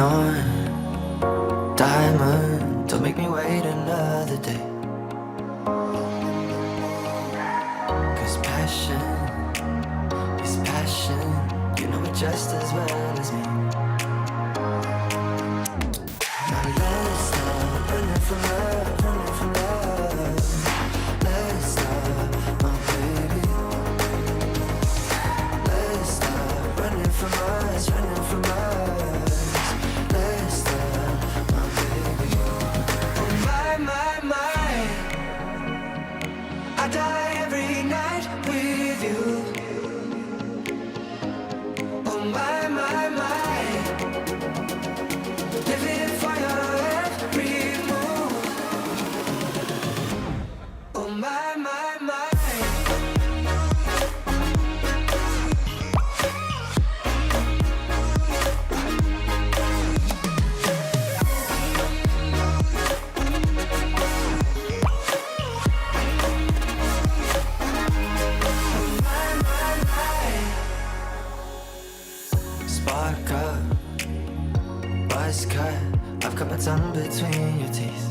on, diamond, don't make me wait another day. 'Cause passion is passion, you know it just as well as me. Now let's stop running from love, running from love. Let's stop, my baby. Let's stop running from us, running from us. Let's stop, my baby. Oh my, I die every night with you. Oh my, living for your every move. Oh my. Spark up, buzz cut, I've cut my tongue between your teeth.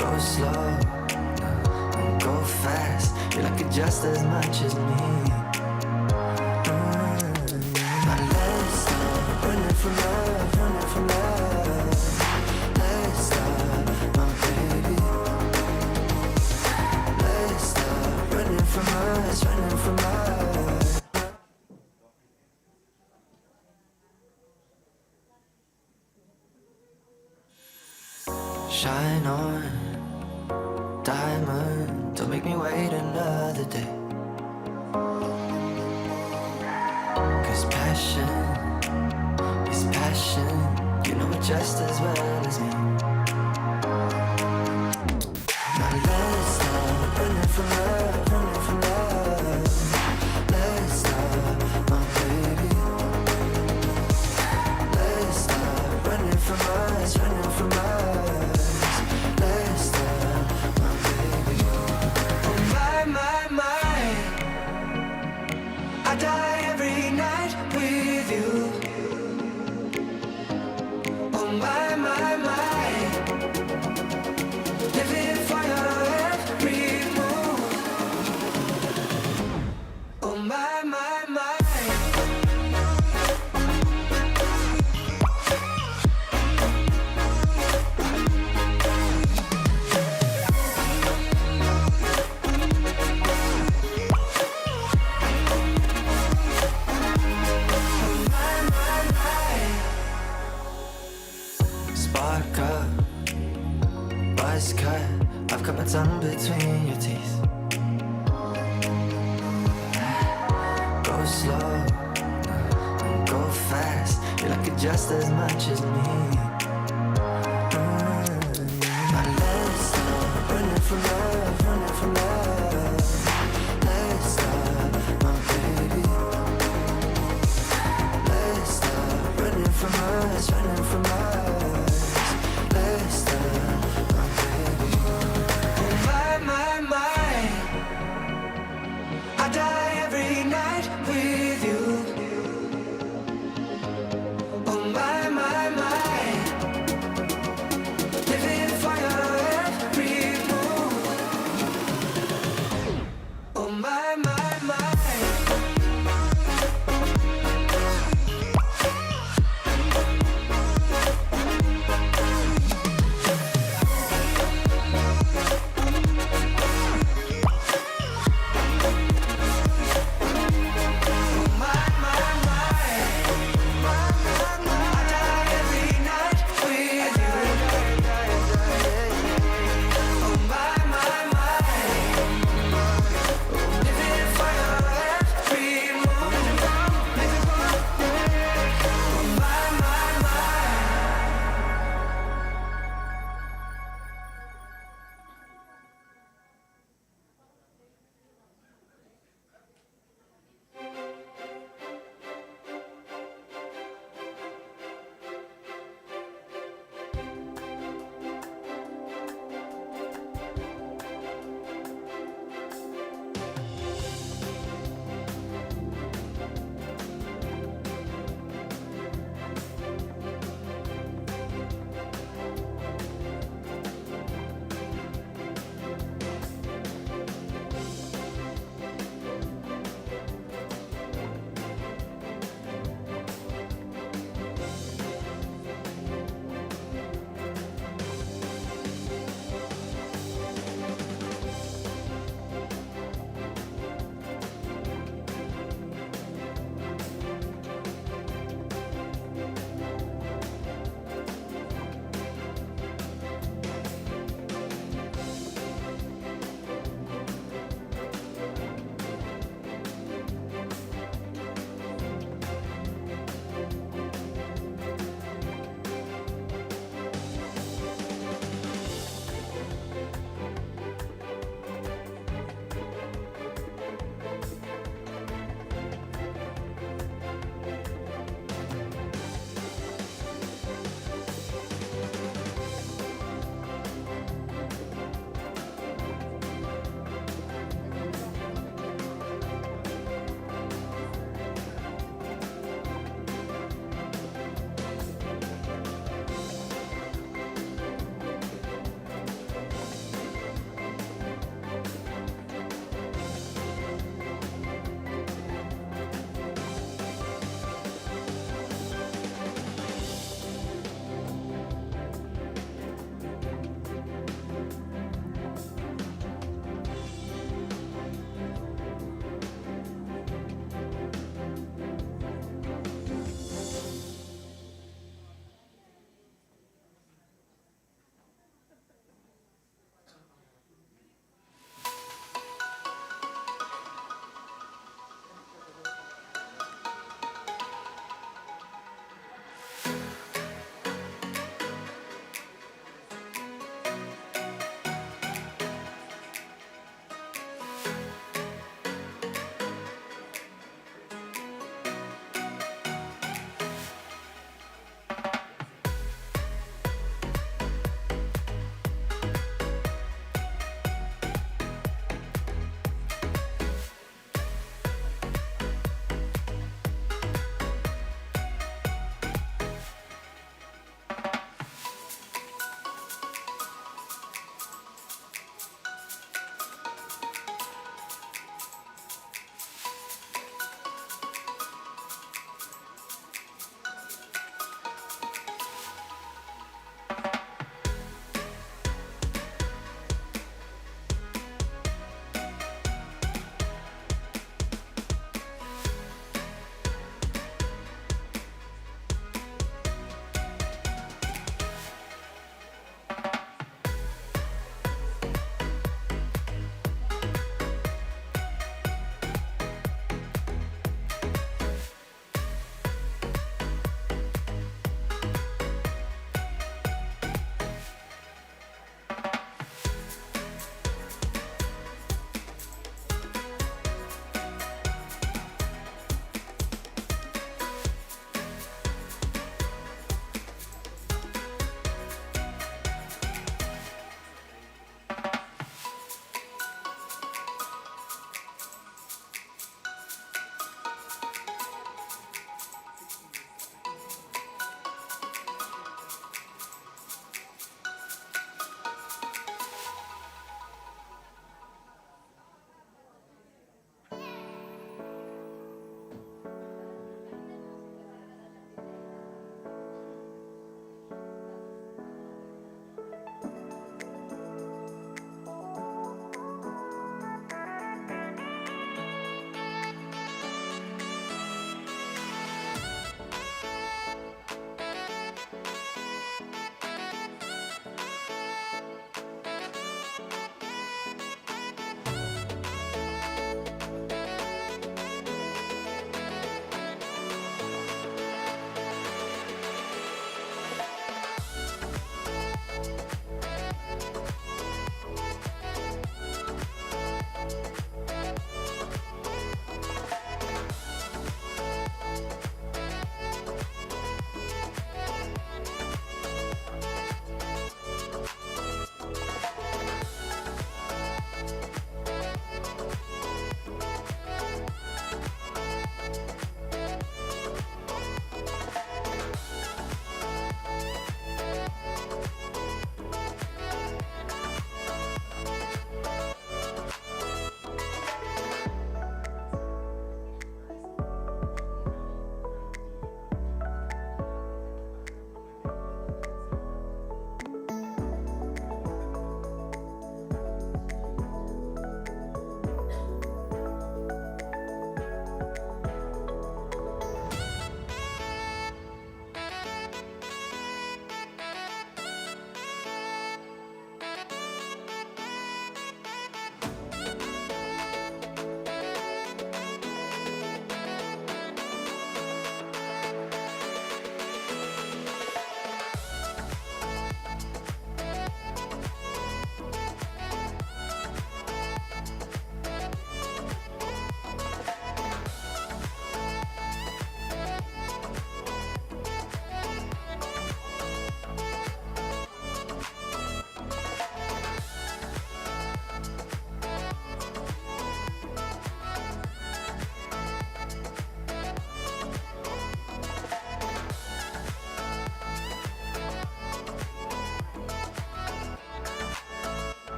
Go slow, don't go fast, you like it just as much as me. Now let's stop running from love, running from love. Let's stop, my baby. Let's stop running from us, running from us. Shine on, diamond, don't make me wait another day. 'Cause passion is passion, you know it just as well as me. Now let's stop running from love, running from love. Let's stop, my baby. Let's stop running from us, running from us. Let's stop, my baby. Oh my, I die every night with you. Oh my, living for your every move. Oh my. Spark up, buzz cut, I've cut my tongue between your teeth. Go slow, don't go fast, you like it just as much as me. Now let's stop running from love, running from love. Let's stop, my baby. Let's stop running from us, running from us. Let's stop, my baby. Oh my, I die every night with you. Oh my, living for your every move. Oh my.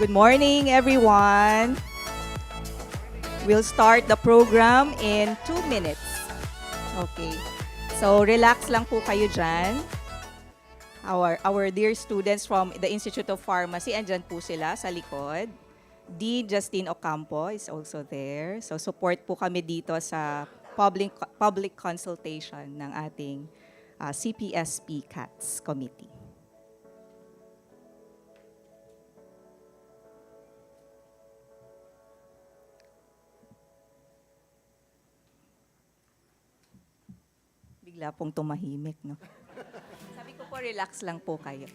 Good morning, everyone. We'll start the program in 2 minutes. Okay. So, relax lang po kayo dyan. Our dear students from the Institute of Pharmacy, andyan po sila sa likod. D. Justine Ocampo is also there. So, support po kami dito sa public consultation ng ating CPSP CATS Committee. Bigla pong tumahimik, no? Sabi ko po, relax lang po kayo.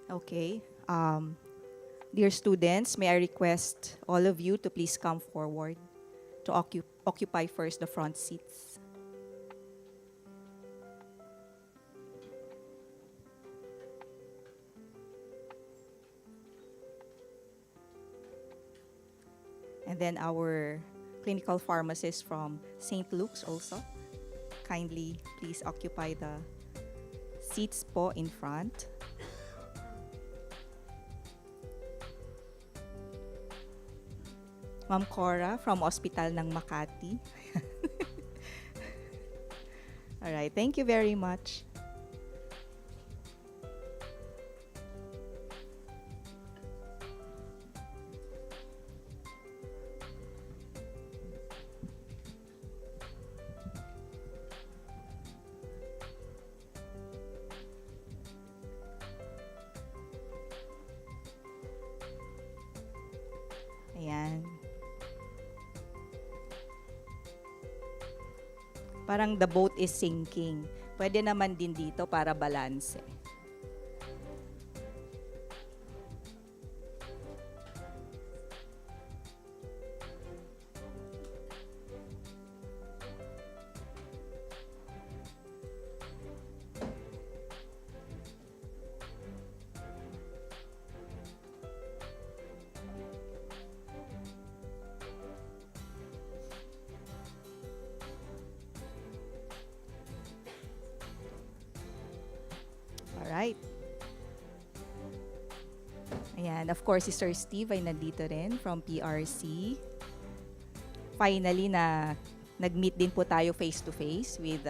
Okay. Dear students, may I request all of you to please come forward to occupy first the front seats. And then our clinical pharmacist from St. Luke's also. Kindly please occupy the seats po in front. Ma'am Cora from Hospital ng Makati. All right, thank you very much. Ayan. Parang the boat is sinking. Pwede naman din dito para balance. Alright. Ayan, of course, si Sir Steve ay nandito rin from PRC. Finally, nag-meet din po tayo face-to-face with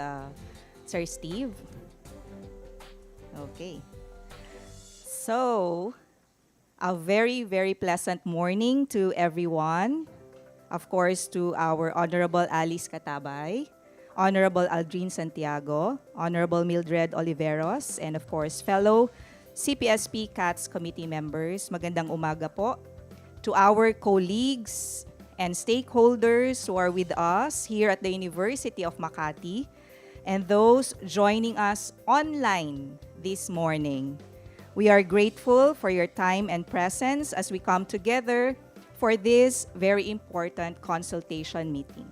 Sir Steve. Okay. So, a very, very pleasant morning to everyone. Of course, to our Honorable Alice Catabay, Honorable Aldrin Santiago, Honorable Mildred Oliveros, and of course, fellow CPSP CATS committee members, magandang umaga po. To our colleagues and stakeholders who are with us here at the University of Makati, and those joining us online this morning. We are grateful for your time and presence as we come together for this very important consultation meeting.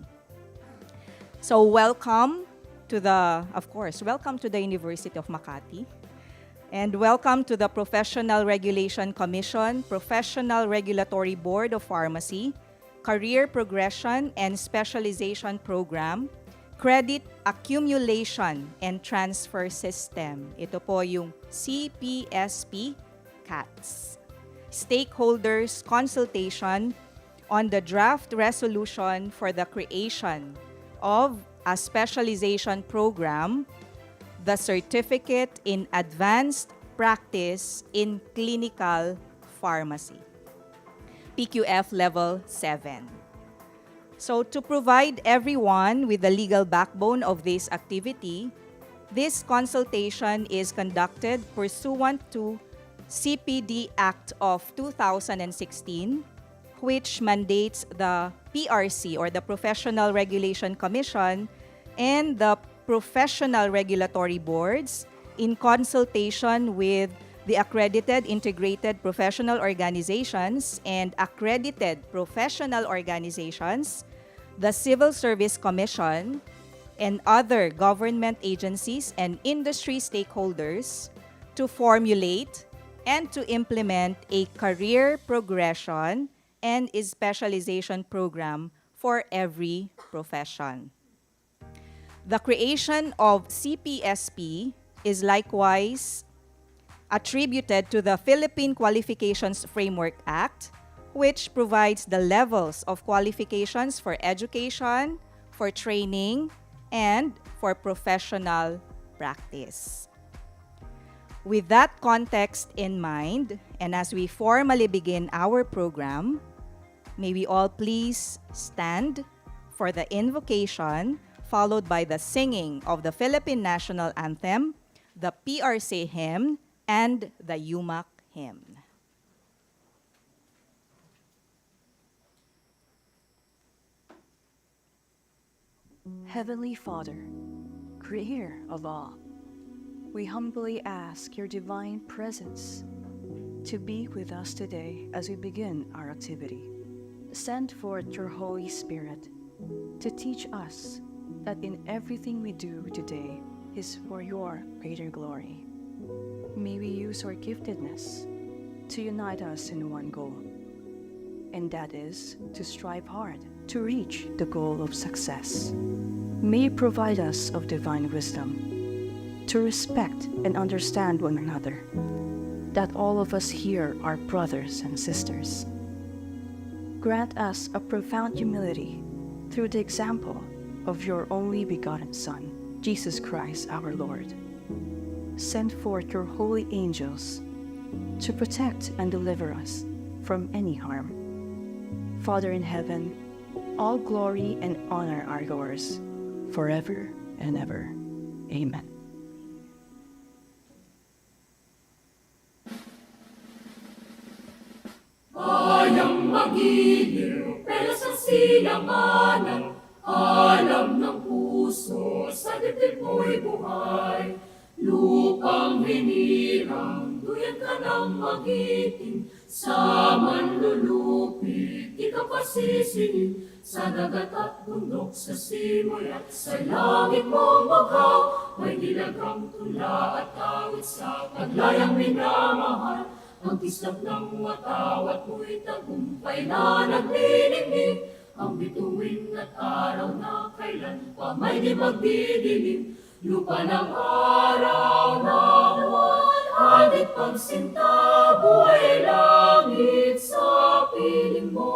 So welcome to welcome to the University of Makati. And welcome to the Professional Regulation Commission, Professional Regulatory Board of Pharmacy, Career Progression and Specialization Program, Credit Accumulation and Transfer System. Ito po yung CPSP CATS. Stakeholders Consultation on the Draft Resolution for the Creation of a Specialization Program, the Certificate in Advanced Practice in Clinical Pharmacy, PQF Level 7. So to provide everyone with the legal backbone of this activity, this consultation is conducted pursuant to CPD Act of 2016, which mandates the PRC or the Professional Regulation Commission and the professional regulatory boards in consultation with the accredited integrated professional organizations and accredited professional organizations, the Civil Service Commission, and other government agencies and industry stakeholders to formulate and to implement a career progression and specialization program for every profession. The creation of CPSP is likewise attributed to the Philippine Qualifications Framework Act, which provides the levels of qualifications for education, for training, and for professional practice. With that context in mind, and as we formally begin our program, may we all please stand for the invocation, followed by the singing of the Philippine National Anthem, the PRC hymn, and the UMak hymn. Heavenly Father, Creator of all, we humbly ask your divine presence to be with us today as we begin our activity. Send forth your Holy Spirit to teach us that in everything we do today is for your greater glory. May we use our giftedness to unite us in one goal, and that is to strive hard to reach the goal of success. May you provide us of divine wisdom to respect and understand one another, that all of us here are brothers and sisters. Grant us a profound humility through the example of your only begotten Son, Jesus Christ our Lord. Send forth your holy angels to protect and deliver us from any harm. Father in heaven, all glory and honor are yours, forever and ever. Amen. Bayang magiliw, pero sa silanganan, alam ng puso, sa dibdib mo'y buhay. Lupang hinirang, duyan ka ng magiting, sa manlulupit, di ka pasisingin, sa dagat at bundok, sa simoy at sa langit mong baghaw, may dilagang tula at awit sa paglayang minamahal. Ang tislap ng watawat mo'y tagumpay na nagniningning, ang bituin at araw na kailan pa may di magdidilim. Lupa ng araw na buwan, hadit pagsinta, buhay langit sa piling mo.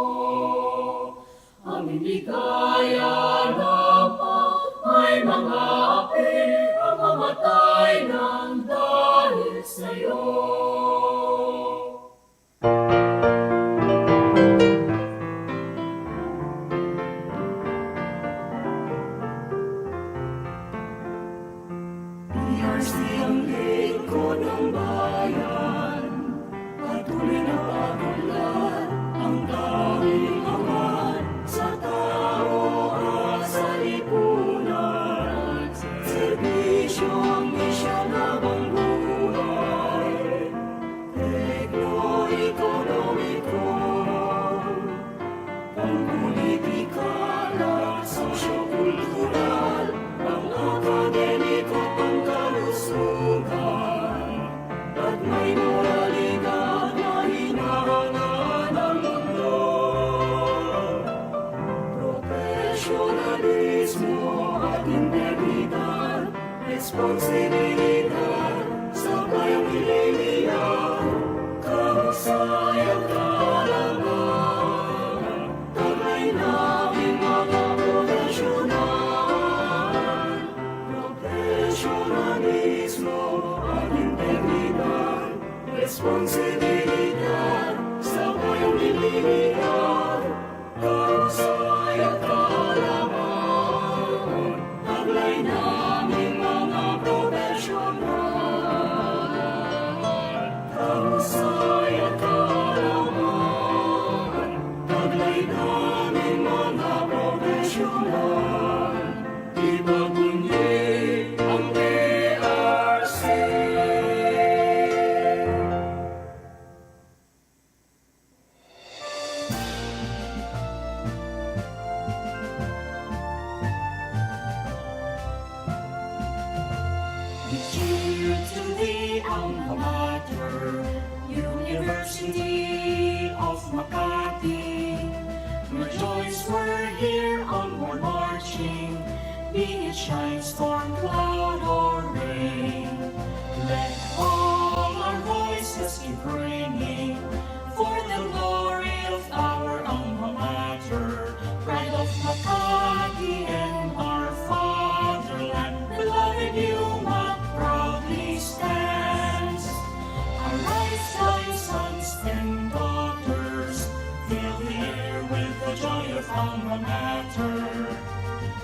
Aming ligaya ng may mga api, ang mamatay ng dahil sa'yo. PRC ang lingkod ng bayan. responsibilidad sa bayang hililian, kahusayan kaalaman, taglay namin mga profesional, profesionalismo at integridad, responsibilidad sa bayang hililian, kahusayan kaalaman, taglay namin mga profesional, kahusayan kaalaman, taglay namin mga profesional, ipagunyi ang PRC. Cheer to the alma mater, University of Makati. Rejoice, we're here onward marching, be it shine, storm, cloud, or rain. Let all our voices keep ringing for the glory of our alma mater, pride of Makati and our fatherland. Beloved UMak proudly stands. Arise, thy sons and daughters, fill the air with the joy of alma mater.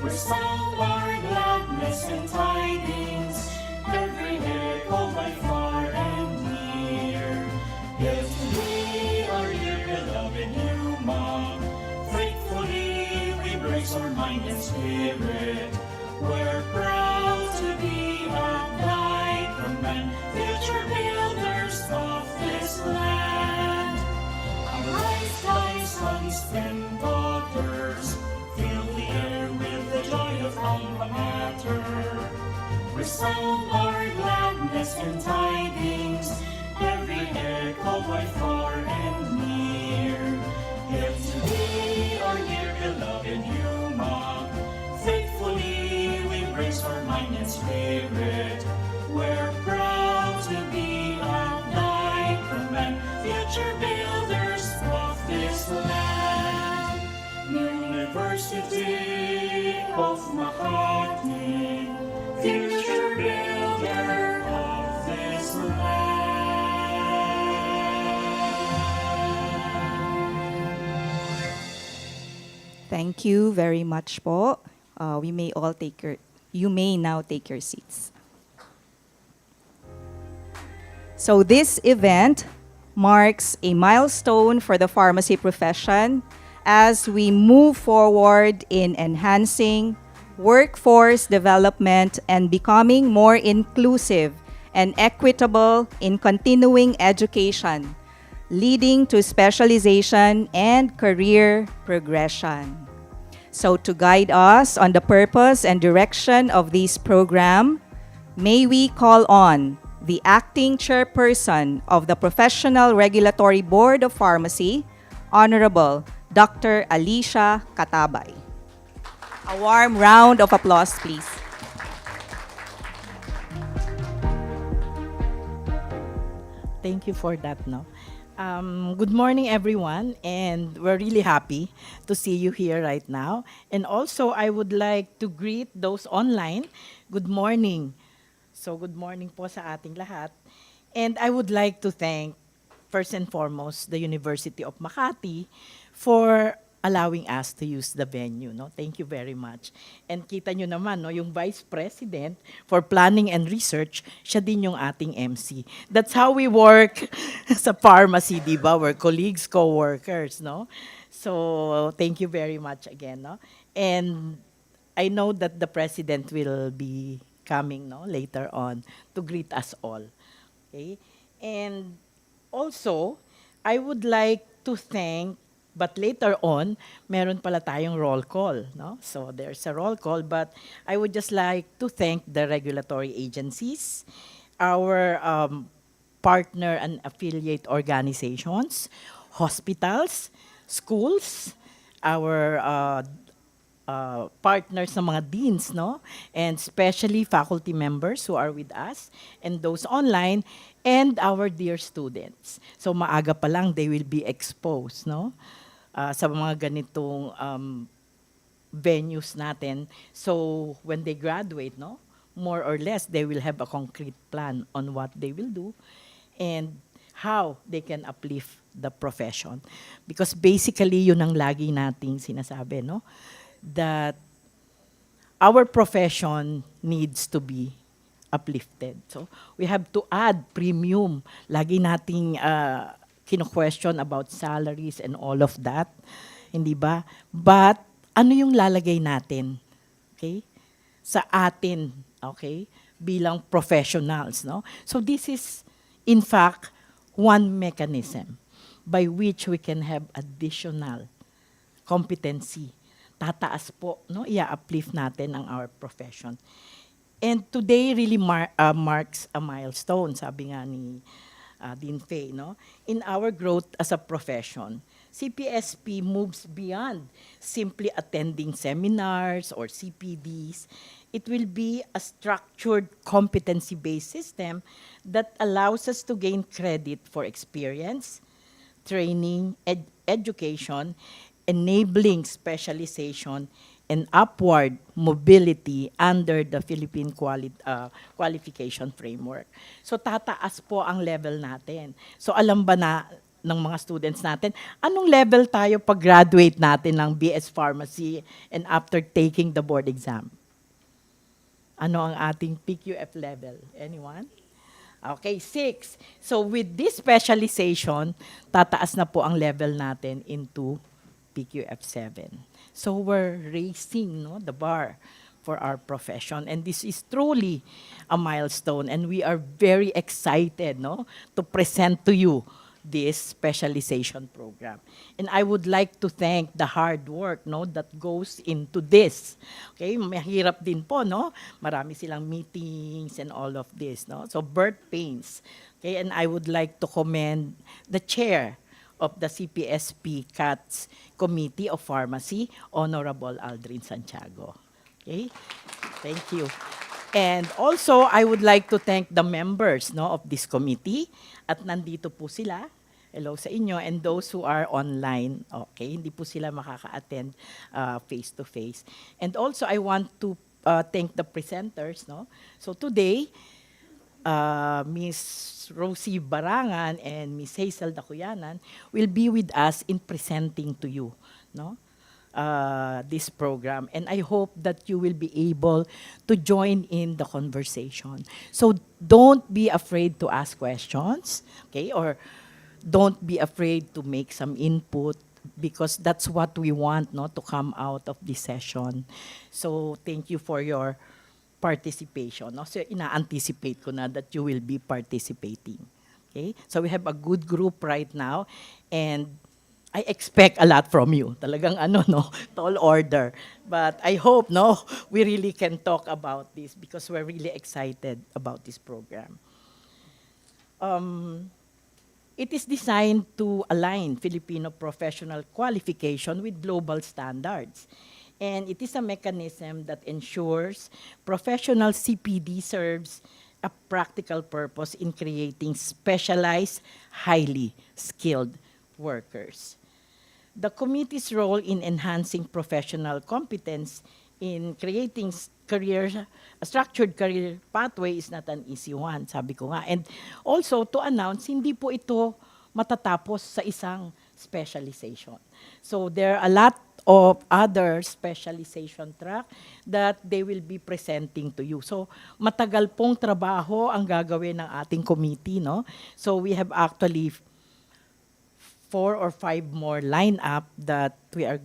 Resound our gladness and tidings, every echo by far and near. Yes, we are your beloved UMak, faithfully we brace our mind and spirit. We're proud to be at thy command, future builders of this land. Arise, thy sons and daughters, fill the air with the joy of alma mater. Resound our gladness and tidings, every echo by far and near. Yet to thee, our dear beloved UMak, faithfully we brace our mind and spirit. We're proud to be at thy command, future builders of this land. University of Makati, future builder of this land. Thank you very much po. You may now take your seats. So this event marks a milestone for the pharmacy profession as we move forward in enhancing workforce development and becoming more inclusive and equitable in continuing education, leading to specialization and career progression. So to guide us on the purpose and direction of this program, may we call on the acting chairperson of the Professional Regulatory Board of Pharmacy, Honorable Dr. Alicia Katabay. A warm round of applause, please. Thank you for that. No? Good morning, everyone, and we're really happy to see you here right now. And also, I would like to greet those online. Good morning. So, good morning po sa ating lahat. And I would like to thank, first and foremost, the University of Makati for allowing us to use the venue. No? Thank you very much. And kita nyo naman, no, yung Vice President for Planning and Research, siya din yung ating MC. That's how we work sa pharmacy, di ba? We're colleagues, co-workers, no? So, thank you very much again, no? And I know that the President will be coming, no, later on to greet us all. Okay? And also, I would like to thank, but later on, meron pala tayong roll call, no? So there's a roll call, but I would just like to thank the regulatory agencies, our partner and affiliate organizations, hospitals, schools, our partners ng mga deans, no? And especially faculty members who are with us and those online and our dear students. So maaga pa lang they will be exposed, no? Sa mga ganitong venues natin. So when they graduate, no? More or less they will have a concrete plan on what they will do and how they can uplift the profession. Because basically, yun ang lagi nating sinasabi, no? That our profession needs to be uplifted. So we have to add premium. Lagi nating kino-question about salaries and all of that. Hindi ba? But ano yung lalagay natin? Okay? Sa atin, okay? Bilang professionals, no? So this is, in fact, one mechanism by which we can have additional competency. Tataas po, no? I-uplift natin ang our profession. And today really marks a milestone, sabi nga ni Dean Faye, no? In our growth as a profession. CPSP moves beyond simply attending seminars or CPDs. It will be a structured competency-based system that allows us to gain credit for experience, training, education, enabling specialization, and upward mobility under the Philippine Qualification Framework. So tataas po ang level natin. So alam ba na ng mga students natin, anong level tayo pag-graduate natin ng BS Pharmacy and after taking the board exam? Ano ang ating PQF level? Anyone? Okay, 6. So with this specialization, tataas na po ang level natin into PQF 7. So we're raising, no, the bar for our profession, and this is truly a milestone, and we are very excited, no, to present to you this specialization program. And I would like to thank the hard work, no, that goes into this. Okay, mahirap din po, no? Marami silang meetings and all of this, no? So birth pains. Okay, and I would like to commend the chair of the CPSP CATS Committee of Pharmacy, Honorable Aldrin Santiago. Okay, thank you. And also, I would like to thank the members, no, of this committee. At nandito po sila. Hello sa inyo. And those who are online, okay, hindi po sila makaka-attend face-to-face. And also, I want to thank the presenters, no. So today, Miss Rosie Barangan and Miss Hazel Dacuyanan will be with us in presenting to you, no, this program. And I hope that you will be able to join in the conversation. So don't be afraid to ask questions, okay? Or don't be afraid to make some input because that's what we want, no, to come out of this session. So thank you for your participation. No? So ina-anticipate ko na that you will be participating. Okay? So we have a good group right now and I expect a lot from you. Talagang ano, no, tall order. But I hope, no, we really can talk about this because we're really excited about this program. It is designed to align Filipino professional qualification with global standards. And it is a mechanism that ensures professional CPD serves a practical purpose in creating specialized, highly skilled workers. The committee's role in enhancing professional competence in creating a structured career pathway is not an easy one, sabi ko nga. And also to announce, hindi po ito matatapos sa isang specialization. So there are a lot of other specialization track that they will be presenting to you. So matagal pong trabaho ang gagawin ng ating committee, no? So we have actually 4 or 5 more lineup that we are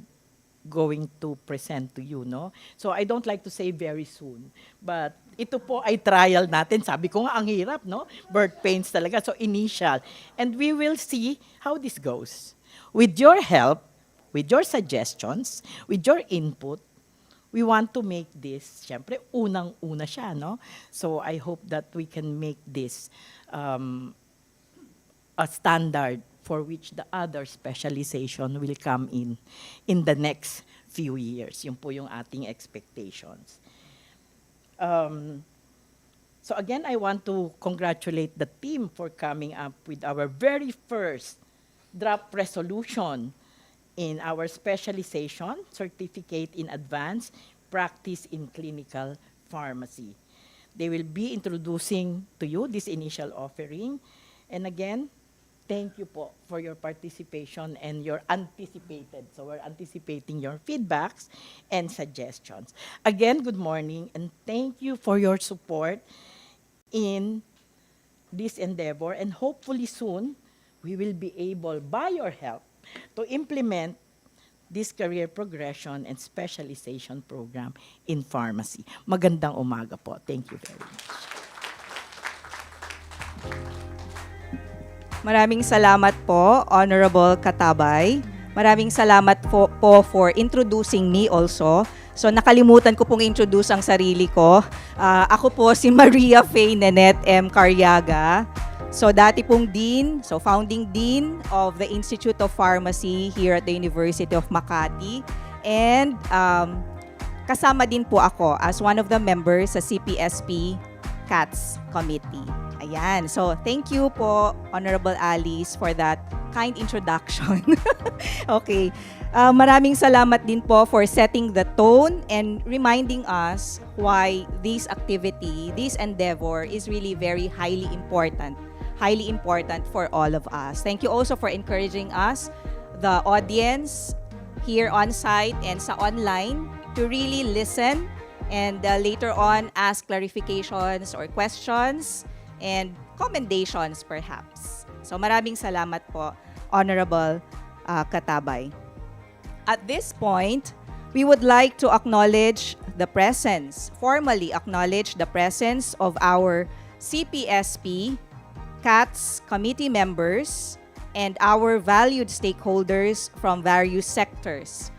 going to present to you, no? So I don't like to say very soon, but ito po ay trial natin. Sabi ko nga, ang hirap, no? Birth pains talaga, so initial. And we will see how this goes. With your help, with your suggestions, with your input, we want to make this, syempre, unang-una siya, no? So I hope that we can make this a standard for which the other specialization will come in the next few years. Yun po yung ating expectations. So again, I want to congratulate the team for coming up with our very first draft resolution in our specialization, Certificate in Advanced Practice in Clinical Pharmacy. They will be introducing to you this initial offering. And again, thank you po for your participation and your anticipated. So we're anticipating your feedbacks and suggestions. Again, good morning and thank you for your support in this endeavor. And hopefully soon, we will be able, by your help, to implement this career progression and specialization program in pharmacy. Magandang umaga po. Thank you very much. Maraming salamat po, Honorable Katabay. Maraming salamat po for introducing me also. So nakalimutan ko pong introduce ang sarili ko. Ako po si Maria Faye Nanette M. Carriaga. So dati pong Dean, so founding Dean of the Institute of Pharmacy here at the University of Makati. And kasama din po ako as one of the members sa CPSP CATS Committee. Ayan. So thank you po, Honorable Alice, for that kind introduction. Okay. Maraming salamat din po for setting the tone and reminding us why this activity, this endeavor is really very highly important for all of us. Thank you also for encouraging us, the audience here on site and sa online, to really listen and later on ask clarifications or questions and commendations perhaps. So maraming salamat po, Honorable Katabay. At this point, we would like to formally acknowledge the presence of our CPSP CATS committee members and our valued stakeholders from various sectors,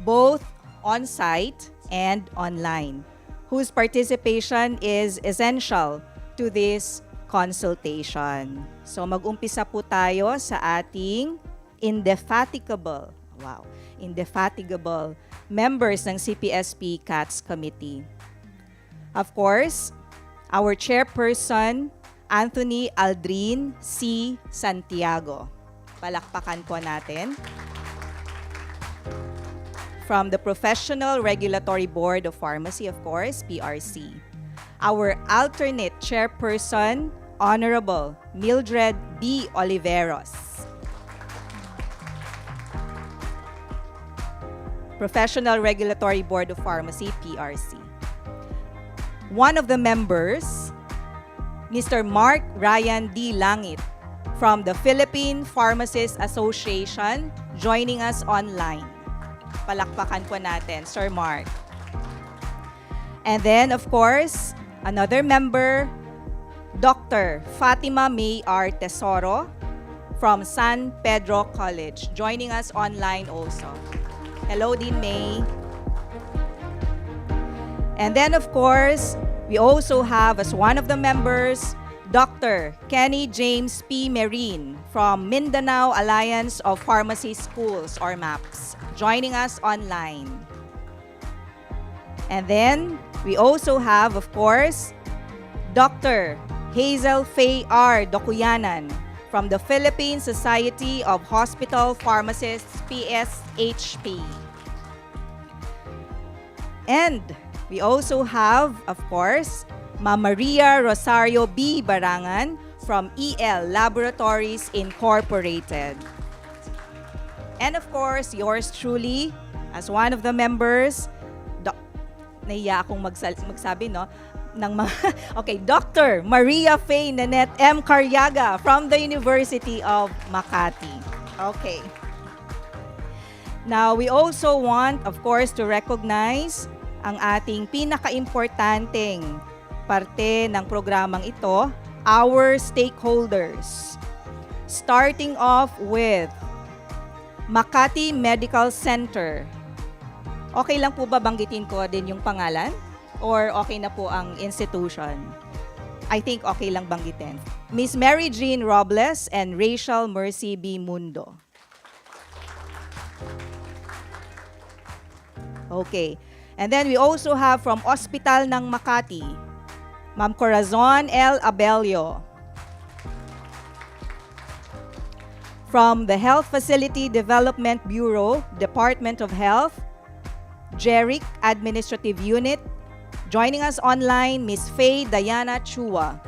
both on-site and online, whose participation is essential to this consultation. So mag-umpisa po tayo sa ating indefatigable members ng CPSP CATS Committee. Of course, our chairperson, Anthony Aldrin C. Santiago. Palakpakan po natin. From the Professional Regulatory Board of Pharmacy, of course, PRC. Our alternate chairperson, Honorable Mildred B. Oliveros. Professional Regulatory Board of Pharmacy, PRC. One of the members, Mr. Mark Ryan D. Langit from the Philippine Pharmacists Association, joining us online. Palakpakan po natin, Sir Mark. And then, of course, another member, Dr. Fatima May R. Tesoro from San Pedro College, joining us online also. Hello, Dean May. And then, of course, we also have as one of the members, Dr. Kenny James P. Marine from Mindanao Alliance of Pharmacy Schools, or MAPS, joining us online. And then, we also have, of course, Dr. Hazel Faye R. Dokuyanan from the Philippine Society of Hospital Pharmacists, PSHP. And we also have, of course, Ma Maria Rosario B. Barangan from EL Laboratories Incorporated. And of course, yours truly, as one of the members, nahiya akong magsabi, no? Ng mga, okay, Dr. Maria Faye Nanette M. Carriaga from the University of Makati. Okay. Now, we also want, of course, to recognize ang ating pinaka-importanteng parte ng programang ito, our stakeholders. Starting off with Makati Medical Center. Okay lang po ba banggitin ko din yung pangalan? Or okay na po ang institution? I think okay lang banggitin. Miss Mary Jean Robles and Rachel Mercy B. Mundo. Okay. And then we also have from Hospital ng Makati, Ma'am Corazon L. Abelio. From the Health Facility Development Bureau, Department of Health, JERIC Administrative Unit. Joining us online, Ms. Faye Diana Chua.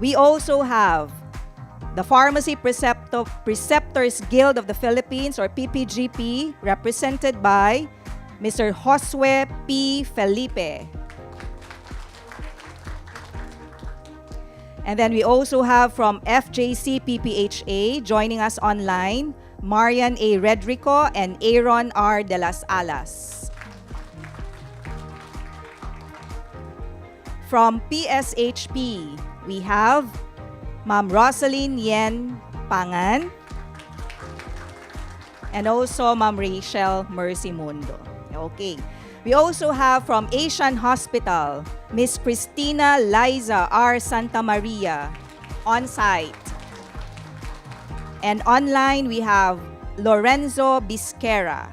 We also have the Pharmacy Preceptors Guild of the Philippines, or PPGP, represented by Mr. Josue P. Felipe. And then we also have from FJC PPHA, joining us online, Marian A. Redrico and Aaron R. De Las Alas. From PSHP, we have Ma'am Rosaline Yen Pangan and also Ma'am Rachel Mercy Mundo. Okay. We also have from Asian Hospital, Miss Christina Liza R. Santa Maria on site. And online, we have Lorenzo Bisquera.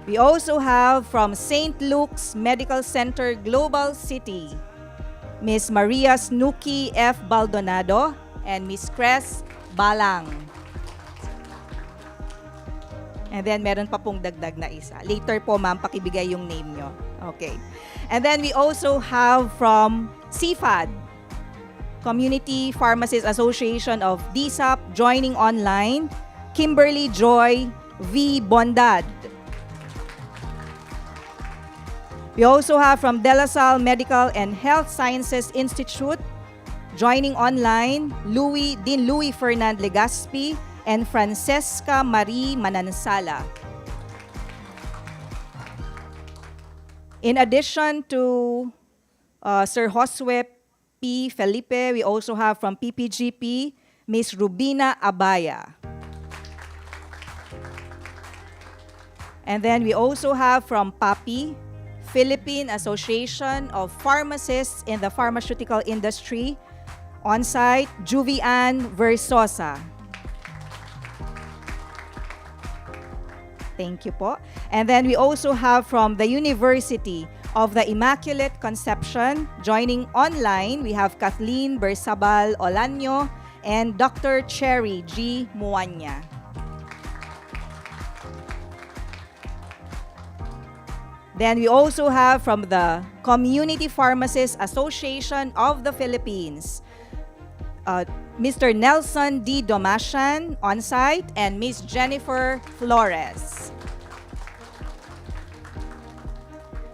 We also have from St. Luke's Medical Center Global City, Miss Maria Snooki F. Baldonado and Miss Cres Balang. And then, meron pa pong dagdag na isa. Later po, ma'am, pakibigay yung name nyo. Okay. And then, we also have from CFAD, Community Pharmacists Association of DSAP, joining online, Kimberly Joy V. Bondad. We also have from De La Salle Medical and Health Sciences Institute, joining online, Dean Louis Fernand Legaspi and Francesca Marie Manansala. In addition to Sir Josue P. Felipe, we also have from PPGP, Ms. Rubina Abaya. And then we also have from PAPI, Philippine Association of Pharmacists in the Pharmaceutical Industry, on-site, Juvian Versosa. Thank you po. And then we also have from the University of the Immaculate Conception, joining online, we have Kathleen Bersabal Olanyo and Dr. Cherry G. Muanya. Then we also have from the Community Pharmacists Association of the Philippines, Mr. Nelson D. Domasian on-site and Ms. Jennifer Flores.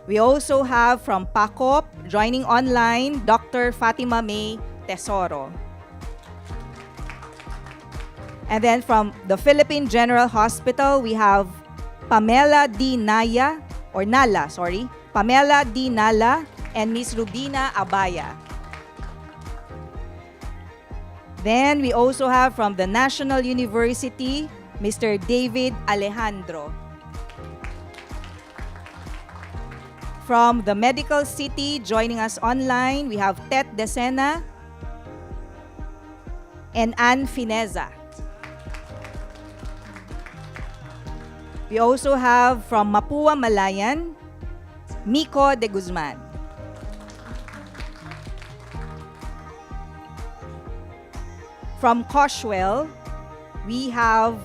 We also have from PACOP, joining online, Dr. Fatima May Tesoro. And then from the Philippine General Hospital, we have Pamela D. Pamela D. Nala and Ms. Rubina Abaya. Then we also have from the National University, Mr. David Alejandro. From the Medical City, joining us online, we have Tet Decena and Ann Fineza. We also have from Mapua Malayan, Miko de Guzman. From Coshwell, we have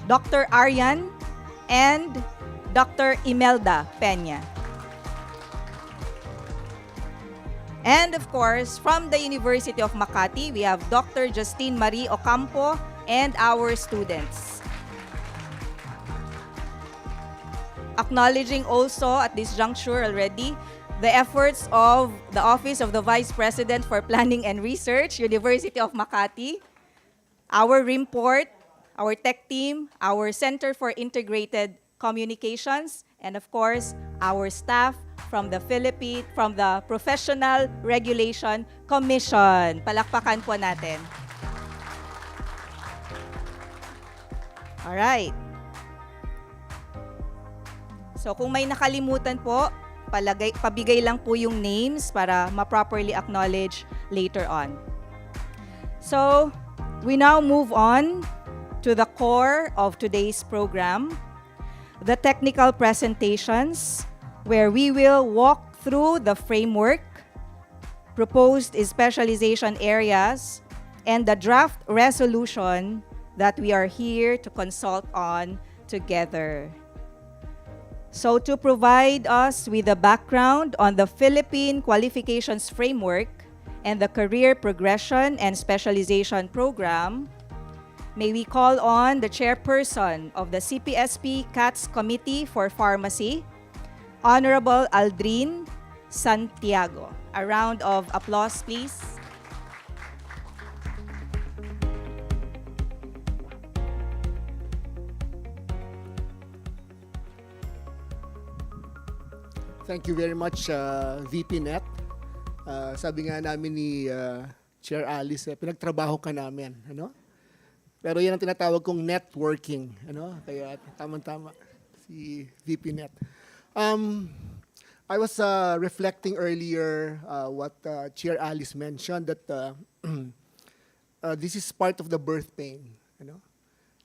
Dr. Aryan and Dr. Imelda Peña. And of course, from the University of Makati, we have Dr. Justine Marie Ocampo and our students. Acknowledging also at this juncture already the efforts of the Office of the Vice President for Planning and Research, University of Makati, our RIMPORT, our tech team, our Center for Integrated Communications, and of course, our staff from the Professional Regulation Commission. Palakpakan po natin. Alright. So kung may nakalimutan po, pabigay lang po yung names para ma-properly acknowledge later on. So, We now move on to the core of today's program, the technical presentations, where we will walk through the framework, proposed specialization areas, and the draft resolution that we are here to consult on together. So to provide us with a background on the Philippine Qualifications Framework and the Career Progression and Specialization Program, may we call on the chairperson of the CPSP CATS Committee for Pharmacy, Honorable Aldrin Santiago. A round of applause, please. Thank you very much, VP Net. Sabi nga namin ni Chair Alice, pinagtrabaho ka namin, ano? Pero yan ang tinatawag kong networking, ano? Kaya tamang-tama si VP Net. I was reflecting earlier what Chair Alice mentioned that this is part of the birth pain, ano?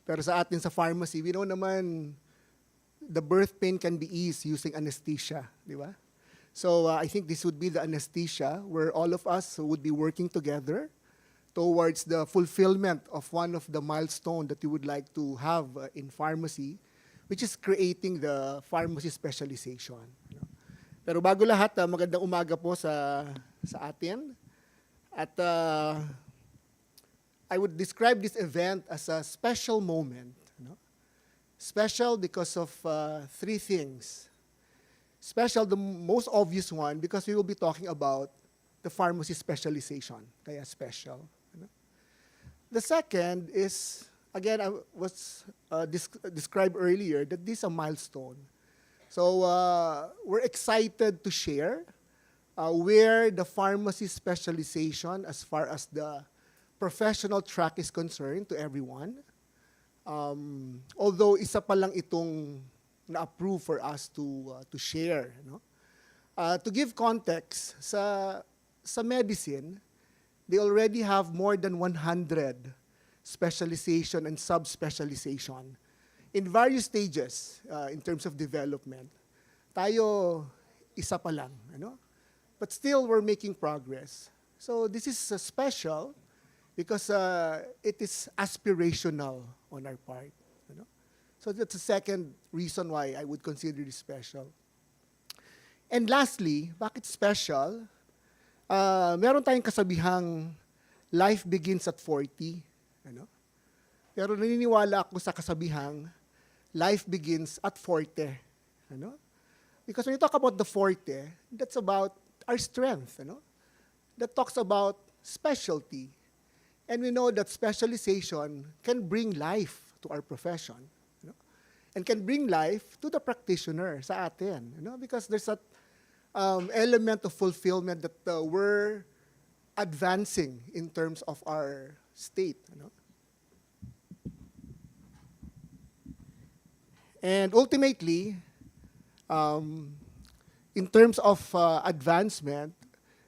Pero sa atin sa pharmacy, we know naman the birth pain can be eased using anesthesia, di ba? So I think this would be the anesthesia where all of us would be working together towards the fulfillment of one of the milestones that we would like to have in pharmacy, which is creating the pharmacy specialization. Pero bago lahat, magandang umaga po sa atin. At I would describe this event as a special moment. Special because of three things. Special, the most obvious one, because we will be talking about the pharmacy specialization. Kaya special. The second is, again, I was described earlier that this is a milestone. So we're excited to share where the pharmacy specialization as far as the professional track is concerned to everyone. Although isa pa lang itong na-approve for us to share, no? To give context, sa medicine, they already have more than 100 specialization and subspecialization in various stages in terms of development. Tayo, isa pa lang, ano? But still, we're making progress. So this is special because it is aspirational on our part. You know? So that's the second reason why I would consider it special. And lastly, bakit special? Meron tayong kasabihang life begins at 40. Ano? Pero naniniwala ako sa kasabihang life begins at 40. Ano? Because when you talk about the 40, that's about our strength. Ano? That talks about specialty. And we know that specialization can bring life to our profession, you know, and can bring life to the practitioner sa atin, you know, because there's that element of fulfillment that we're advancing in terms of our state. You know. And ultimately, in terms of advancement,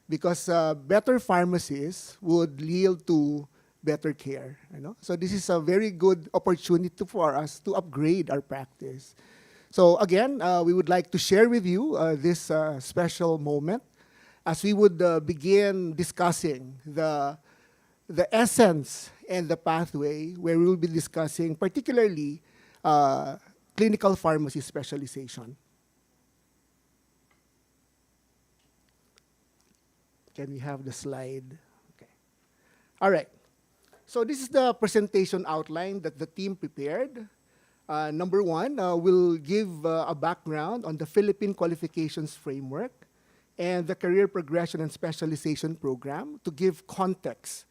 because better pharmacies would yield to better care. You know? So this is a very good opportunity for us to upgrade our practice. So again, we would like to share with you this special moment as we would begin discussing the essence and the pathway where we will be discussing particularly clinical pharmacy specialization. Can we have the slide? Okay. All right. So this is the presentation outline that the team prepared. Number one, we'll give a background on the Philippine Qualifications Framework and the Career Progression and Specialization Program to give context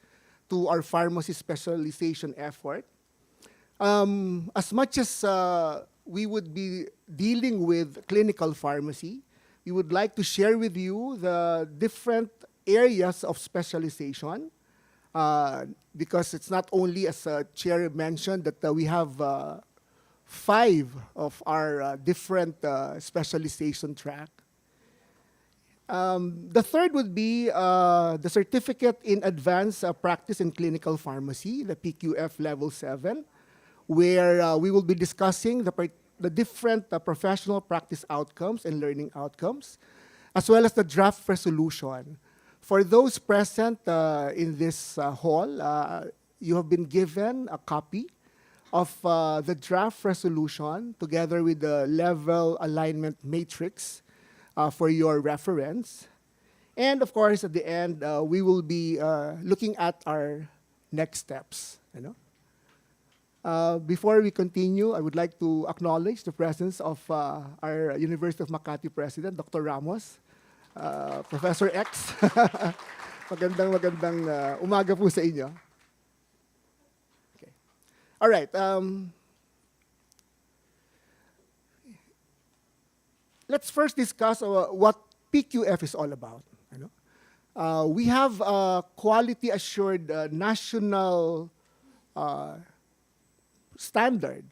to our pharmacy specialization effort. As much as we would be dealing with clinical pharmacy, we would like to share with you the different areas of specialization, because it's not only, as Chair mentioned, that we have 5 of our different specialization track. The third would be the Certificate in Advanced Practice in Clinical Pharmacy, the PQF Level 7, where we will be discussing the different professional practice outcomes and learning outcomes, as well as the draft resolution. For those present in this hall, you have been given a copy of the draft resolution together with the level alignment matrix for your reference. And of course, at the end, we will be looking at our next steps. Before we continue, I would like to acknowledge the presence of our University of Makati President, Dr. Ramos, Professor X. magandang umaga po sa inyo. Okay. All right. Let's first discuss what PQF is all about. We have a quality assured national standard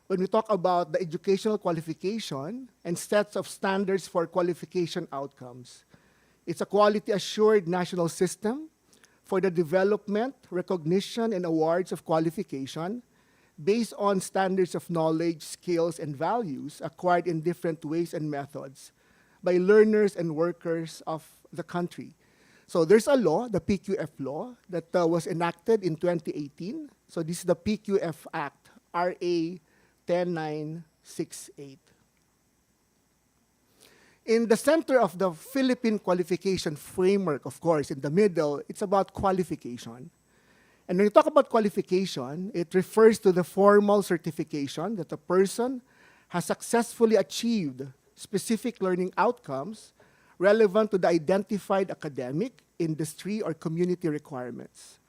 when we talk about the educational qualification and sets of standards for qualification outcomes. It's a quality assured national system for the development, recognition, and awards of qualification based on standards of knowledge, skills, and values acquired in different ways and methods by learners and workers of the country. So there's a law, the PQF law, that was enacted in 2018. So this is the PQF Act, RA 10968. In the center of the Philippine qualification framework, of course, in the middle, it's about qualification. And when you talk about qualification, it refers to the formal certification that a person has successfully achieved specific learning outcomes relevant to the identified academic, industry, or community requirements.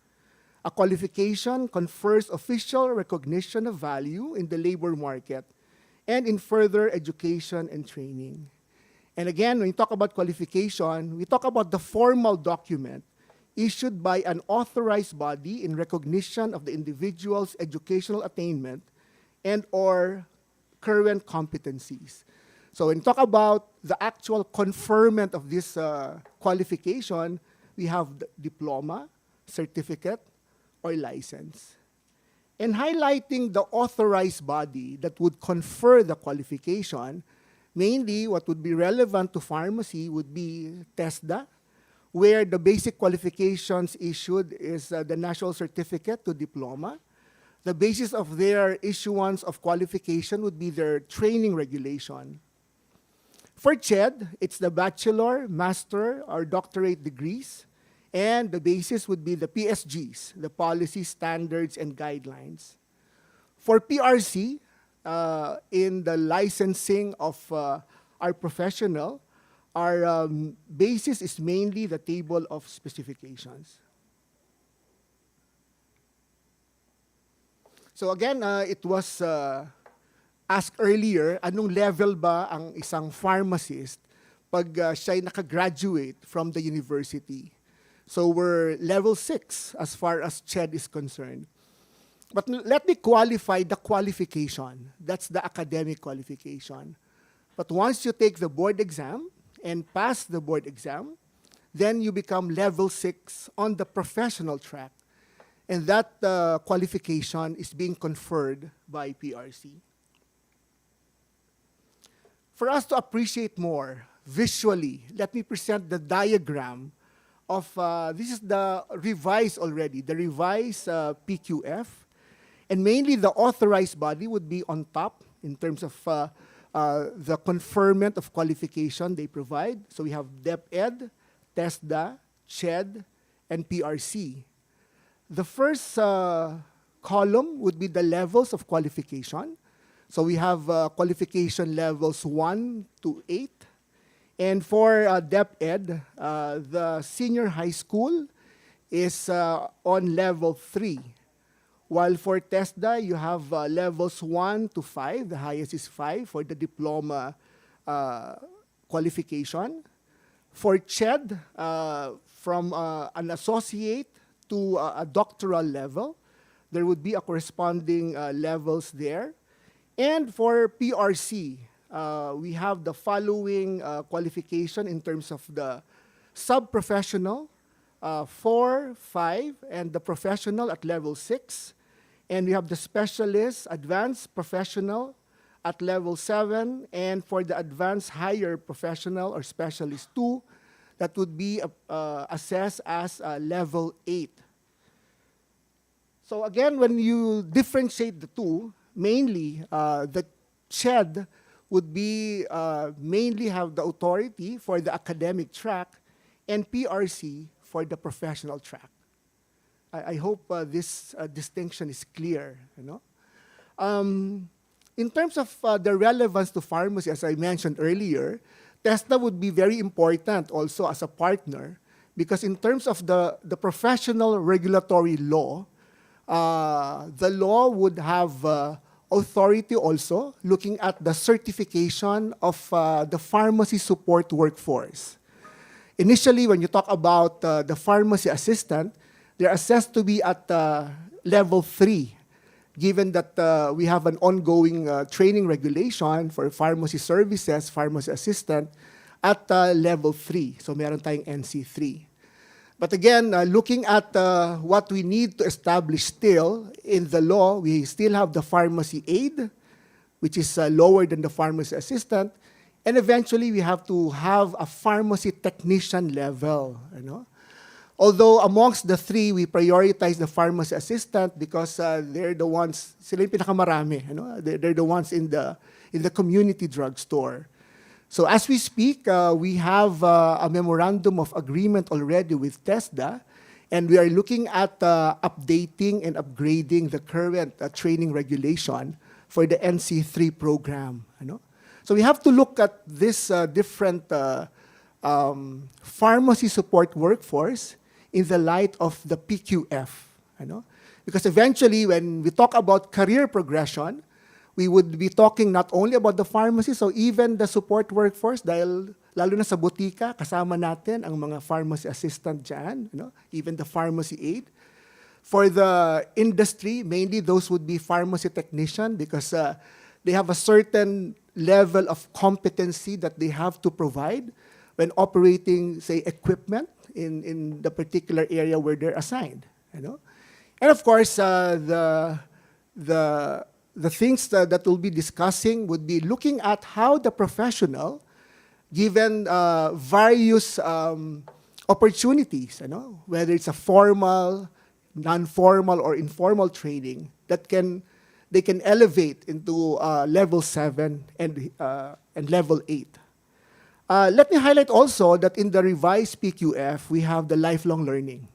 A qualification confers official recognition of value in the labor market and in further education and training. And again, when you talk about qualification, we talk about the formal document issued by an authorized body in recognition of the individual's educational attainment and or current competencies. So when you talk about the actual conferment of this qualification, we have the diploma, certificate, or license. And highlighting the authorized body that would confer the qualification, mainly what would be relevant to pharmacy would be TESDA, where the basic qualifications issued is the National Certificate to Diploma. The basis of their issuance of qualification would be their training regulation. For CHED, it's the bachelor, master, or doctorate degrees, and the basis would be the PSGs, the policy standards and guidelines. For PRC, in the licensing of our professional, our basis is mainly the table of specifications. So again, it was asked earlier, anong level ba ang isang pharmacist pag siya'y nakagraduate from the university? So we're level 6 as far as CHED is concerned. But let me qualify the qualification. That's the academic qualification. But once you take the board exam and pass the board exam, then you become level 6 on the professional track. And that qualification is being conferred by PRC. For us to appreciate more visually, let me present the diagram of, this is the revised already, the revised PQF. And mainly the authorized body would be on top in terms of the conferment of qualification they provide. So we have DepEd, TESDA, CHED, and PRC. The first column would be the levels of qualification. So we have qualification levels 1 to 8. And for DepEd, the senior high school is on level 3. While for TESDA, you have levels 1 to 5. The highest is 5 for the diploma qualification. For CHED, from an associate to a doctoral level, there would be a corresponding levels there. And for PRC, we have the following qualification in terms of the sub-professional, 4, 5, and the professional at level 6. And we have the specialist, advanced professional at level 7, and for the advanced higher professional or specialist 2, that would be assessed as level 8. So again, when you differentiate the two, mainly the CHED would be mainly have the authority for the academic track and PRC for the professional track. I hope this distinction is clear. In terms of the relevance to pharmacy, as I mentioned earlier, TESDA would be very important also as a partner because in terms of the professional regulatory law, the law would have authority also looking at the certification of the pharmacy support workforce. Initially, when you talk about the pharmacy assistant, they're assessed to be at level 3, given that we have an ongoing training regulation for pharmacy services, pharmacy assistant, at level 3. So meron tayong NC3. But again, looking at what we need to establish still in the law, we still have the pharmacy aide, which is lower than the pharmacy assistant, and eventually we have to have a pharmacy technician level. Although amongst the three, we prioritize the pharmacy assistant because they're the ones, sila yung pinakamarami, they're the ones in the community drugstore. So as we speak, we have a memorandum of agreement already with TESDA, and we are looking at updating and upgrading the current training regulation for the NC3 program. So we have to look at this different pharmacy support workforce in the light of the PQF. Because eventually, when we talk about career progression, we would be talking not only about the pharmacy, so even the support workforce, dahil lalo na sa butika, kasama natin ang mga pharmacy assistant dyan, even the pharmacy aide. For the industry, mainly those would be pharmacy technician because they have a certain level of competency that they have to provide when operating, say, equipment in the particular area where they're assigned. And of course, the things that we'll be discussing would be looking at how the professional, given various opportunities, whether it's a formal, non-formal, or informal training, that they can elevate into level 7 and level 8. Let me highlight also that in the revised PQF, we have the lifelong learning,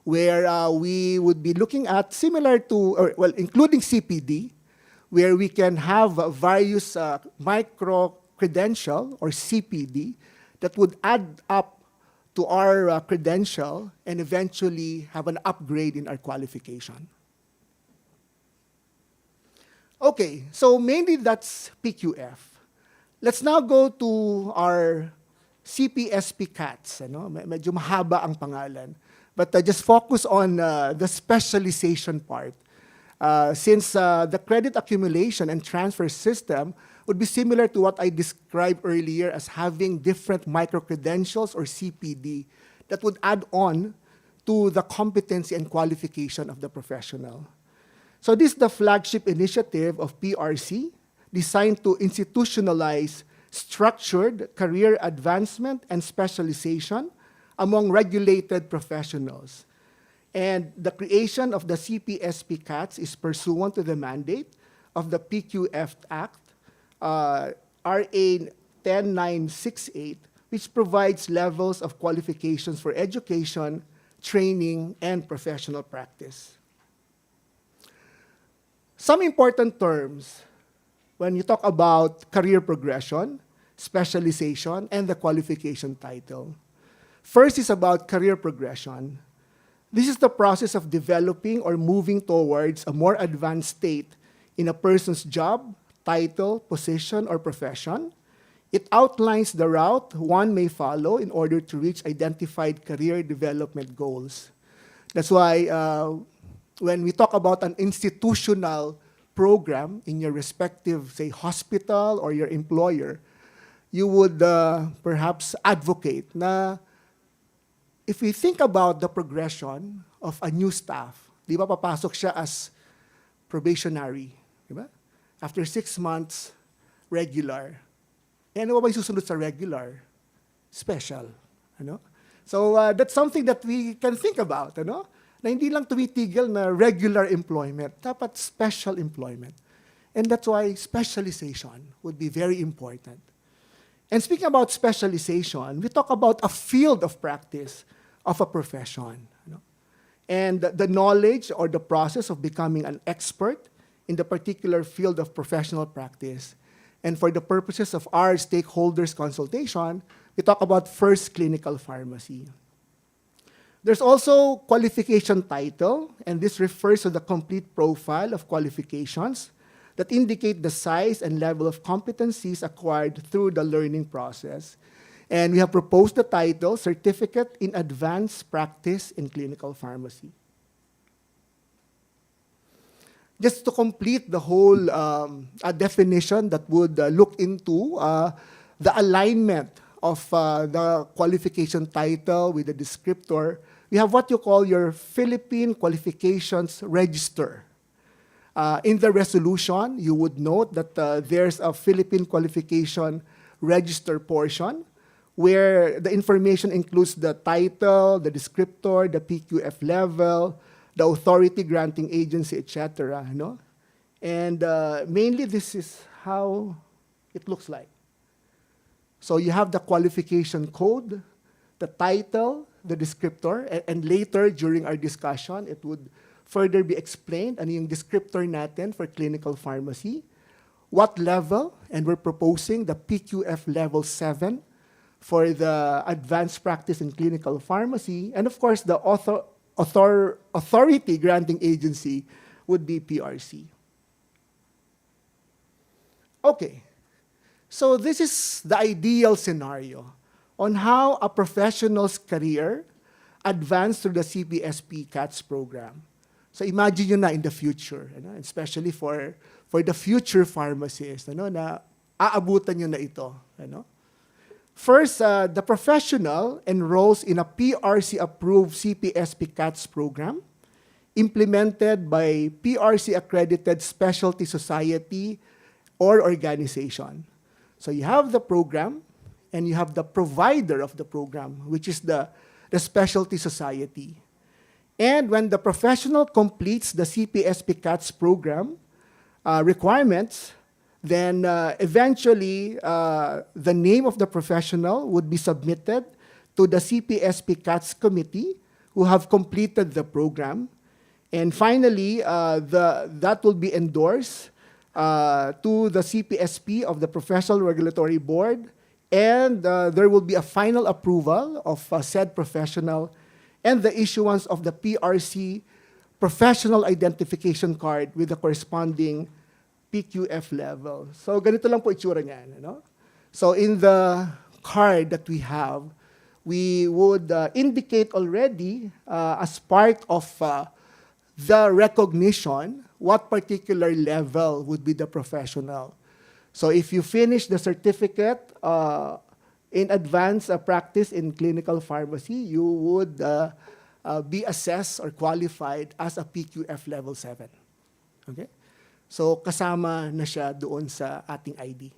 where we would be looking at similar to, including CPD, where we can have various micro-credential or CPD that would add up to our credential and eventually have an upgrade in our qualification. Okay, so mainly that's PQF. Let's now go to our CPSP CATS. Medyo mahaba ang pangalan. But just focus on the specialization part. Since the credit accumulation and transfer system would be similar to what I described earlier as having different micro-credentials or CPD that would add on to the competency and qualification of the professional. So this is the flagship initiative of PRC, designed to institutionalize structured career advancement and specialization among regulated professionals. And the creation of the CPSP CATS is pursuant to the mandate of the PQF Act, RA 10968, which provides levels of qualifications for education, training, and professional practice. Some important terms when you talk about career progression, specialization, and the qualification title. First is about career progression. This is the process of developing or moving towards a more advanced state in a person's job, title, position, or profession. It outlines the route one may follow in order to reach identified career development goals. That's why when we talk about an institutional program in your respective, say, hospital or your employer, you would perhaps advocate na if we think about the progression of a new staff, di ba papasok siya as probationary, di ba? After 6 months, regular. E ano ba yung susunod sa regular? Special. Ano? So that's something that we can think about, ano? Na hindi lang tumitigil na regular employment, dapat special employment. And that's why specialization would be very important. And speaking about specialization, we talk about a field of practice of a profession. You know? And the knowledge or the process of becoming an expert in the particular field of professional practice. And for the purposes of our stakeholders consultation, we talk about first clinical pharmacy. There's also qualification title, and this refers to the complete profile of qualifications that indicate the size and level of competencies acquired through the learning process. And we have proposed the title, Certificate in Advanced Practice in Clinical Pharmacy. Just to complete the whole definition that would look into the alignment of the qualification title with the descriptor, we have what you call your Philippine Qualifications Register. In the resolution, you would note that there's a Philippine Qualification Register portion where the information includes the title, the descriptor, the PQF level, the authority granting agency, etc. No? And mainly this is how it looks like. So you have the qualification code, the title, the descriptor, and later during our discussion, it would further be explained ano yung descriptor natin for clinical pharmacy, what level, and we're proposing the PQF level 7 for the advanced practice in clinical pharmacy, and of course the authority granting agency would be PRC. Okay, so this is the ideal scenario on how a professional's career advanced through the CPSP CATS program. So imagine nyo na in the future, ano, especially for the future pharmacists, ano, na aabutan nyo na ito. Ano. First, the professional enrolls in a PRC-approved CPSP CATS program implemented by PRC-accredited specialty society or organization. So you have the program and you have the provider of the program, which is the specialty society. And when the professional completes the CPSP CATS program requirements, then eventually the name of the professional would be submitted to the CPSP CATS committee who have completed the program. And finally, that will be endorsed to the CPSP of the Professional Regulatory Board, and there will be a final approval of said professional and the issuance of the PRC professional identification card with the corresponding PQF level. So ganito lang po itsura niyan. Ano? So in the card that we have, we would indicate already as part of the recognition what particular level would be the professional. So if you finish the certificate in advanced practice in clinical pharmacy, you would be assessed or qualified as a PQF level 7. Okay? So kasama na siya doon sa ating ID.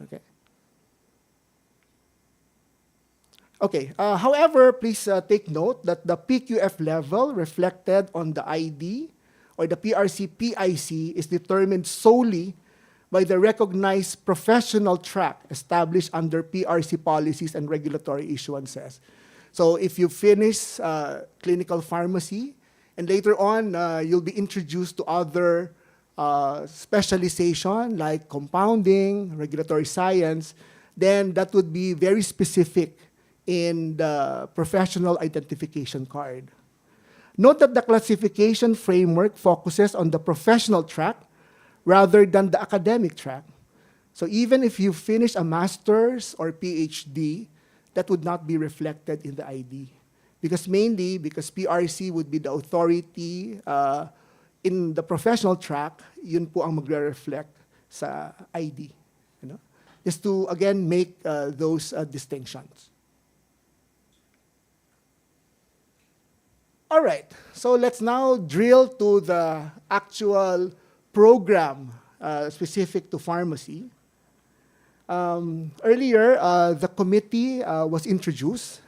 Okay? Okay. However, please take note that the PQF level reflected on the ID or the PRC PIC is determined solely by the recognized professional track established under PRC policies and regulatory issuances. So if you finish clinical pharmacy, and later on you'll be introduced to other specialization like compounding, regulatory science, then that would be very specific in the professional identification card. Note that the classification framework focuses on the professional track rather than the academic track. So even if you finish a master's or PhD, that would not be reflected in the ID. Because mainly, because PRC would be the authority in the professional track, yun po ang magre-reflect sa ID. You know? Just to, again, make those distinctions. All right, so let's now drill to the actual program specific to pharmacy. Earlier, the committee was introduced.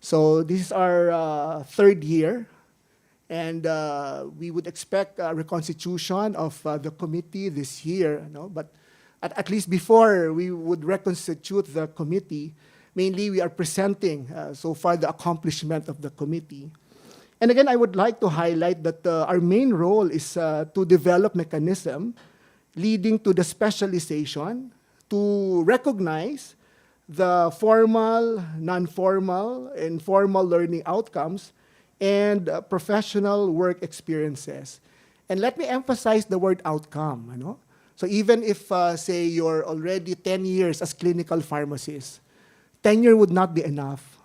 So this is our third year, and we would expect a reconstitution of the committee this year. But at least before we would reconstitute the committee, mainly we are presenting so far the accomplishment of the committee. And again, I would like to highlight that our main role is to develop mechanism leading to the specialization to recognize the formal, non-formal, and formal learning outcomes and professional work experiences. And let me emphasize the word outcome. So even if, say, you're already 10 years as clinical pharmacist, tenure would not be enough.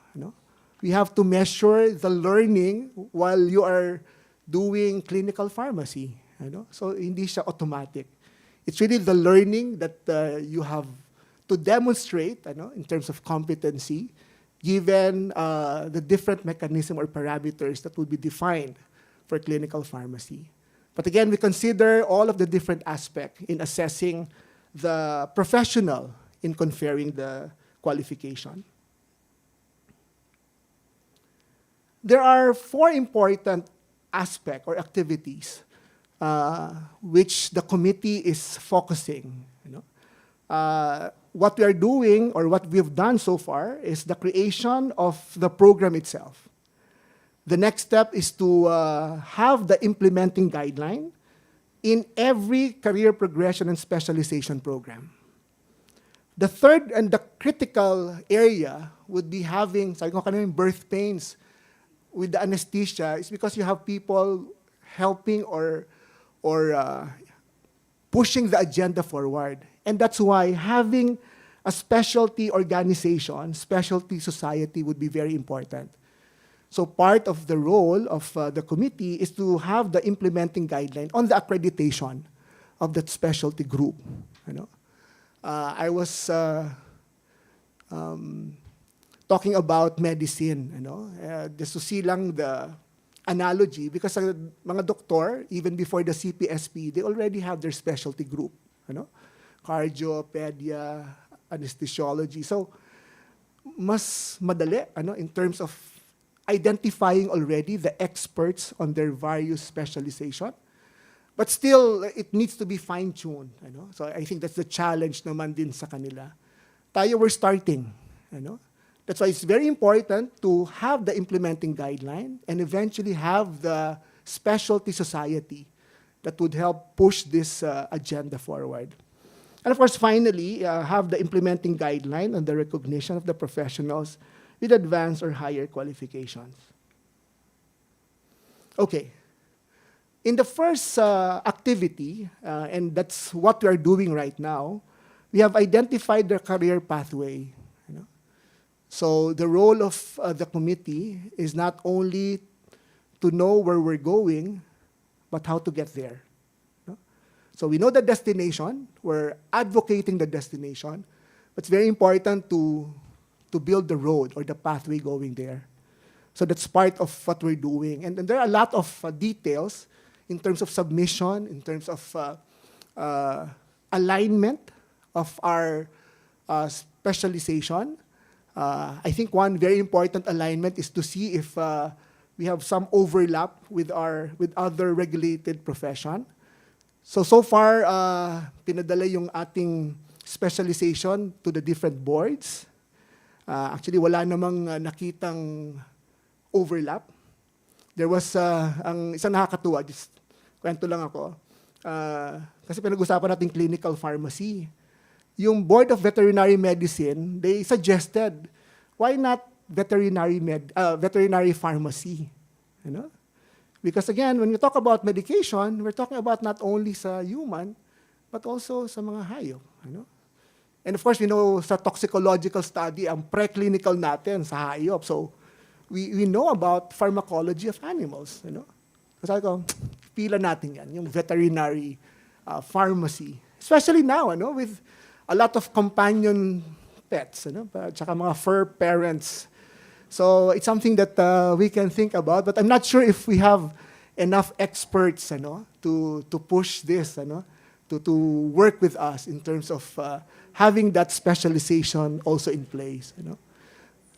We have to measure the learning while you are doing clinical pharmacy. So hindi siya automatic. It's really the learning that you have to demonstrate in terms of competency, given the different mechanism or parameters that will be defined for clinical pharmacy. But again, we consider all of the different aspects in assessing the professional in conferring the qualification. There are 4 important aspects or activities which the committee is focusing. What we are doing or what we've done so far is the creation of the program itself. The next step is to have the implementing guideline in every career progression and specialization program. The third and the critical area would be having, sabi ko kanina, birth pains with the anesthesia is because you have people helping or pushing the agenda forward. And that's why having a specialty organization, specialty society would be very important. So part of the role of the committee is to have the implementing guideline on the accreditation of that specialty group. I was talking about medicine, just to see lang the analogy, because mga doktor, even before the CPSP, they already have their specialty group, cardio, pedia, anesthesiology. So, mas madali, in terms of identifying already the experts on their various specialization. But still, it needs to be fine-tuned. So I think that's the challenge naman din sa kanila. Tayo, we're starting. That's why it's very important to have the implementing guideline and eventually have the specialty society that would help push this agenda forward. And of course, finally, have the implementing guideline and the recognition of the professionals with advanced or higher qualifications. Okay. In the first activity, and that's what we are doing right now, we have identified the career pathway. So the role of the committee is not only to know where we're going, but how to get there. So we know the destination, we're advocating the destination, but it's very important to build the road or the pathway going there. So that's part of what we're doing. And there are a lot of details in terms of submission, in terms of alignment of our specialization. I think one very important alignment is to see if we have some overlap with other regulated profession. So far, pinadala yung ating specialization to the different boards. Actually, wala namang nakitang overlap. There was ang isang nakakatuwa, just kwento lang ako. Kasi pinag-usapan natin clinical pharmacy. Yung Board of Veterinary Medicine, they suggested, why not veterinary pharmacy? Because again, when we talk about medication, we're talking about not only sa human, but also sa mga hayop. And of course, we know sa toxicological study, ang preclinical natin sa hayop. So we know about pharmacology of animals. Kasi ako, pila natin yan, yung veterinary pharmacy. Especially now, with a lot of companion pets, tsaka mga fur parents. So it's something that we can think about, but I'm not sure if we have enough experts, to push this, to work with us in terms of having that specialization also in place,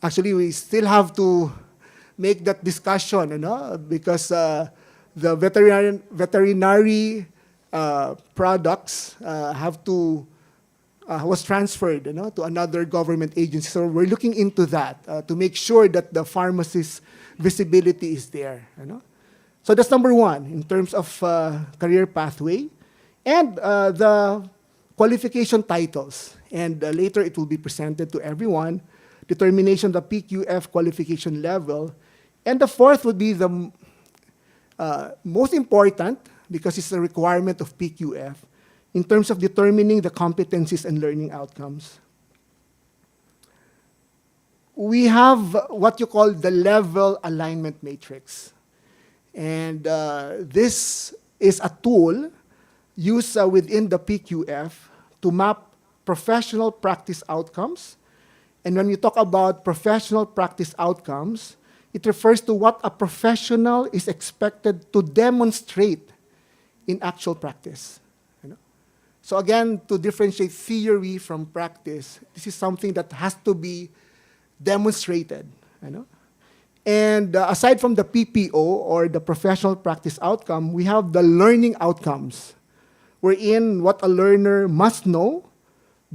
Actually, we still have to make that discussion, because the veterinary products was transferred, to another government agency. So we're looking into that to make sure that the pharmacist visibility is there, So that's number one in terms of career pathway, and the qualification titles. And later it will be presented to everyone. Determination of the PQF qualification level. And the fourth would be the most important, because it's a requirement of PQF, in terms of determining the competencies and learning outcomes. We have what you call the level alignment matrix. And this is a tool used within the PQF to map professional practice outcomes. And when we talk about professional practice outcomes, it refers to what a professional is expected to demonstrate in actual practice. So again, to differentiate theory from practice, this is something that has to be demonstrated. And aside from the PPO, or the professional practice outcome, we have the learning outcomes, wherein what a learner must know,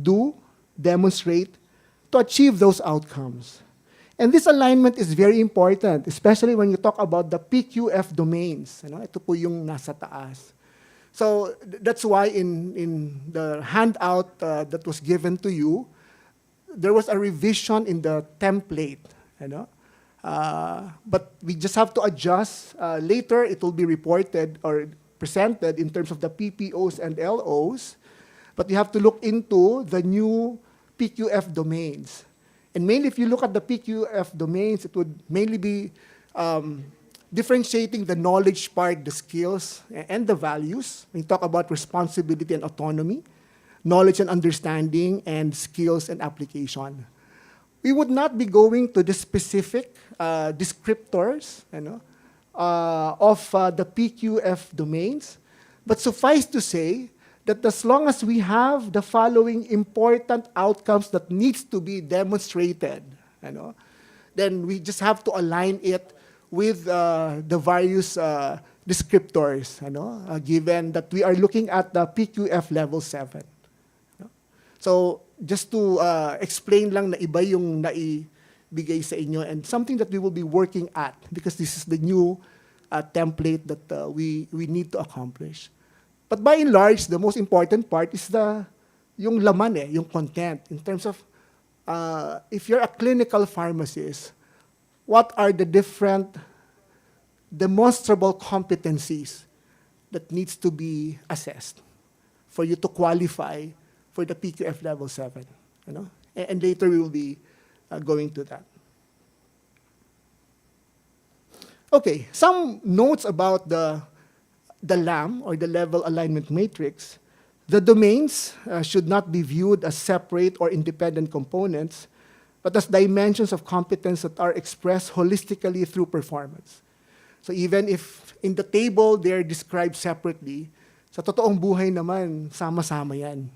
do, demonstrate, to achieve those outcomes. And this alignment is very important, especially when you talk about the PQF domains. Ito po yung nasa taas. So that's why in the handout that was given to you, there was a revision in the template. But we just have to adjust. Later, it will be reported or presented in terms of the PPOs and LOs. But you have to look into the new PQF domains. And mainly, if you look at the PQF domains, it would mainly be differentiating the knowledge part, the skills, and the values. When you talk about responsibility and autonomy, knowledge and understanding, and skills and application. We would not be going to the specific descriptors of the PQF domains, but suffice to say that as long as we have the following important outcomes that needs to be demonstrated, then we just have to align it with the various descriptors, given that we are looking at the PQF level 7. So just to explain lang na iba yung naibigay sa inyo, and something that we will be working at, because this is the new template that we need to accomplish. But by and large, the most important part is yung laman, yung content, in terms of if you're a clinical pharmacist, what are the different demonstrable competencies that needs to be assessed for you to qualify for the PQF level 7, And later we will be going to that. Okay, some notes about the LAM, or the level alignment matrix. The domains should not be viewed as separate or independent components, but as dimensions of competence that are expressed holistically through performance. So even if in the table they're described separately, sa totoong buhay naman, sama-sama yan.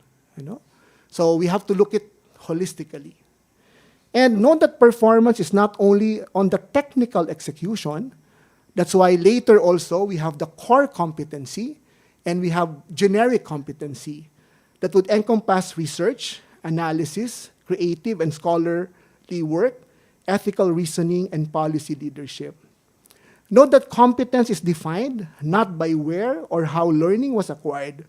So we have to look at holistically. And note that performance is not only on the technical execution. That's why later also we have the core competency and we have generic competency that would encompass research, analysis, creative and scholarly work, ethical reasoning, and policy leadership. Note that competence is defined not by where or how learning was acquired,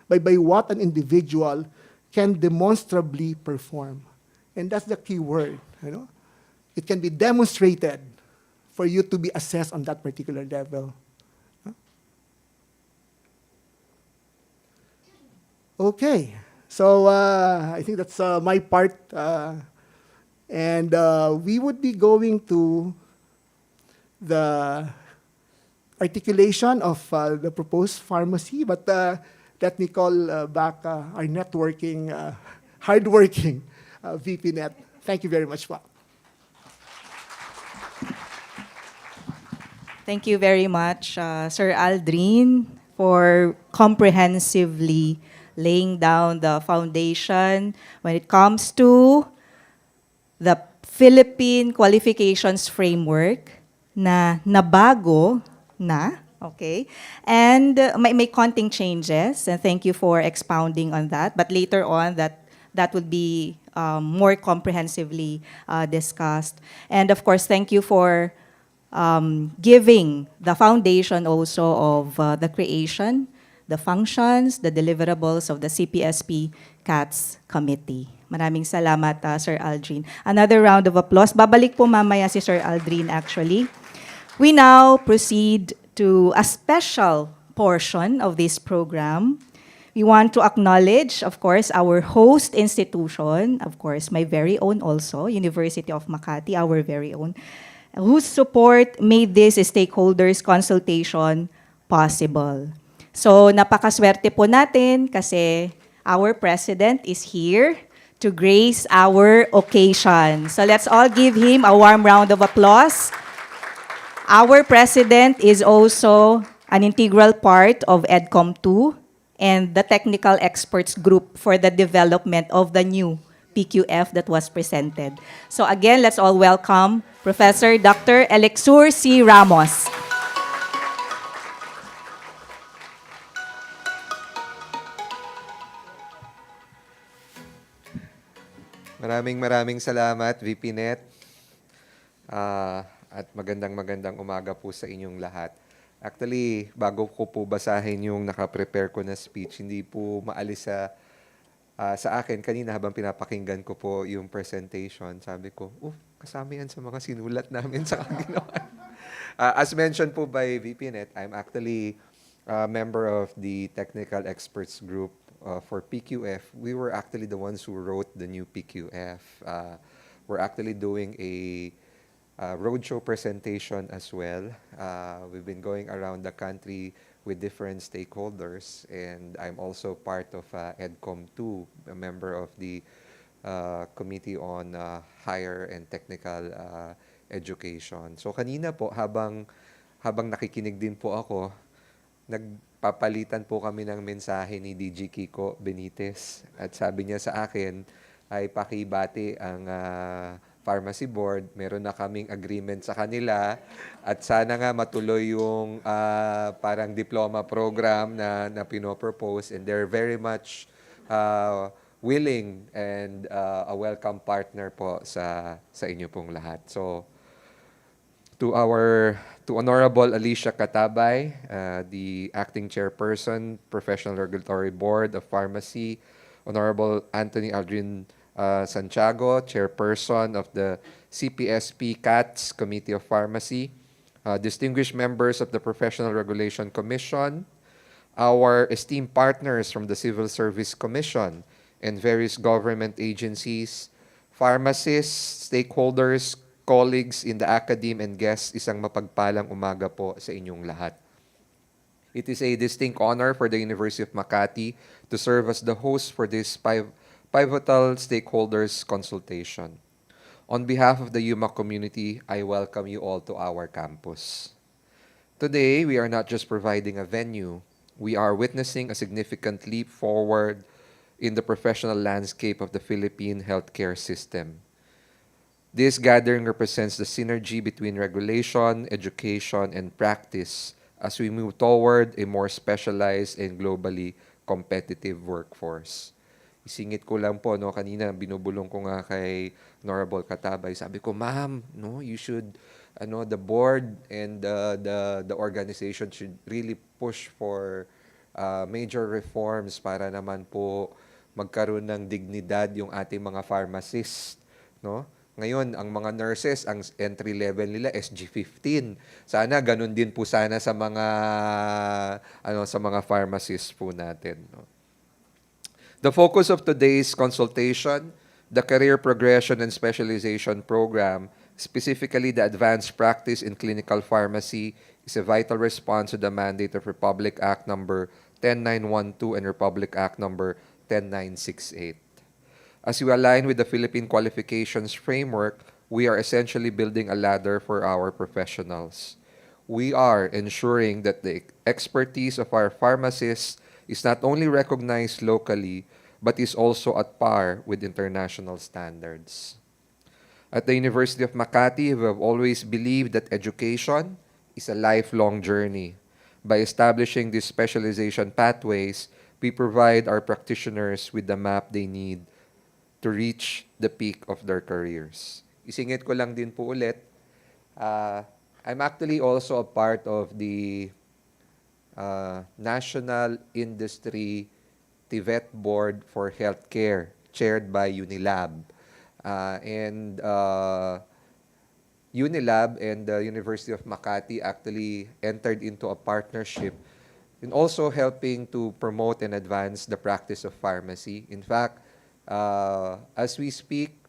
but by what an individual can demonstrably perform. And that's the key word. It can be demonstrated for you to be assessed on that particular level. Okay, so I think that's my part. And we would be going to the articulation of the proposed pharmacy, but let me call back our networking, hardworking VP Net. Thank you very much po. Thank you very much, Sir Aldrin, for comprehensively laying down the foundation when it comes to the Philippine Qualifications Framework na nabago na, okay? And may konting changes, and thank you for expounding on that. But later on, that would be more comprehensively discussed. And of course, thank you for giving the foundation also of the creation, the functions, the deliverables of the CPSP CATS Committee. Maraming salamat, Sir Aldrin. Another round of applause. Babalik po mamaya si Sir Aldrin actually. We now proceed to a special portion of this program. We want to acknowledge, of course, our host institution, of course, my very own also, University of Makati, our very own, whose support made this stakeholders consultation possible. So napakaswerte po natin kasi our president is here to grace our occasion. So let's all give him a warm round of applause. Our president is also an integral part of EDCOM 2 and the technical experts group for the development of the new PQF that was presented. So again, let's all welcome Professor Dr. Elixir C. Ramos. Maraming salamat, VP Net. At magandang umaga po sa inyong lahat. Actually, bago ko po basahin yung nakaprepare ko na speech, hindi po maalis sa akin kanina habang pinapakinggan ko po yung presentation. Sabi ko, kasama yan sa mga sinulat namin sa ginawa. As mentioned po by VP Net, I'm actually a member of the Technical Experts Group for PQF. We were actually the ones who wrote the new PQF. We're actually doing a roadshow presentation as well. We've been going around the country with different stakeholders, and I'm also part of EDCOM 2, a member of the Committee on Higher and Technical Education. So kanina po, habang nakikinig din po ako, nagpapalitan po kami ng mensahe ni DG Kiko Benitez. At sabi niya sa akin ay pakibati ang Pharmacy Board. Meron na kaming agreement sa kanila at sana nga matuloy yung parang diploma program na pinopropose, and they're very much willing and a welcome partner po sa inyo pong lahat. So to Honorable Alicia Catabay, the Acting Chairperson, Professional Regulatory Board of Pharmacy, Honorable Anthony Aldrin Santiago, Chairperson of the CPSP CATS Committee of Pharmacy, distinguished members of the Professional Regulation Commission, our esteemed partners from the Civil Service Commission and various government agencies, pharmacists, stakeholders, colleagues in the academe and guests, isang mapagpalang umaga po sa inyong lahat. It is a distinct honor for the University of Makati to serve as the host for this pivotal stakeholders consultation. On behalf of the UMak community, I welcome you all to our campus. Today, we are not just providing a venue, we are witnessing a significant leap forward in the professional landscape of the Philippine healthcare system. This gathering represents the synergy between regulation, education, and practice as we move toward a more specialized and globally competitive workforce. Isingit ko lang po, no, kanina binubulong ko nga kay Honorable Catabay. Sabi ko, ma'am, no, you should, the board and the organization should really push for major reforms para naman po magkaroon ng dignidad yung ating mga pharmacists, no? Ngayon, ang mga nurses, ang entry level nila SG-15. Sana ganun din po sana sa mga pharmacists po natin, no? The focus of today's consultation, the Career Progression and Specialization Program, Specifically, the advanced practice in clinical pharmacy is a vital response to the mandate of Republic Act number 10912 and Republic Act number 10968. As we align with the Philippine Qualifications Framework, we are essentially building a ladder for our professionals. We are ensuring that the expertise of our pharmacists is not only recognized locally, but is also at par with international standards. At the University of Makati, we have always believed that education is a lifelong journey. By establishing these specialization pathways, we provide our practitioners with the map they need to reach the peak of their careers. Isingit ko lang din po ulit, I'm actually also a part of the National Industry TVET Board for Healthcare, chaired by Unilab. Unilab and the University of Makati actually entered into a partnership in also helping to promote and advance the practice of pharmacy. In fact, as we speak,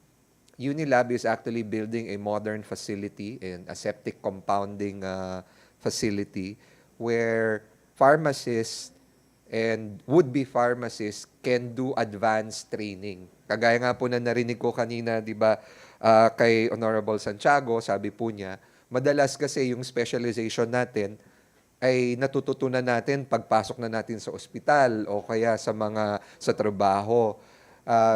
Unilab is actually building a modern facility, an aseptic compounding facility, where pharmacists and would-be pharmacists can do advanced training. Kagaya nga po na narinig ko kanina, di ba, kay Honorable Santiago, sabi po niya, madalas kasi yung specialization natin ay natututunan natin pagpasok na natin sa ospital o kaya sa trabaho.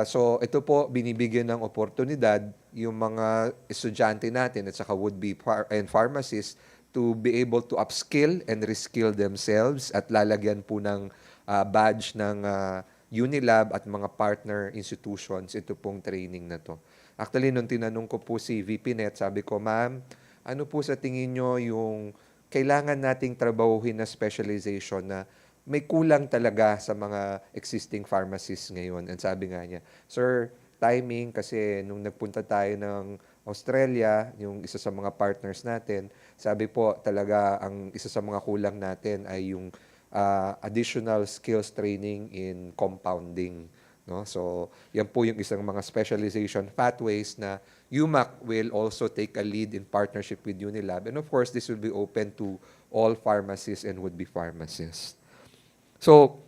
So ito po, binibigyan ng oportunidad yung mga estudyante natin at saka would-be and pharmacists to be able to upskill and reskill themselves at lalagyan po ng badge ng Unilab at mga partner institutions ito pong training na to. Actually, nung tinanong ko po si VP Net, sabi ko, ma'am, ano po sa tingin nyo yung kailangan nating trabahuhin na specialization na may kulang talaga sa mga existing pharmacists ngayon? And sabi nga niya, sir, timing, kasi nung nagpunta tayo ng Australia, yung isa sa mga partners natin, sabi po talaga ang isa sa mga kulang natin ay yung additional skills training in compounding. No? So, yan po yung isang mga specialization pathways na UMak will also take a lead in partnership with Unilab. And of course, this will be open to all pharmacists and would-be pharmacists. So,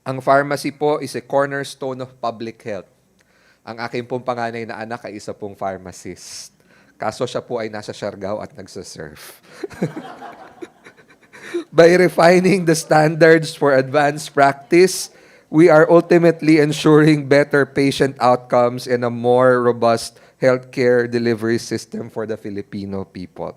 ang pharmacy po is a cornerstone of public health. Ang aking pong panganay na anak ay isa pong pharmacist. Kaso siya po ay nasa Siargao at nagsasurf. By refining the standards for advanced practice, we are ultimately ensuring better patient outcomes and a more robust healthcare delivery system for the Filipino people.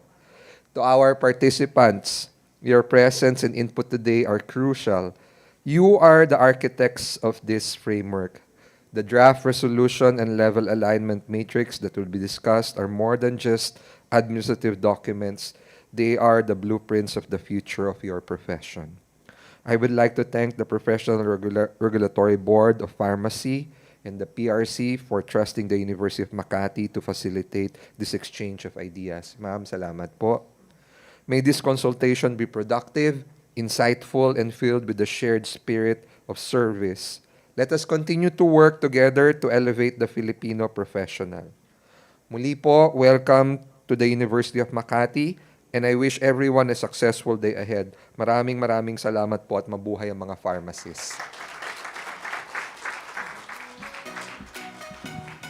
To our participants, your presence and input today are crucial. You are the architects of this framework. The draft resolution and level alignment matrix that will be discussed are more than just administrative documents. They are the blueprints of the future of your profession. I would like to thank the Professional Regulatory Board of Pharmacy and the PRC for trusting the University of Makati to facilitate this exchange of ideas. Ma'am, salamat po. May this consultation be productive, insightful, and filled with the shared spirit of service. Let us continue to work together to elevate the Filipino professional. Muli po, welcome to the University of Makati, and I wish everyone a successful day ahead. Maraming salamat po at mabuhay ang mga pharmacists.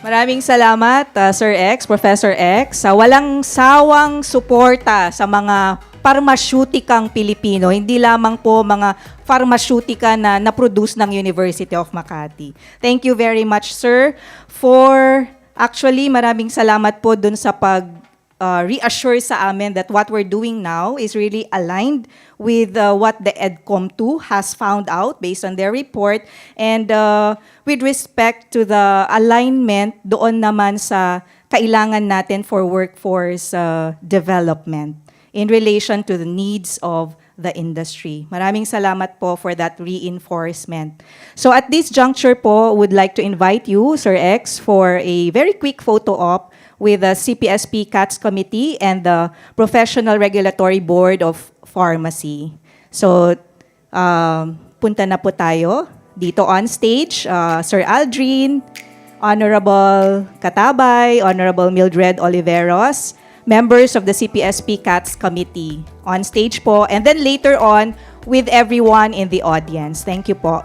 Maraming salamat, Sir X, Professor X, sa walang sawang suporta sa mga pharmaceuticang Pilipino, hindi lamang po mga pharmaceutica na na-produce ng University of Makati. Thank you very much, sir, actually, maraming salamat po dun sa reassure sa amin that what we're doing now is really aligned with what the EDCOM2 has found out based on their report, and with respect to the alignment doon naman sa kailangan natin for workforce development in relation to the needs of the industry. Maraming salamat po for that reinforcement. So at this juncture po, would like to invite you, Sir X, for a very quick photo op with the CPSP CATS Committee and the Professional Regulatory Board of Pharmacy. So, punta na po tayo dito on stage. Sir Aldrin, Honorable Katabay, Honorable Mildred Oliveros, members of the CPSP CATS Committee on stage po, and then later on with everyone in the audience. Thank you po.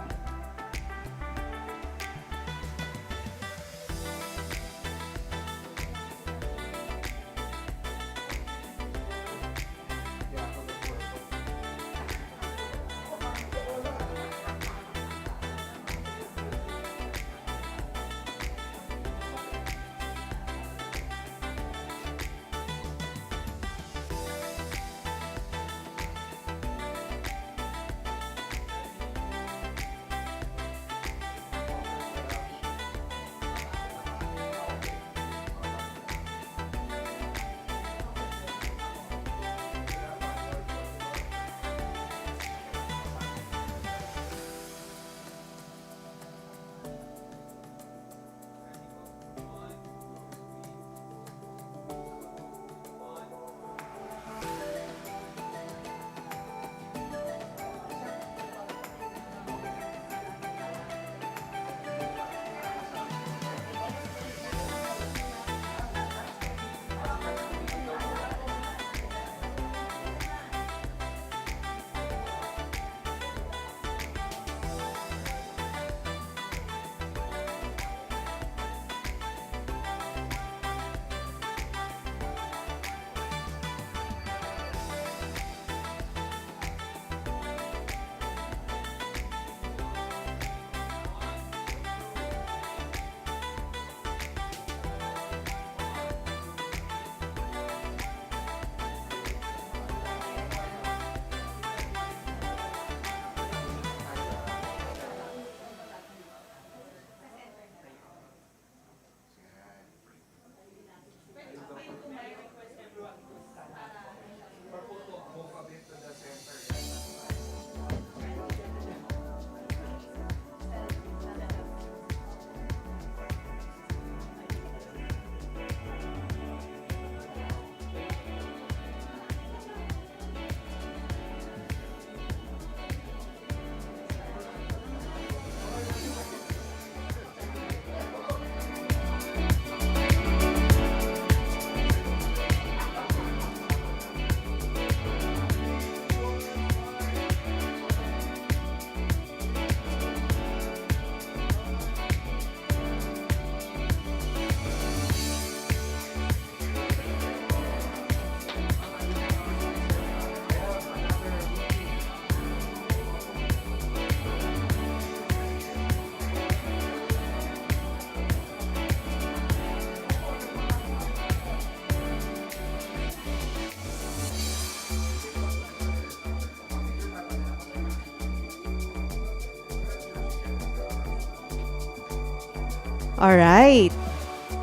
Alright.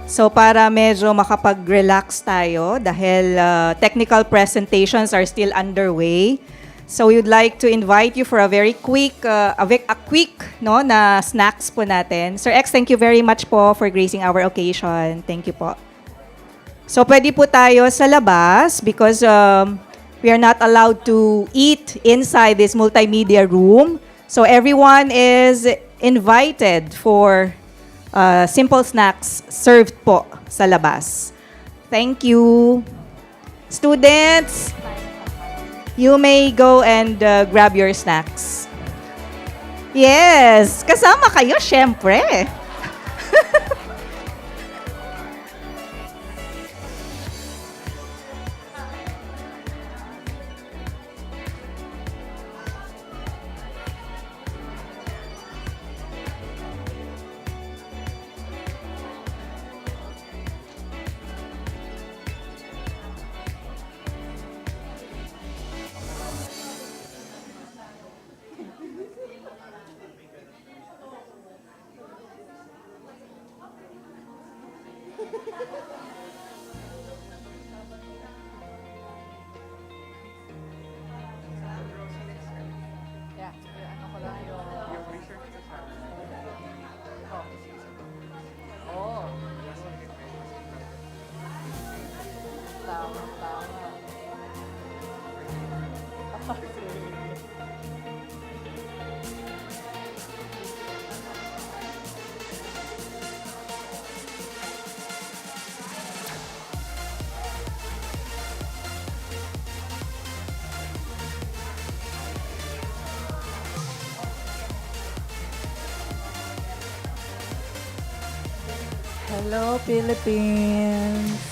So para medyo makapag-relax tayo dahil technical presentations are still underway. So we would like to invite you for a very quick, no, na snacks po natin. Sir X, thank you very much po for gracing our occasion. Thank you po. So pwede po tayo sa labas because we are not allowed to eat inside this multimedia room. So everyone is invited for simple snacks served po sa labas. Thank you. Students, you may go and grab your snacks. Yes, kasama kayo, syempre. Hello, Philippines!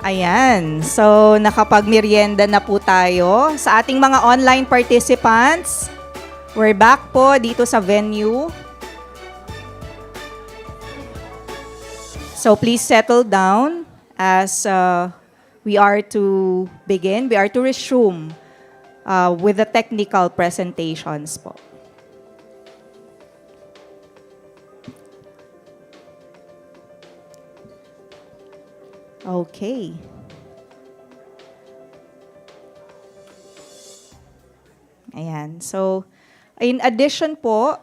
Ayan. So, nakapagmerienda na po tayo. Sa ating mga online participants, we're back po dito sa venue. So, please settle down as we are to begin. We are to resume with the technical presentations po. Okay. Ayan. So, in addition po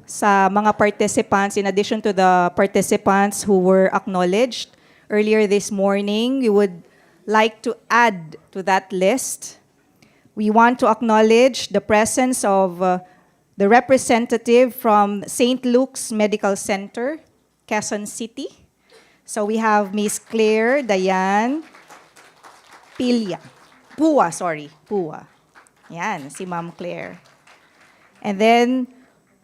sa mga participants, in addition to the participants who were acknowledged earlier this morning, we would like to add to that list. We want to acknowledge the presence of the representative from St. Luke's Medical Center, Quezon City. So we have Miss Claire Dayan Pua. Yan, si Ma'am Claire. And then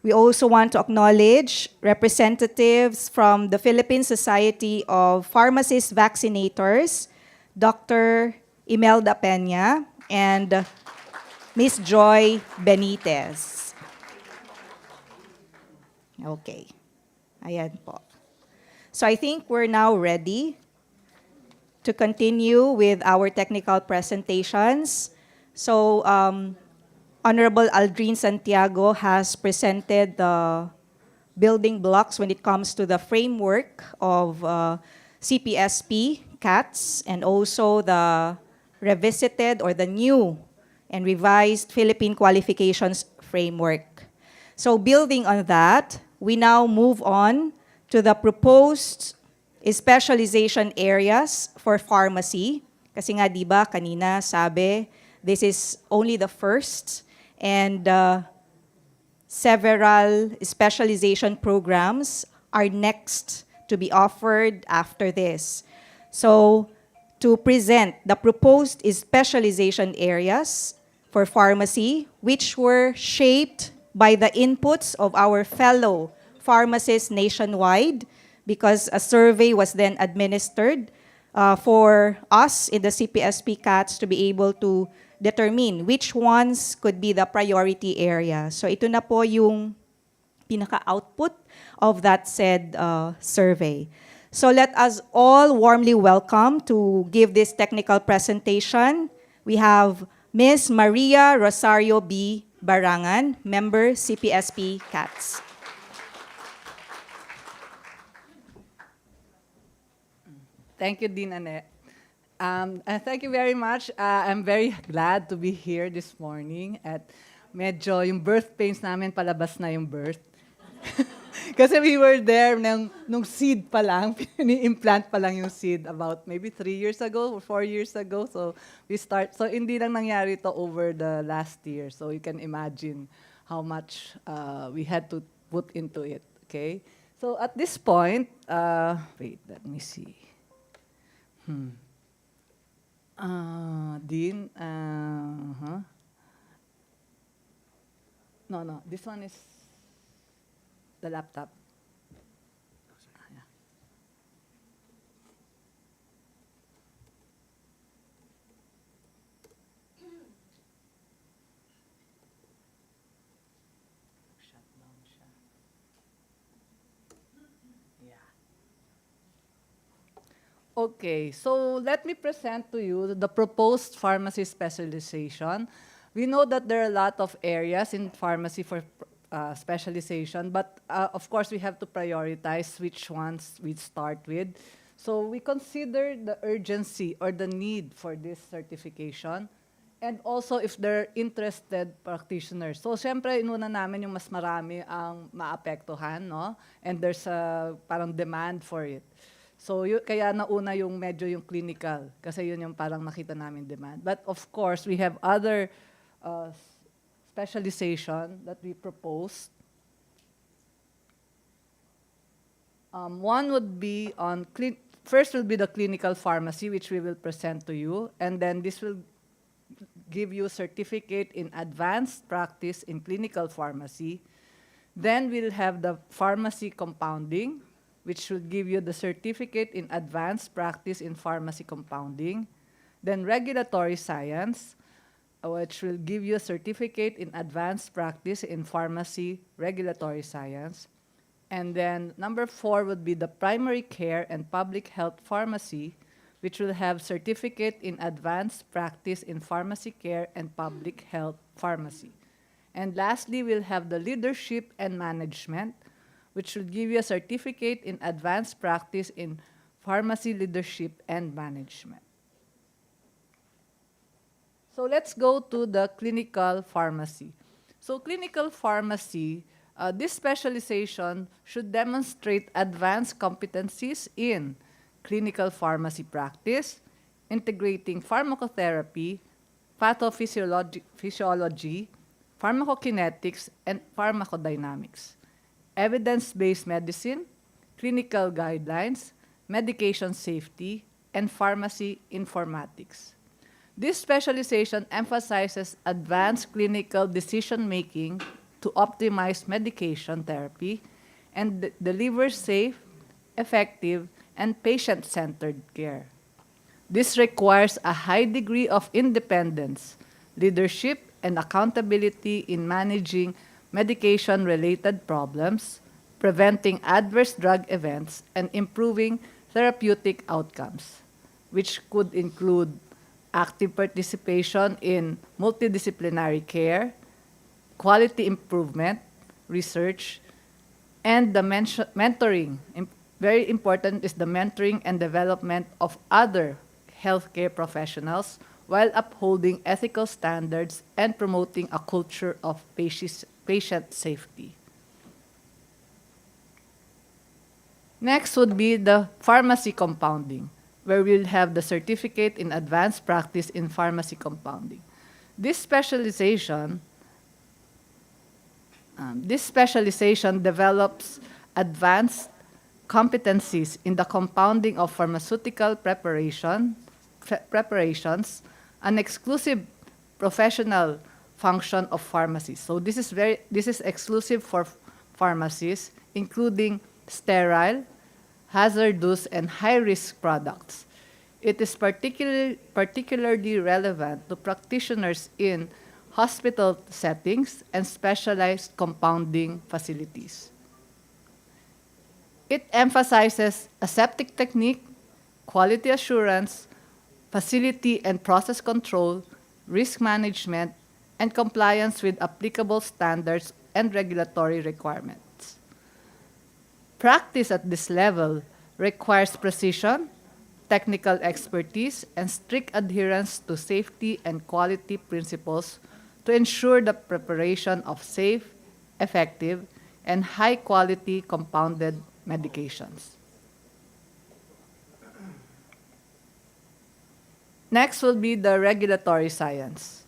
we also want to acknowledge representatives from the Philippine Society of Pharmacist Vaccinators, Dr. Imelda Peña and Miss Joy Benitez. Okay. Ayan po. So I think we're now ready to continue with our technical presentations. So Honorable Aldrin Santiago has presented the building blocks when it comes to the framework of CPSP, CATS, and also the revisited or the new and revised Philippine Qualifications Framework. So building on that, we now move on to the proposed specialization areas for pharmacy. Kasi nga, di ba, kanina sabi, this is only the first and several specialization programs are next to be offered after this. So, to present the proposed specialization areas for pharmacy, which were shaped by the inputs of our fellow pharmacists nationwide, because a survey was then administered for us in the CPSP CATS to be able to determine which ones could be the priority area. So ito na po yung pinaka-output of that said survey. So let us all warmly welcome to give this technical presentation. We have Ms. Maria Rosario B. Barangan, member CPSP CATS. Thank you, Dean Annette. And thank you very much. I'm very glad to be here this morning at medyo yung birth pains namin palabas na yung birth. Kasi we were there nung seed pa lang, ini-implant pa lang yung seed about maybe 3 years ago or 4 years ago. So so hindi lang nangyari to over the last year. So you can imagine how much we had to put into it, okay? So at this point, wait, let me see. Dean, No, this one is the laptop. Yeah. Shut down siya. Yeah. Okay, so let me present to you the proposed pharmacy specialization. We know that there are a lot of areas in pharmacy for specialization, but of course we have to prioritize which ones we start with. So we consider the urgency or the need for this certification and also if they're interested practitioners. So syempre, inuna namin yung mas marami ang maapektuhan, no? And there's a parang demand for it. So kaya nauna yung medyo yung clinical kasi yun yung parang nakita namin demand. But of course, we have other specialization that we proposed. One would be on, first will be the clinical pharmacy, which we will present to you, and then this will give you certificate in advanced practice in clinical pharmacy. Then we'll have the pharmacy compounding, which will give you the certificate in advanced practice in pharmacy compounding. Then regulatory science, which will give you a certificate in advanced practice in pharmacy regulatory science. And then number 4 would be the primary care and public health pharmacy, which will have certificate in advanced practice in pharmacy care and public health pharmacy. And lastly, we'll have the leadership and management, which will give you a certificate in advanced practice in pharmacy leadership and management. So let's go to the clinical pharmacy. So clinical pharmacy, this specialization should demonstrate advanced competencies in clinical pharmacy practice, integrating pharmacotherapy, pathophysiology, pharmacokinetics, and pharmacodynamics, evidence-based medicine, clinical guidelines, medication safety, and pharmacy informatics. This specialization emphasizes advanced clinical decision-making to optimize medication therapy and delivers safe, effective, and patient-centered care. This requires a high degree of independence, leadership, and accountability in managing medication-related problems, preventing adverse drug events, and improving therapeutic outcomes, which could include active participation in multidisciplinary care, quality improvement, research, and the mentoring. Very important is the mentoring and development of other healthcare professionals while upholding ethical standards and promoting a culture of patient safety. Next would be the pharmacy compounding, where we'll have the certificate in advanced practice in pharmacy compounding. This specialization develops advanced competencies in the compounding of pharmaceutical preparations, an exclusive professional function of pharmacy. So this is exclusive for pharmacies, including sterile, hazardous, and high-risk products. It is particularly relevant to practitioners in hospital settings and specialized compounding facilities. It emphasizes aseptic technique, quality assurance, facility and process control, risk management, and compliance with applicable standards and regulatory requirements. Practice at this level requires precision, technical expertise, and strict adherence to safety and quality principles to ensure the preparation of safe, effective, and high-quality compounded medications. Next will be the regulatory science.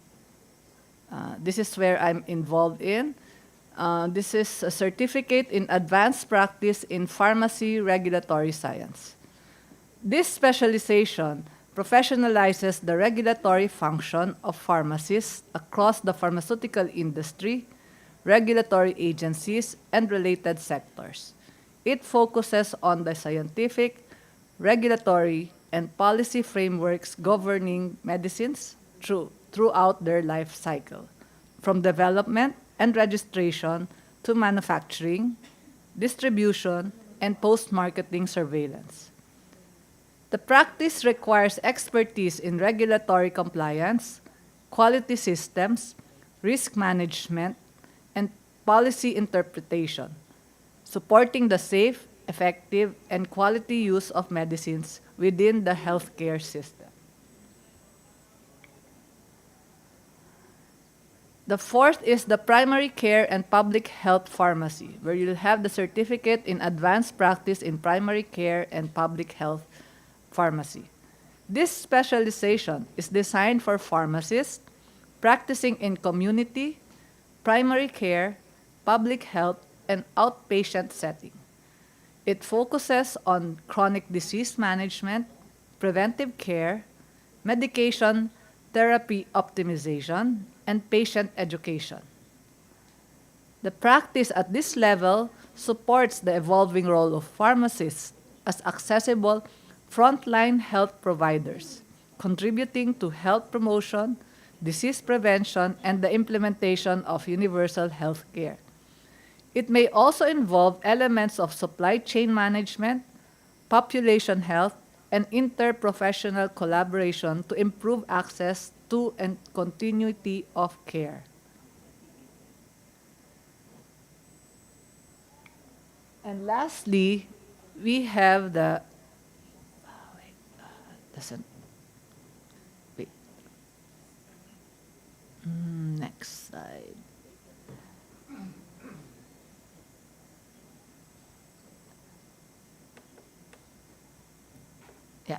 This is where I'm involved in. This is a certificate in advanced practice in pharmacy regulatory science. This specialization professionalizes the regulatory function of pharmacists across the pharmaceutical industry, regulatory agencies, and related sectors. It focuses on the scientific, regulatory, and policy frameworks governing medicines throughout their life cycle, from development and registration to manufacturing, distribution, and post-marketing surveillance. The practice requires expertise in regulatory compliance, quality systems, risk management, and policy interpretation, supporting the safe, effective, and quality use of medicines within the healthcare system. The fourth is the primary care and public health pharmacy, where you'll have the certificate in advanced practice in primary care and public health pharmacy. This specialization is designed for pharmacists practicing in community, primary care, public health, and outpatient setting. It focuses on chronic disease management, preventive care, medication therapy optimization, and patient education. The practice at this level supports the evolving role of pharmacists as accessible frontline health providers, contributing to health promotion, disease prevention, and the implementation of universal health care. It may also involve elements of supply chain management, population health, and interprofessional collaboration to improve access to and continuity of care. And lastly, we have the doesn't wait. Next slide. Yeah.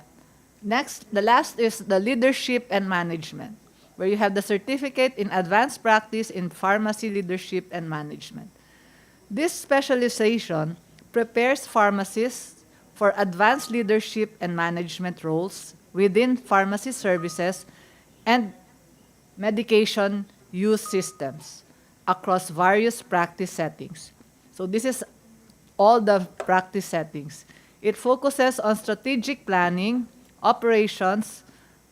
Next, the last is the leadership and management, where you have the certificate in advanced practice in pharmacy leadership and management. This specialization prepares pharmacists for advanced leadership and management roles within pharmacy services and medication use systems across various practice settings. So this is all the practice settings. It focuses on strategic planning, operations,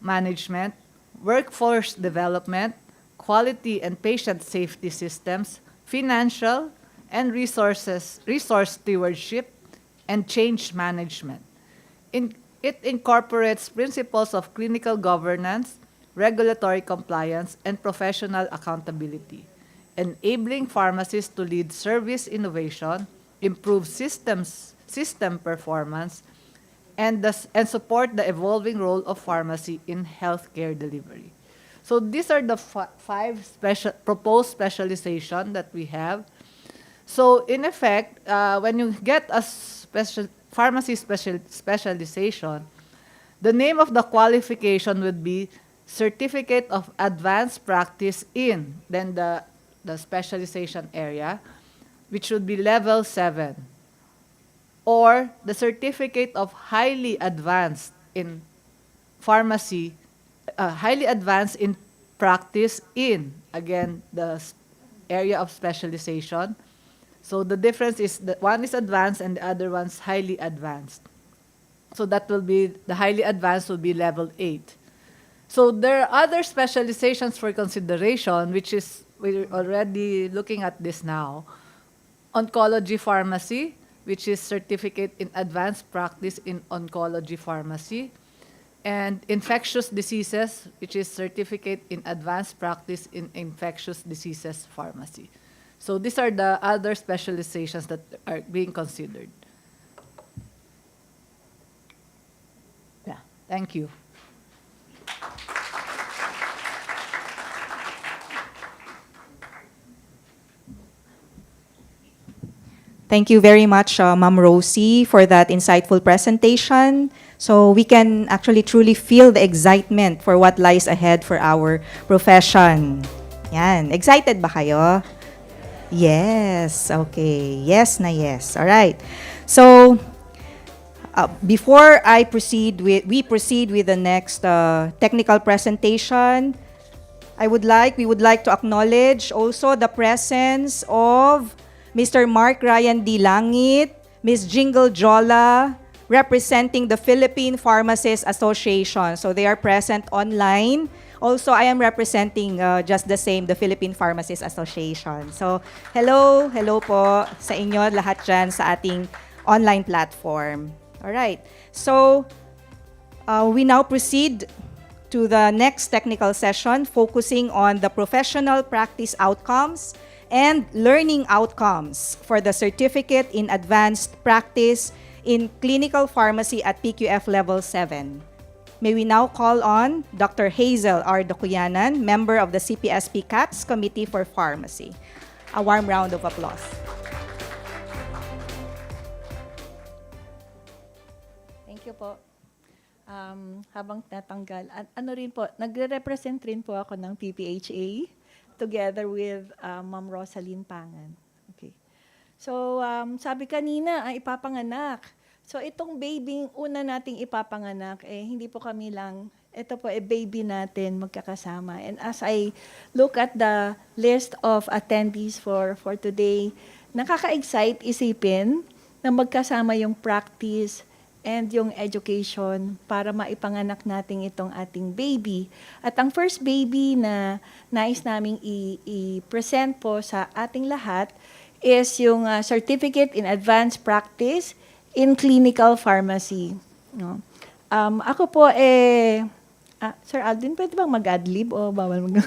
management, workforce development, quality and patient safety systems, financial and resource stewardship, and change management. It incorporates principles of clinical governance, regulatory compliance, and professional accountability, enabling pharmacists to lead service innovation, improve system performance, and support the evolving role of pharmacy in healthcare delivery. So these are the five proposed specialization that we have. So in effect, when you get a pharmacy specialization, the name of the qualification would be Certificate of Advanced Practice in, then the specialization area, which would be level 7, or the Certificate of Highly Advanced in Pharmacy, highly advanced in practice in, again, the area of specialization. So the difference is that one is advanced and the other one's highly advanced. So that will be, the highly advanced will be level 8. So there are other specializations for consideration, which is, we're already looking at this now. Oncology pharmacy, which is Certificate in Advanced Practice in Oncology Pharmacy. And infectious diseases, which is Certificate in Advanced Practice in Infectious Diseases Pharmacy. So these are the other specializations that are being considered. Yeah, thank you. Thank you very much, Ma'am Rosie, for that insightful presentation. So we can actually truly feel the excitement for what lies ahead for our profession. Yan. Excited ba kayo? Yes. Okay. Yes na yes. All right. So, before we proceed with the next technical presentation, we would like to acknowledge also the presence of Mr. Mark Ryan D. Langit, Ms. Jingle Jola, representing the Philippine Pharmacists Association. So they are present online. Also, I am representing just the same, the Philippine Pharmacists Association. So, hello po sa inyo lahat dyan sa ating online platform. Alright, so we now proceed to the next technical session focusing on the professional practice outcomes and learning outcomes for the Certificate in Advanced Practice in Clinical Pharmacy at PQF Level 7. May we now call on Dr. Hazel R. Docuyanan, member of the CPSP CATS Committee for Pharmacy. A warm round of applause. Thank you po. Habang natanggal, ano rin po, nagre-represent rin po ako ng PPHA together with Ma'am Rosaline Pangan. Okay. So, sabi kanina, ay ipapanganak. So, itong baby, una nating ipapanganak, hindi po kami lang, ito po, baby natin magkakasama. And as I look at the list of attendees for today, nakaka-excite isipin na magkasama yung practice and yung education para maipanganak natin itong ating baby. At ang first baby na nais naming i-present po sa ating lahat is yung Certificate in Advanced Practice in Clinical Pharmacy. No? Ako po Sir Aldrin, pwede bang mag-adlib o bawal mag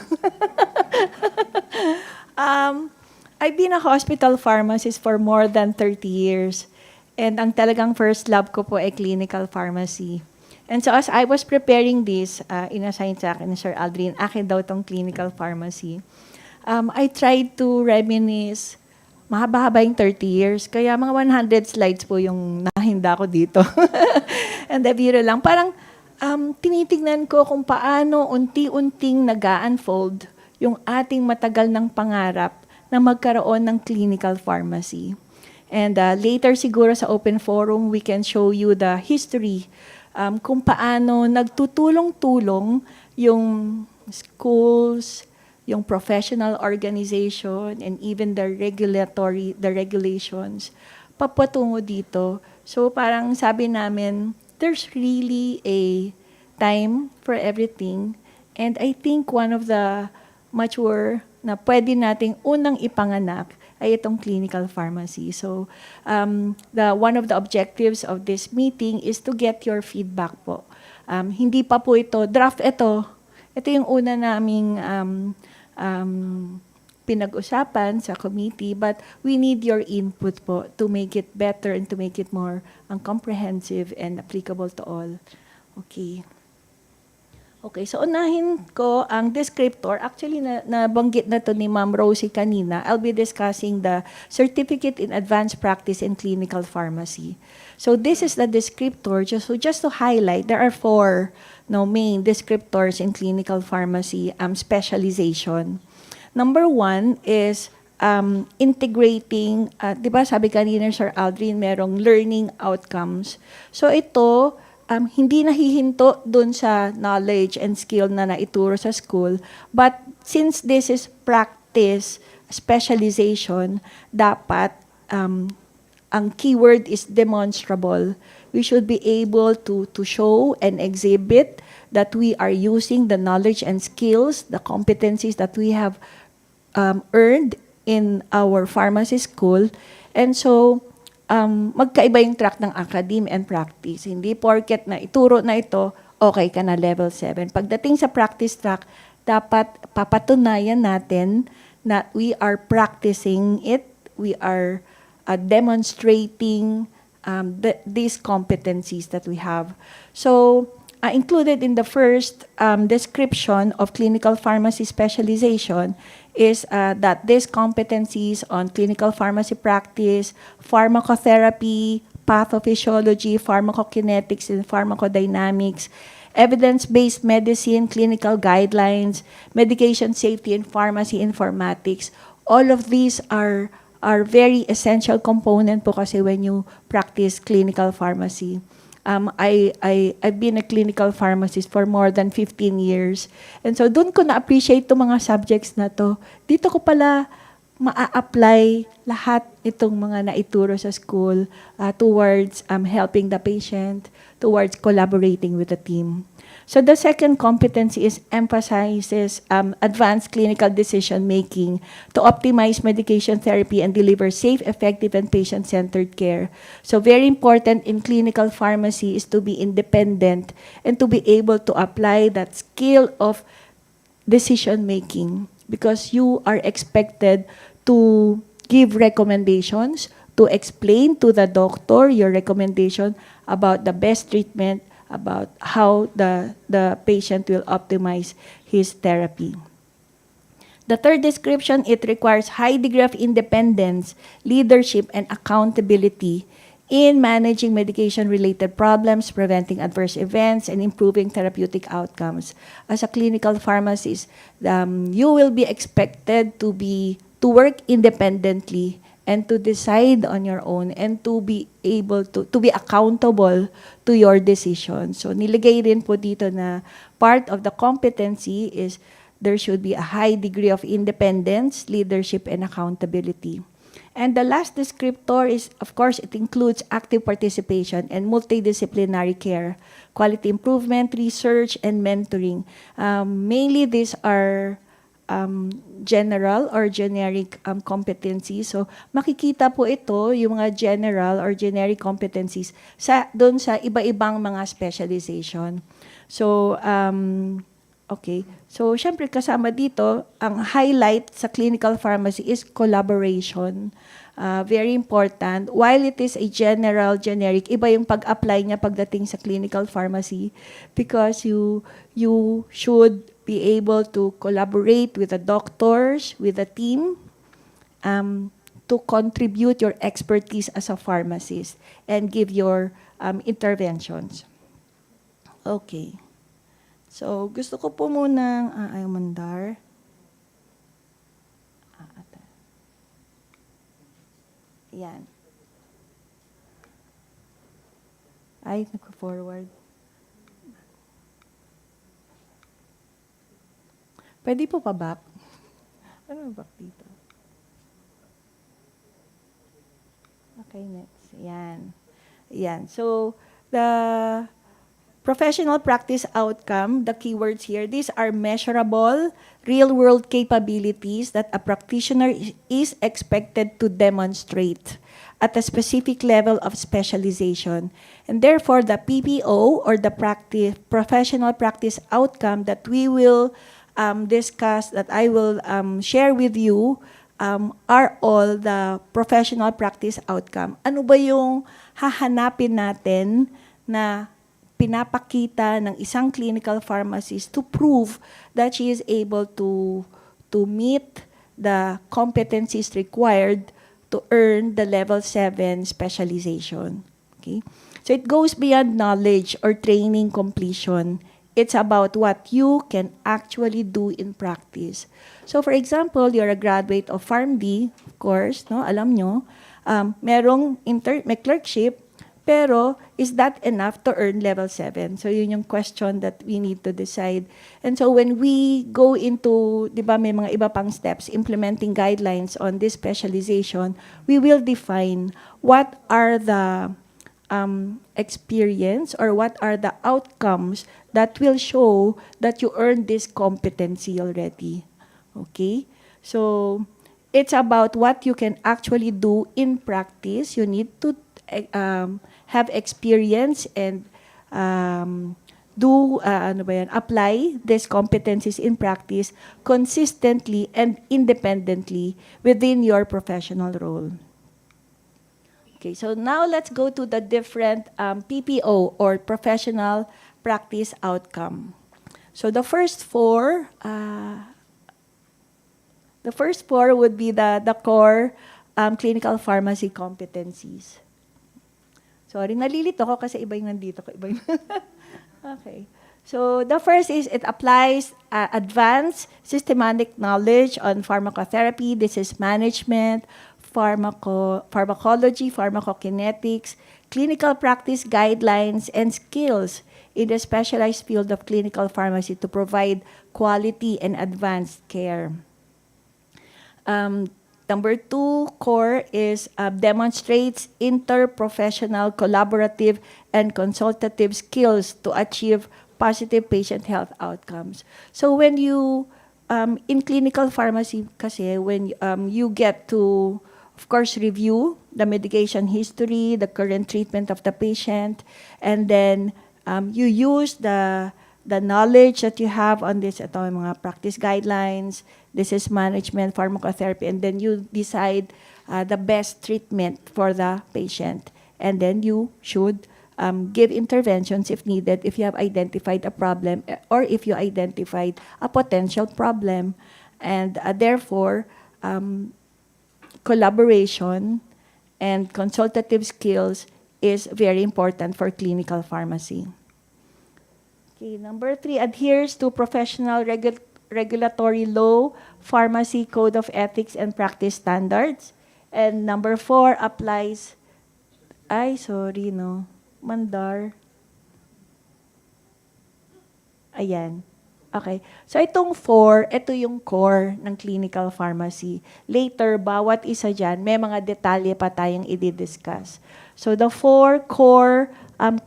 I've been a hospital pharmacist for more than 30 years. And ang talagang first love ko po ay clinical pharmacy. And so as I was preparing this, inassign sa akin ni Sir Aldrin, akin daw tong clinical pharmacy. I tried to reminisce, mahaba-haba yung 30 years, kaya mga 100 slides po yung nahinda ko dito. And the biro lang, parang tinitignan ko kung paano unti-unting nag-unfold yung ating matagal ng pangarap na magkaroon ng clinical pharmacy. And later siguro sa open forum, we can show you the history kung paano nagtutulong-tulong yung schools, yung professional organization, and even the regulations papatungo dito. So parang sabi namin, there's really a time for everything. And I think one of the mature na pwede nating unang ipanganak ay itong clinical pharmacy. So, one of the objectives of this meeting is to get your feedback po. Hindi pa po ito, draft ito. Ito yung una naming pinag-usapan sa committee, but we need your input po to make it better and to make it more comprehensive and applicable to all. Okay. Okay, so unahin ko ang descriptor. Actually, nabanggit na to ni Ma'am Rosie kanina. I'll be discussing the Certificate in Advanced Practice in Clinical Pharmacy. So this is the descriptor. Just to highlight, there are 4 main descriptors in clinical pharmacy specialization. Number 1 is integrating, di ba sabi kanina Sir Aldrin, merong learning outcomes. So ito, hindi nahihinto dun sa knowledge and skill na naituro sa school. But since this is practice, specialization, dapat ang keyword is demonstrable. We should be able to show and exhibit that we are using the knowledge and skills, the competencies that we have earned in our pharmacy school. And so, magkaiba yung track ng academe and practice. Hindi porket na ituro na ito, okay ka na level 7. Pagdating sa practice track, dapat papatunayan natin na we are practicing it, we are demonstrating these competencies that we have. So, included in the first description of clinical pharmacy specialization is that these competencies on clinical pharmacy practice, pharmacotherapy, pathophysiology, pharmacokinetics, and pharmacodynamics, evidence-based medicine, clinical guidelines, medication safety, and pharmacy informatics. All of these are very essential component po kasi when you practice clinical pharmacy. I've been a clinical pharmacist for more than 15 years. And so doon ko na-appreciate itong mga subjects na to. Dito ko pala maa-apply lahat itong mga naituro sa school towards helping the patient, towards collaborating with the team. So the second competency is emphasizes advanced clinical decision-making to optimize medication therapy and deliver safe, effective, and patient-centered care. So very important in clinical pharmacy is to be independent and to be able to apply that skill of decision-making because you are expected to give recommendations, to explain to the doctor your recommendation about the best treatment, about how the patient will optimize his therapy. The third description, it requires high degree of independence, leadership, and accountability in managing medication-related problems, preventing adverse events, and improving therapeutic outcomes. As a clinical pharmacist, you will be expected to work independently and to decide on your own and to be able to be accountable to your decisions. So nilagay rin po dito na part of the competency is there should be a high degree of independence, leadership, and accountability. And the last descriptor is, of course, it includes active participation and multidisciplinary care, quality improvement, research, and mentoring. Mainly these are general or generic competencies. So makikita po ito, yung mga general or generic competencies doon sa iba-ibang mga specialization. So, okay. So, syempre kasama dito, ang highlight sa clinical pharmacy is collaboration. Very important. While it is a general, generic, iba yung pag-apply niya pagdating sa clinical pharmacy because you should be able to collaborate with the doctors, with the team, to contribute your expertise as a pharmacist and give your interventions. Okay. So, gusto ko po munang, ay, mandar. Yan. Ay, nag-forward. Pwede po pa back? Ano back dito? Okay, next. Yan. Yan. So, the professional practice outcome, the keywords here, these are measurable, real-world capabilities that a practitioner is expected to demonstrate at a specific level of specialization. And therefore, the PPO or the professional practice outcome that we will discuss, that I will share with you, are all the professional practice outcome. Ano ba yung hahanapin natin na pinapakita ng isang clinical pharmacist to prove that she is able to meet the competencies required to earn the level 7 specialization. Okay? So it goes beyond knowledge or training completion. It's about what you can actually do in practice. So for example, you're a graduate of PharmD, of course, no? Alam nyo, may clerkship, pero is that enough to earn level 7? So yun yung question that we need to decide. And so when we go into, di ba, may mga iba pang steps, implementing guidelines on this specialization, we will define what are the experience or what are the outcomes that will show that you earned this competency already. Okay? So, it's about what you can actually do in practice. You need to have experience and apply these competencies in practice consistently and independently within your professional role. Okay, so now let's go to the different PPO or professional practice outcome. So the first four would be the core clinical pharmacy competencies. Sorry, nalilito ko kasi iba yung nandito ko. Iba yung okay. So the first is it applies advanced systematic knowledge on pharmacotherapy, disease management, pharmacology, pharmacokinetics, clinical practice guidelines, and skills in the specialized field of clinical pharmacy to provide quality and advanced care. Number 2 core is demonstrates interprofessional, collaborative, and consultative skills to achieve positive patient health outcomes. So when you, in clinical pharmacy kasi, when you get to, of course, review the medication history, the current treatment of the patient, and then you use the knowledge that you have on this, ito, mga practice guidelines, disease management, pharmacotherapy, and then you decide the best treatment for the patient. And then you should give interventions if needed, if you have identified a problem or if you identified a potential problem. And therefore, collaboration and consultative skills is very important for clinical pharmacy. Okay, number 3, adheres to professional regulatory law, pharmacy code of ethics and practice standards. And number 4, applies, mandar. Ayan. Okay. So itong 4, ito yung core ng clinical pharmacy. Later, bawat isa dyan, may mga detalye pa tayong i-discuss. So the 4 core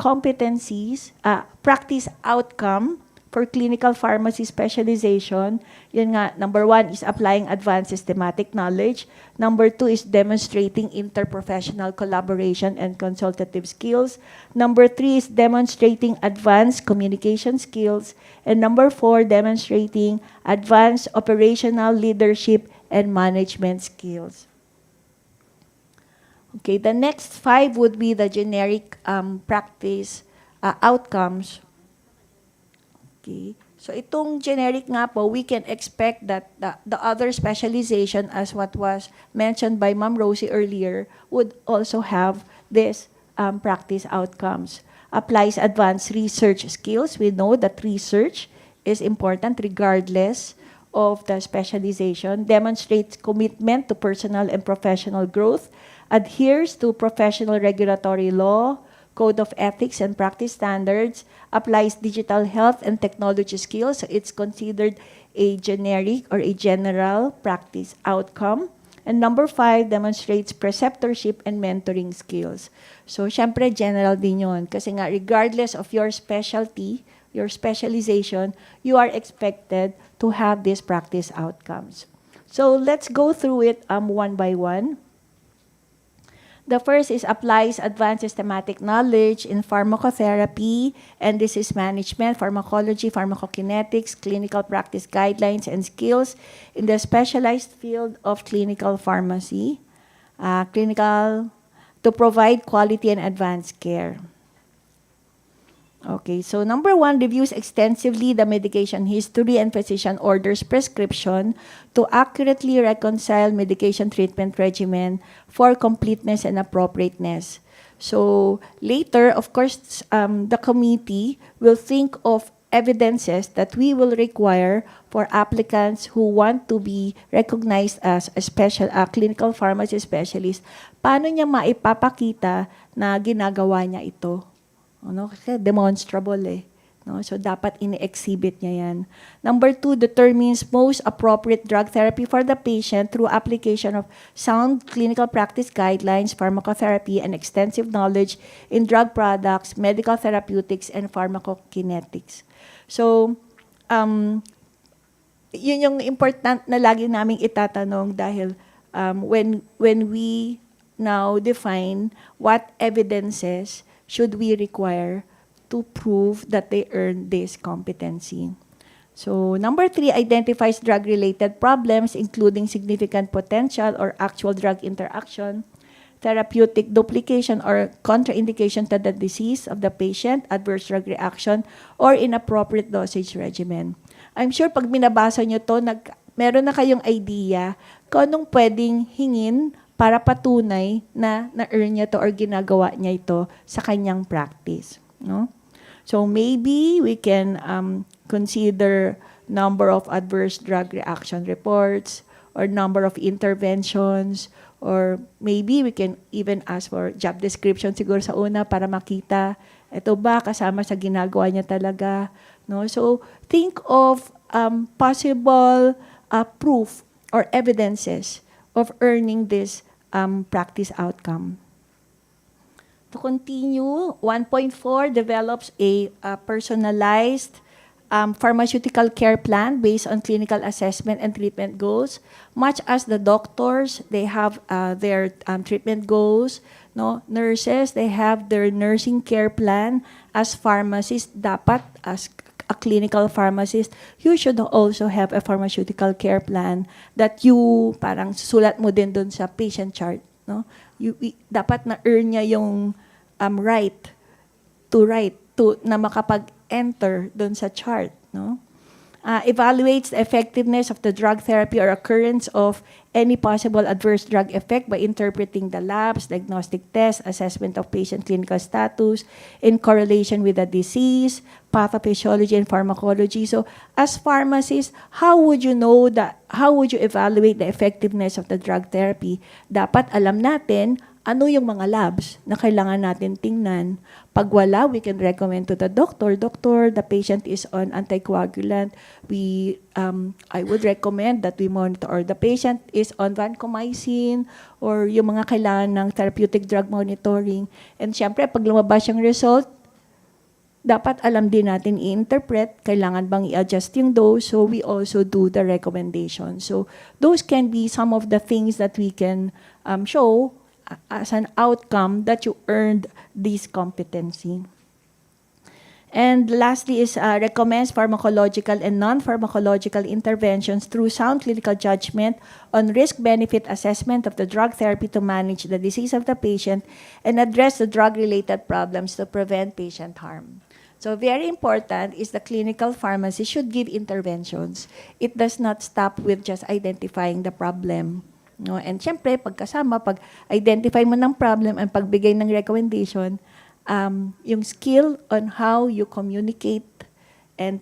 competencies, practice outcome for clinical pharmacy specialization. Yun nga, number 1 is applying advanced systematic knowledge. Number 2 is demonstrating interprofessional collaboration and consultative skills. Number 3 is demonstrating advanced communication skills. And number 4, demonstrating advanced operational leadership and management skills. Okay, the next 5 would be the generic practice outcomes. Okay. So itong generic nga po, we can expect that the other specialization, as what was mentioned by Ma'am Rosie earlier, would also have this practice outcomes. Applies advanced research skills. We know that research is important regardless of the specialization. Demonstrates commitment to personal and professional growth. Adheres to professional regulatory law, code of ethics and practice standards, applies digital health and technology skills. So it's considered a generic or a general practice outcome. And number 5, demonstrates preceptorship and mentoring skills. So, syempre, general din yun. Kasi nga, regardless of your specialty, your specialization, you are expected to have these practice outcomes. So, let's go through it one by one. The first is applies advanced systematic knowledge in pharmacotherapy and disease management, pharmacology, pharmacokinetics, clinical practice guidelines, and skills in the specialized field of clinical pharmacy, to provide quality and advanced care. Okay, so number 1, reviews extensively the medication history and physician orders prescription to accurately reconcile medication treatment regimen for completeness and appropriateness. So later, of course, the committee will think of evidences that we will require for applicants who want to be recognized as a clinical pharmacy specialist. Paano niya maipapakita na ginagawa niya ito? Ano? Kasi demonstrable eh. No? So, dapat ini-exhibit niya yan. Number 2, determines most appropriate drug therapy for the patient through application of sound clinical practice guidelines, pharmacotherapy, and extensive knowledge in drug products, medical therapeutics, and pharmacokinetics. So, yun yung important na lagi naming itatanong dahil when we now define what evidences should we require to prove that they earn this competency. So, number 3, identifies drug-related problems, including significant potential or actual drug interaction, therapeutic duplication or contraindication to the disease of the patient, adverse drug reaction, or inappropriate dosage regimen. I'm sure pag binabasa nyo to, meron na kayong idea kung anong pwedeng hingin para patunay na na-earn niya to or ginagawa niya ito sa kanyang practice. No? So maybe we can consider number of adverse drug reaction reports or number of interventions, or maybe we can even ask for job description siguro sa una para makita, ito ba kasama sa ginagawa niya talaga. No? So think of possible proof or evidences of earning this practice outcome. To continue, 1.4 develops a personalized pharmaceutical care plan based on clinical assessment and treatment goals. Much as the doctors, they have their treatment goals. No? Nurses, they have their nursing care plan. As pharmacists, dapat as a clinical pharmacist, you should also have a pharmaceutical care plan that you parang sulat mo din doon sa patient chart. No? Dapat na-earn niya yung right to na makapag-enter doon sa chart. No? Evaluates the effectiveness of the drug therapy or occurrence of any possible adverse drug effect by interpreting the labs, diagnostic tests, assessment of patient clinical status in correlation with the disease, pathophysiology, and pharmacology. So, as pharmacists, how would you evaluate the effectiveness of the drug therapy? Dapat alam natin ano yung mga labs na kailangan natin tingnan. Pag wala, we can recommend to the doctor, Doctor, the patient is on anticoagulant. I would recommend that we monitor, or the patient is on vancomycin, or yung mga kailangan ng therapeutic drug monitoring. And syempre, pag lumabas yung result, dapat alam din natin i-interpret, kailangan bang i-adjust yung dose, so we also do the recommendation. So those can be some of the things that we can show as an outcome that you earned this competency. And lastly is recommends pharmacological and non-pharmacological interventions through sound clinical judgment on risk-benefit assessment of the drug therapy to manage the disease of the patient and address the drug-related problems to prevent patient harm. So very important is the clinical pharmacy should give interventions. It does not stop with just identifying the problem. No? And syempre, pagkasama, pag identify mo ng problem and pagbigay ng recommendation, yung skill on how you communicate and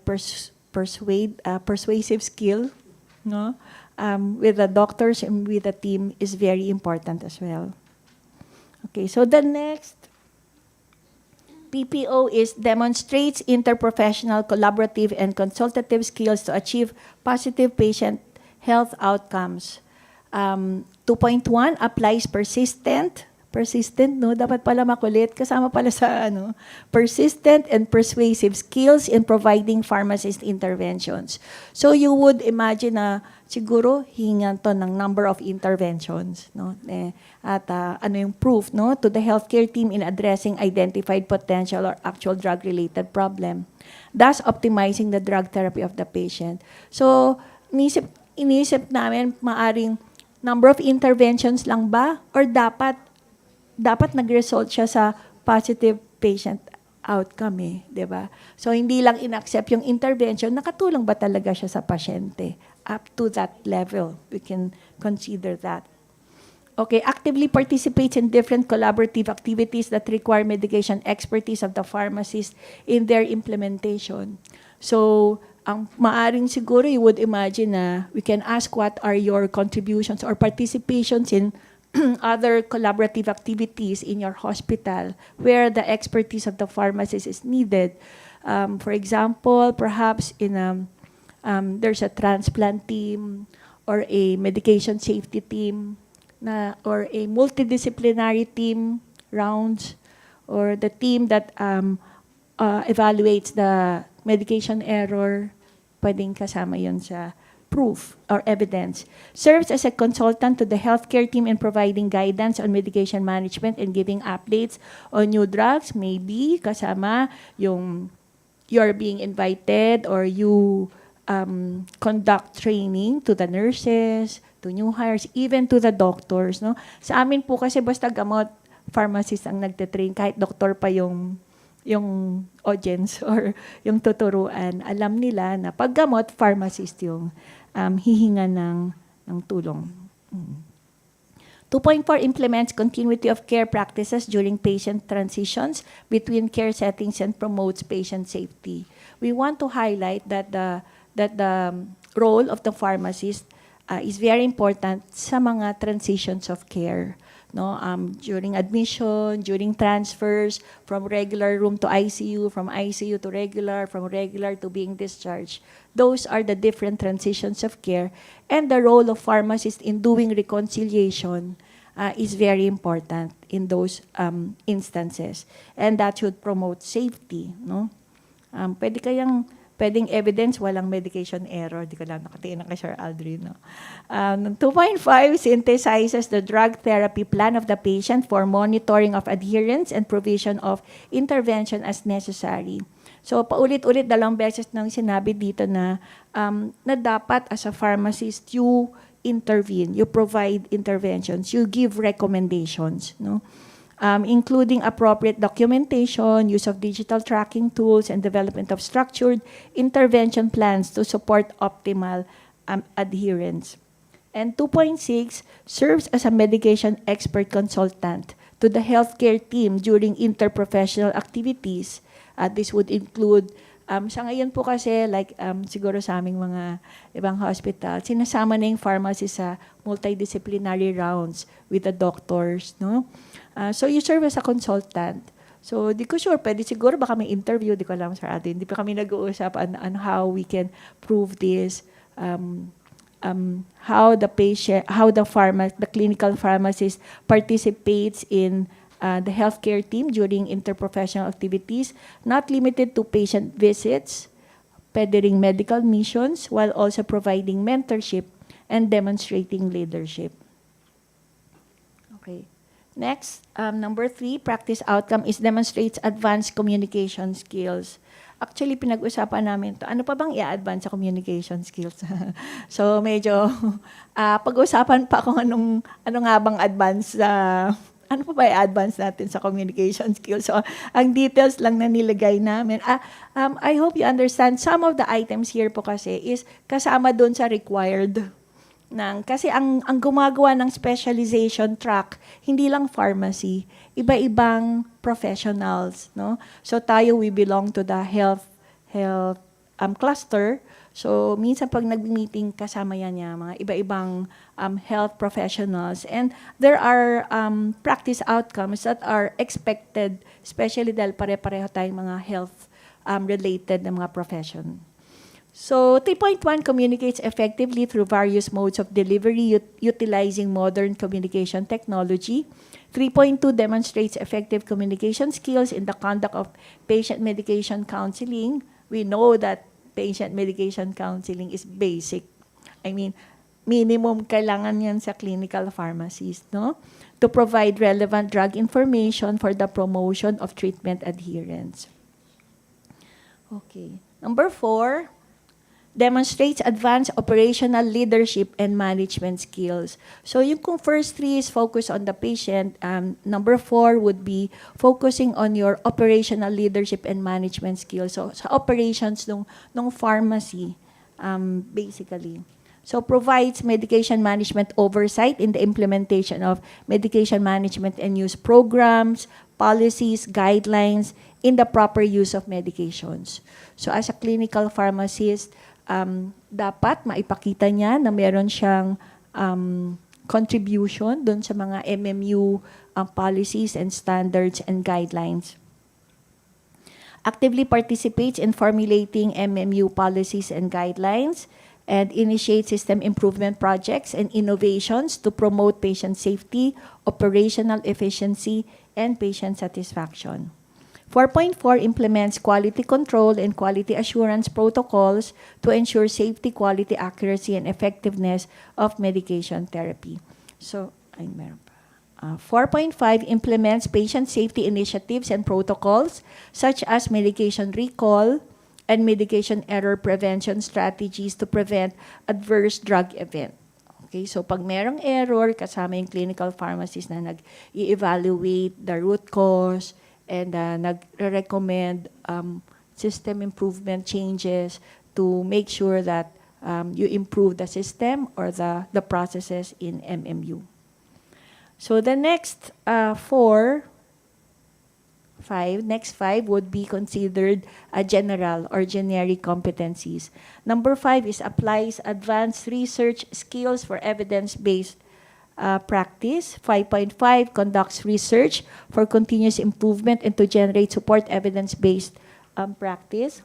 persuasive skill, no? With the doctors and with the team is very important as well. Okay, so the next PPO is demonstrates interprofessional, collaborative, and consultative skills to achieve positive patient health outcomes. 2.1 applies persistent, no? Dapat pala makulit. Kasama pala sa persistent and persuasive skills in providing pharmacist interventions. So you would imagine na siguro hingan to ng number of interventions, no? At ano yung proof, no, to the healthcare team in addressing identified potential or actual drug-related problem, thus optimizing the drug therapy of the patient. So inisip namin maaring number of interventions lang ba, or dapat nag-result siya sa positive patient outcome, di ba? So, hindi lang in-accept yung intervention, nakatulong ba talaga siya sa pasyente? Up to that level, we can consider that. Okay, actively participates in different collaborative activities that require medication expertise of the pharmacist in their implementation. So, ang maaring siguro, you would imagine na we can ask what are your contributions or participations in other collaborative activities in your hospital where the expertise of the pharmacist is needed. For example, perhaps in there's a transplant team or a medication safety team or a multidisciplinary team rounds, or the team that evaluates the medication error, pwedeng kasama yun sa proof or evidence. Serves as a consultant to the healthcare team in providing guidance on medication management and giving updates on new drugs. Maybe kasama yung you're being invited or you conduct training to the nurses, to new hires, even to the doctors. No? Sa amin po kasi basta gamot, pharmacist ang nagte-train, kahit doktor pa yung audience or yung tuturuan, alam nila na paggamot, pharmacist yung hihinga ng tulong. 2.4 implements continuity of care practices during patient transitions between care settings and promotes patient safety. We want to highlight that the role of the pharmacist is very important sa mga transitions of care. No, during admission, during transfers from regular room to ICU, from ICU to regular, from regular to being discharged. Those are the different transitions of care, and the role of pharmacist in doing reconciliation is very important in those instances, and that should promote safety. No, pwedeng evidence, walang medication error. Di ko lang nakatingin kay Sir Aldrin. No? 2.5 synthesizes the drug therapy plan of the patient for monitoring of adherence and provision of intervention as necessary. So, paulit-ulit dalawang beses nang sinabi dito na dapat as a pharmacist, you intervene, you provide interventions, you give recommendations. No? Including appropriate documentation, use of digital tracking tools, and development of structured intervention plans to support optimal adherence. And 2.6 serves as a medication expert consultant to the healthcare team during interprofessional activities. This would include Sa ngayon po kasi, like siguro sa aming mga ibang hospital, sinasama na yung pharmacy sa multidisciplinary rounds with the doctors, no? So you serve as a consultant. So di ko sure, pwede siguro baka may interview, di ko alam sa atin. Di pa kami nag-uusap on how we can prove this, how the patient, how the clinical pharmacist participates in the healthcare team during interprofessional activities, not limited to patient visits, pwede ring medical missions, while also providing mentorship and demonstrating leadership. Okay. Next, number 3, practice outcome is demonstrates advanced communication skills. Actually, pinag-usapan namin to. Ano pa bang i-advance sa communication skills? So, medyo pag-usapan pa kung ano nga bang advance ano pa ba i-advance natin sa communication skills. So, ang details lang na nilagay namin. I hope you understand some of the items here po kasi is kasama doon sa required kasi ang gumagawa ng specialization track, hindi lang pharmacy, iba-ibang professionals, no? So tayo, we belong to the health cluster. So minsan pag nag-meeting, kasama yan mga iba-ibang health professionals. And there are practice outcomes that are expected, especially dahil pare-pareho tayong mga health related na mga profession. So 3.1 communicates effectively through various modes of delivery utilizing modern communication technology. 3.2 demonstrates effective communication skills in the conduct of patient medication counseling. We know that patient medication counseling is basic. I mean, minimum kailangan yan sa clinical pharmacist, no? To provide relevant drug information for the promotion of treatment adherence. Okay. Number 4, demonstrates advanced operational leadership and management skills. So yung kung first 3 is focus on the patient, number 4 would be focusing on your operational leadership and management skills. So sa operations nung pharmacy, basically. So provides medication management oversight in the implementation of medication management and use programs, policies, guidelines in the proper use of medications. So as a clinical pharmacist, dapat maipakita niya na meron siyang contribution doon sa mga MMU policies and standards and guidelines. Actively participates in formulating MMU policies and guidelines and initiate system improvement projects and innovations to promote patient safety, operational efficiency, and patient satisfaction. 4.4 implements quality control and quality assurance protocols to ensure safety, quality, accuracy, and effectiveness of medication therapy. So, meron pa. 4.5 implements patient safety initiatives and protocols such as medication recall and medication error prevention strategies to prevent adverse drug event. Okay, so pag merong error, kasama yung clinical pharmacist na nag-i-evaluate the root cause, and nag-recommend system improvement changes to make sure that you improve the system or the processes in MMU. So the next next five would be considered general or generic competencies. Number 5 is applies advanced research skills for evidence-based practice. 5.5 conducts research for continuous improvement and to generate support evidence-based practice.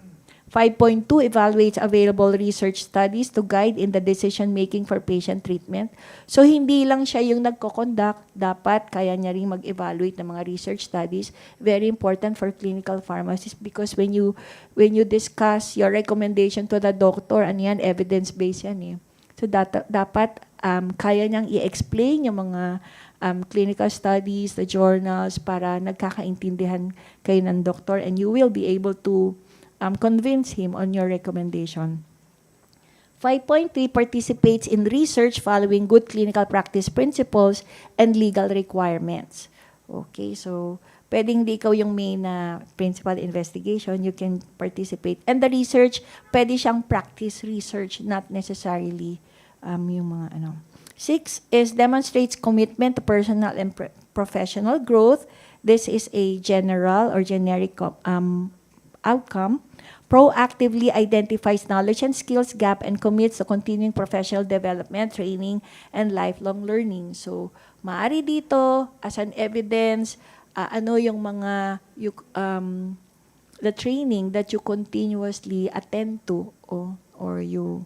5.2 evaluates available research studies to guide in the decision-making for patient treatment. So, hindi lang siya yung nagko-conduct, dapat kaya niya rin mag-evaluate ng mga research studies. Very important for clinical pharmacists because when you discuss your recommendation to the doctor, ano yan, evidence-based yan eh. So, dapat kaya niyang i-explain yung mga clinical studies, the journals, para nagkakaintindihan kayo ng doctor and you will be able to convince him on your recommendation. 5.3 participates in research following good clinical practice principles and legal requirements. Okay, so pwedeng di ikaw yung main na principal investigation, you can participate. And the research, pwede siyang practice research, not necessarily yung mga ano. 6 is demonstrates commitment to personal and professional growth. This is a general or generic outcome, proactively identifies knowledge and skills gap, and commits to continuing professional development, training, and lifelong learning. So, maari dito, as an evidence, ano yung mga, the training that you continuously attend to or you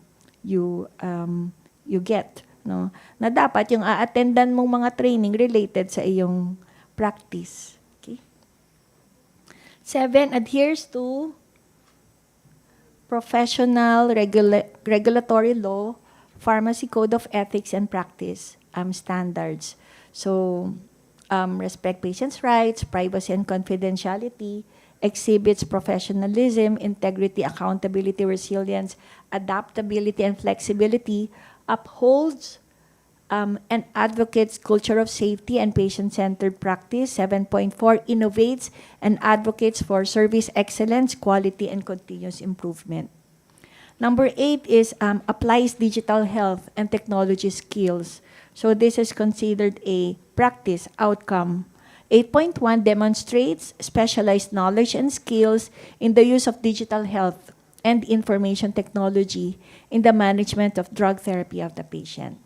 get, no? Na dapat yung a-attendan mong mga training related sa iyong practice. Okay? 7, adheres to professional regulatory law, pharmacy code of ethics and practice standards. So, respect patients' rights, privacy and confidentiality, exhibits professionalism, integrity, accountability, resilience, adaptability, and flexibility, upholds and advocates culture of safety and patient-centered practice. 7.4, innovates and advocates for service excellence, quality, and continuous improvement. Number 8 is applies digital health and technology skills. So this is considered a practice outcome. 8.1 demonstrates specialized knowledge and skills in the use of digital health and information technology in the management of drug therapy of the patient.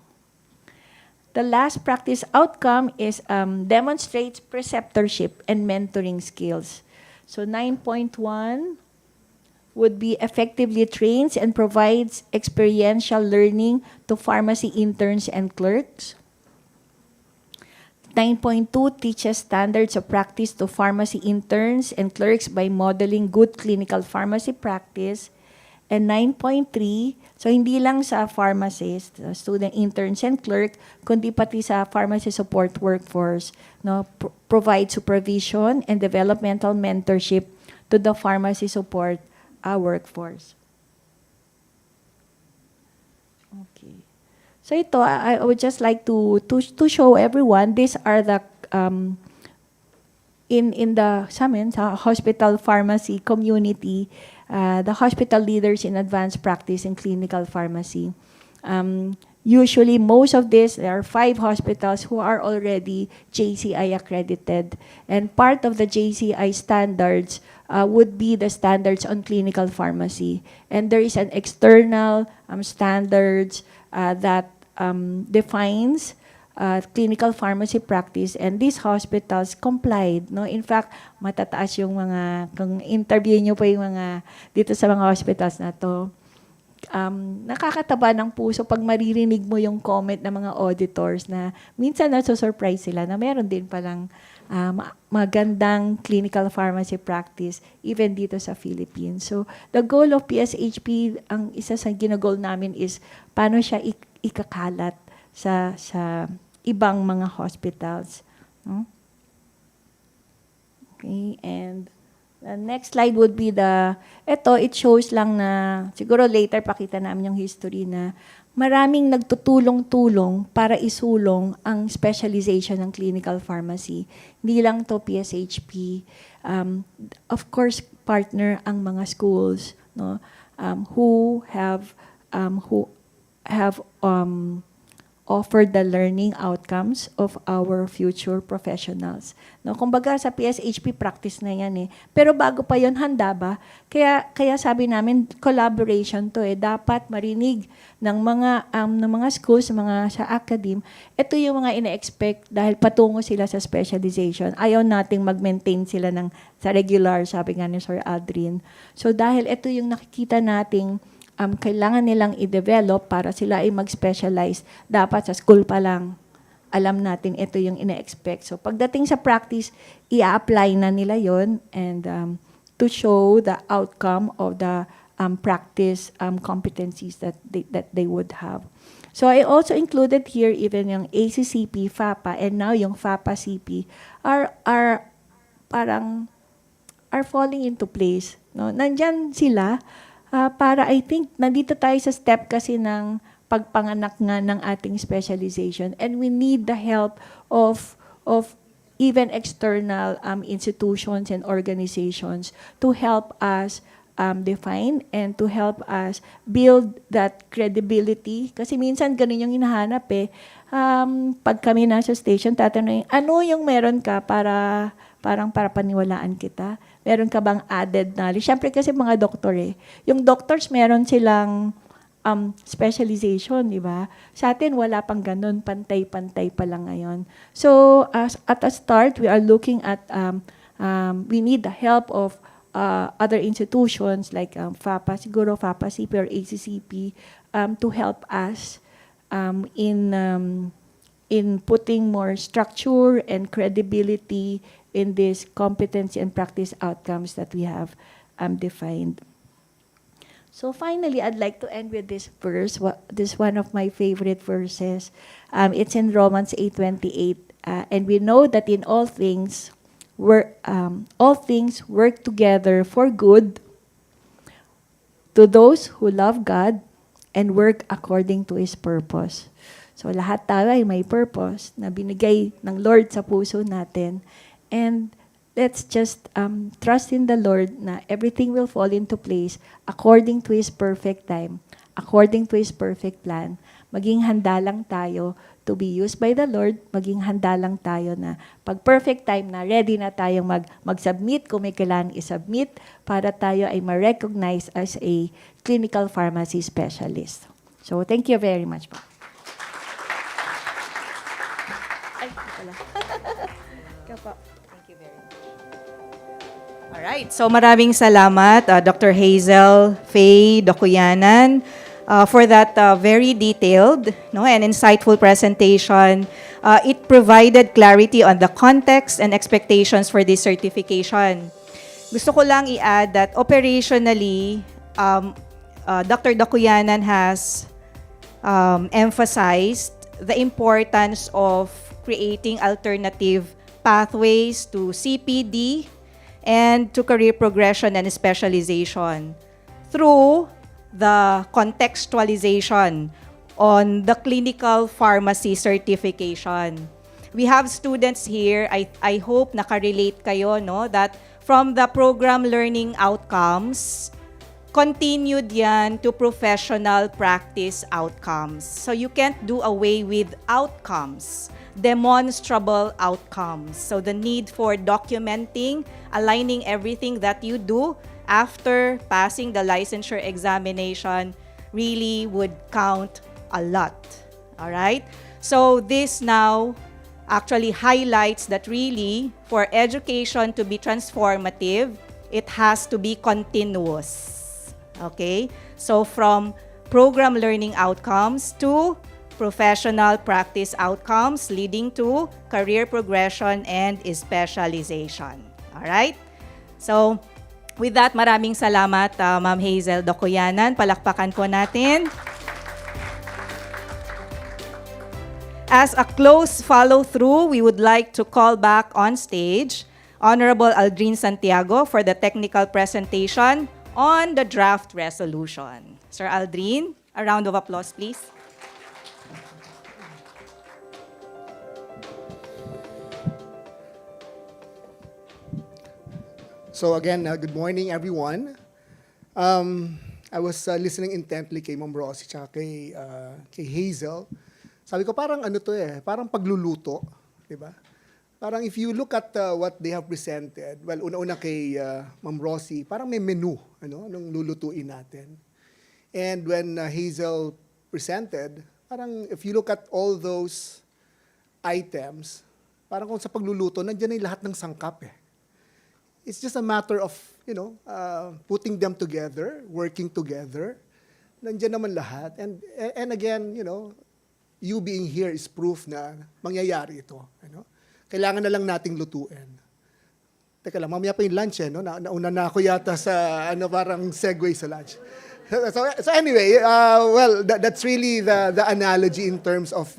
The last practice outcome is demonstrates preceptorship and mentoring skills. So 9.1 would be effectively trains and provides experiential learning to pharmacy interns and clerks. 9.2 teaches standards of practice to pharmacy interns and clerks by modeling good clinical pharmacy practice. And 9.3, so hindi lang sa pharmacist, student interns and clerk, kundi pati sa pharmacy support workforce, no, provide supervision and developmental mentorship to the pharmacy support workforce. Okay. So ito, I would just like to show everyone, these are the in the sa hospital pharmacy community, the hospital leaders in advanced practice in clinical pharmacy. Usually, most of this, there are 5 hospitals who are already JCI accredited. And part of the JCI standards would be the standards on clinical pharmacy. And there is an external standards that defines clinical pharmacy practice, and these hospitals complied, no? In fact, matataas yung mga, kung interview nyo po yung mga dito sa mga hospitals na to, nakakataba ng puso pag maririnig mo yung comment ng mga auditors na minsan nasusurprise sila na meron din palang magandang clinical pharmacy practice even dito sa Philippines. So, the goal of PSHP, ang isa sa ginagol namin is paano siya ikakalat sa ibang mga hospitals. No? Okay, and the next slide would be it shows lang na, siguro later pakita namin yung history na maraming nagtutulong-tulong para isulong ang specialization ng clinical pharmacy. Hindi lang to PSHP. Of course, partner ang mga schools, no, who have offer the learning outcomes of our future professionals. No, kumbaga sa PSHP practice na yan eh. Pero bago pa yon, handa ba? Kaya sabi namin collaboration to eh. Dapat marinig ng mga schools, sa academe, ito yung mga ina-expect dahil patungo sila sa specialization. Ayaw nating mag-maintain sila sa regular, sabi nga ni Sir Aldrin. So dahil ito yung nakikita nating kailangan nilang i-develop para sila ay mag-specialize. Dapat sa school pa lang, alam natin ito yung ina-expect. So pagdating sa practice, i-apply na nila yon and to show the outcome of the practice competencies that they would have. So I also included here even yung ACCP, FAPA, and now yung FAPA-CP are falling into place. No? Nandyan sila, para I think, nandito tayo sa step kasi ng pagpanganak nga ng ating specialization, and we need the help of even external institutions and organizations to help us define and to help us build that credibility. Kasi minsan ganun yung hinahanap eh. Pag kami nasa station, tatanungin, ano yung meron ka para Parang para paniwalaan kita. Meron ka bang added knowledge? Siyempre kasi mga doktor yung doctors meron silang specialization, di ba? Sa atin, wala pang ganun. Pantay-pantay pa lang ngayon. So, at a start, we are looking at, we need the help of other institutions like FAPA, siguro FAPA, CP, or ACCP to help us in putting more structure and credibility in this competency and practice outcomes that we have defined. So finally, I'd like to end with this verse. This one of my favorite verses. It's in Romans 8:28, and we know that in all things work together for good to those who love God and work according to His purpose. So lahat tayo ay may purpose na binigay ng Lord sa puso natin, and let's just trust in the Lord na everything will fall into place according to His perfect time, according to His perfect plan. Maging handa lang tayo to be used by the Lord, maging handa lang tayo na pag perfect time na, ready na tayong mag-submit kung may kailangan i-submit para tayo ay ma-recognize as a clinical pharmacy specialist. So, thank you very much po. Ay, wala. Kapa. Alright, so maraming salamat, Dr. Hazel Faye Docuyanan, for that very detailed and insightful presentation. It provided clarity on the context and expectations for this certification. Gusto ko lang i-add that operationally, Dr. Docuyanan has emphasized the importance of creating alternative pathways to CPD and to career progression and specialization through the contextualization on the clinical pharmacy certification. We have students here, I hope nakarelate kayo, that from the program learning outcomes, continued yan to professional practice outcomes. So you can't do away with outcomes, demonstrable outcomes. So the need for documenting, aligning everything that you do after passing the licensure examination really would count a lot. All right? So this now actually highlights that really for education to be transformative, it has to be continuous. Okay? So from program learning outcomes to professional practice outcomes leading to career progression and specialization. All right? So, with that, maraming salamat, Ma'am Hazel Docuyanan. Palakpakan po natin. As a close follow-through, we would like to call back on stage Honorable Aldrin Santiago for the technical presentation on the draft resolution. Sir Aldrin, a round of applause, please. So again, good morning everyone. I was listening intently kay Ma'am Rosie tsaka kay Hazel. Sabi ko parang ano to parang pagluluto, di ba? Parang if you look at what they have presented, well, una-una kay Ma'am Rosie, parang may menu, nung lulutuin natin. And when Hazel presented, parang if you look at all those items, parang kung sa pagluluto, nandiyan na yung lahat ng sangkap It's just a matter of, putting them together, working together. Nandiyan naman lahat. And again, you being here is proof na mangyayari ito. Kailangan na lang nating lutuin. Teka lang, mamaya pa yung lunch Nauna na ako yata sa, parang segue sa lunch. So anyway, well, that's really the analogy in terms of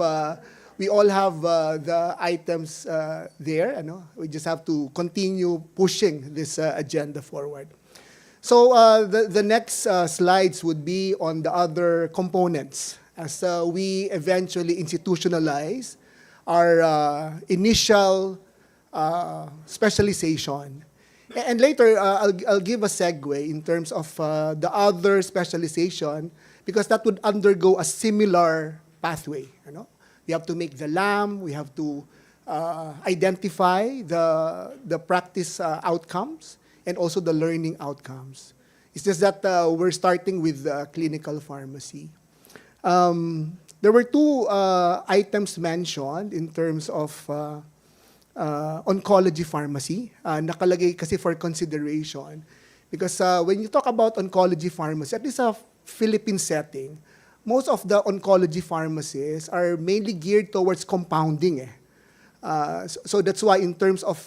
we all have the items there. We just have to continue pushing this agenda forward. So the next slides would be on the other components as we eventually institutionalize our initial specialization. And later, I'll give a segue in terms of the other specialization because that would undergo a similar pathway. We have to make the LAM, we have to identify the practice outcomes and also the learning outcomes. It's just that we're starting with clinical pharmacy. There were two items mentioned in terms of oncology pharmacy. Nakalagay kasi for consideration. Because when you talk about oncology pharmacy, at least a Philippine setting, most of the oncology pharmacies are mainly geared towards compounding. So that's why in terms of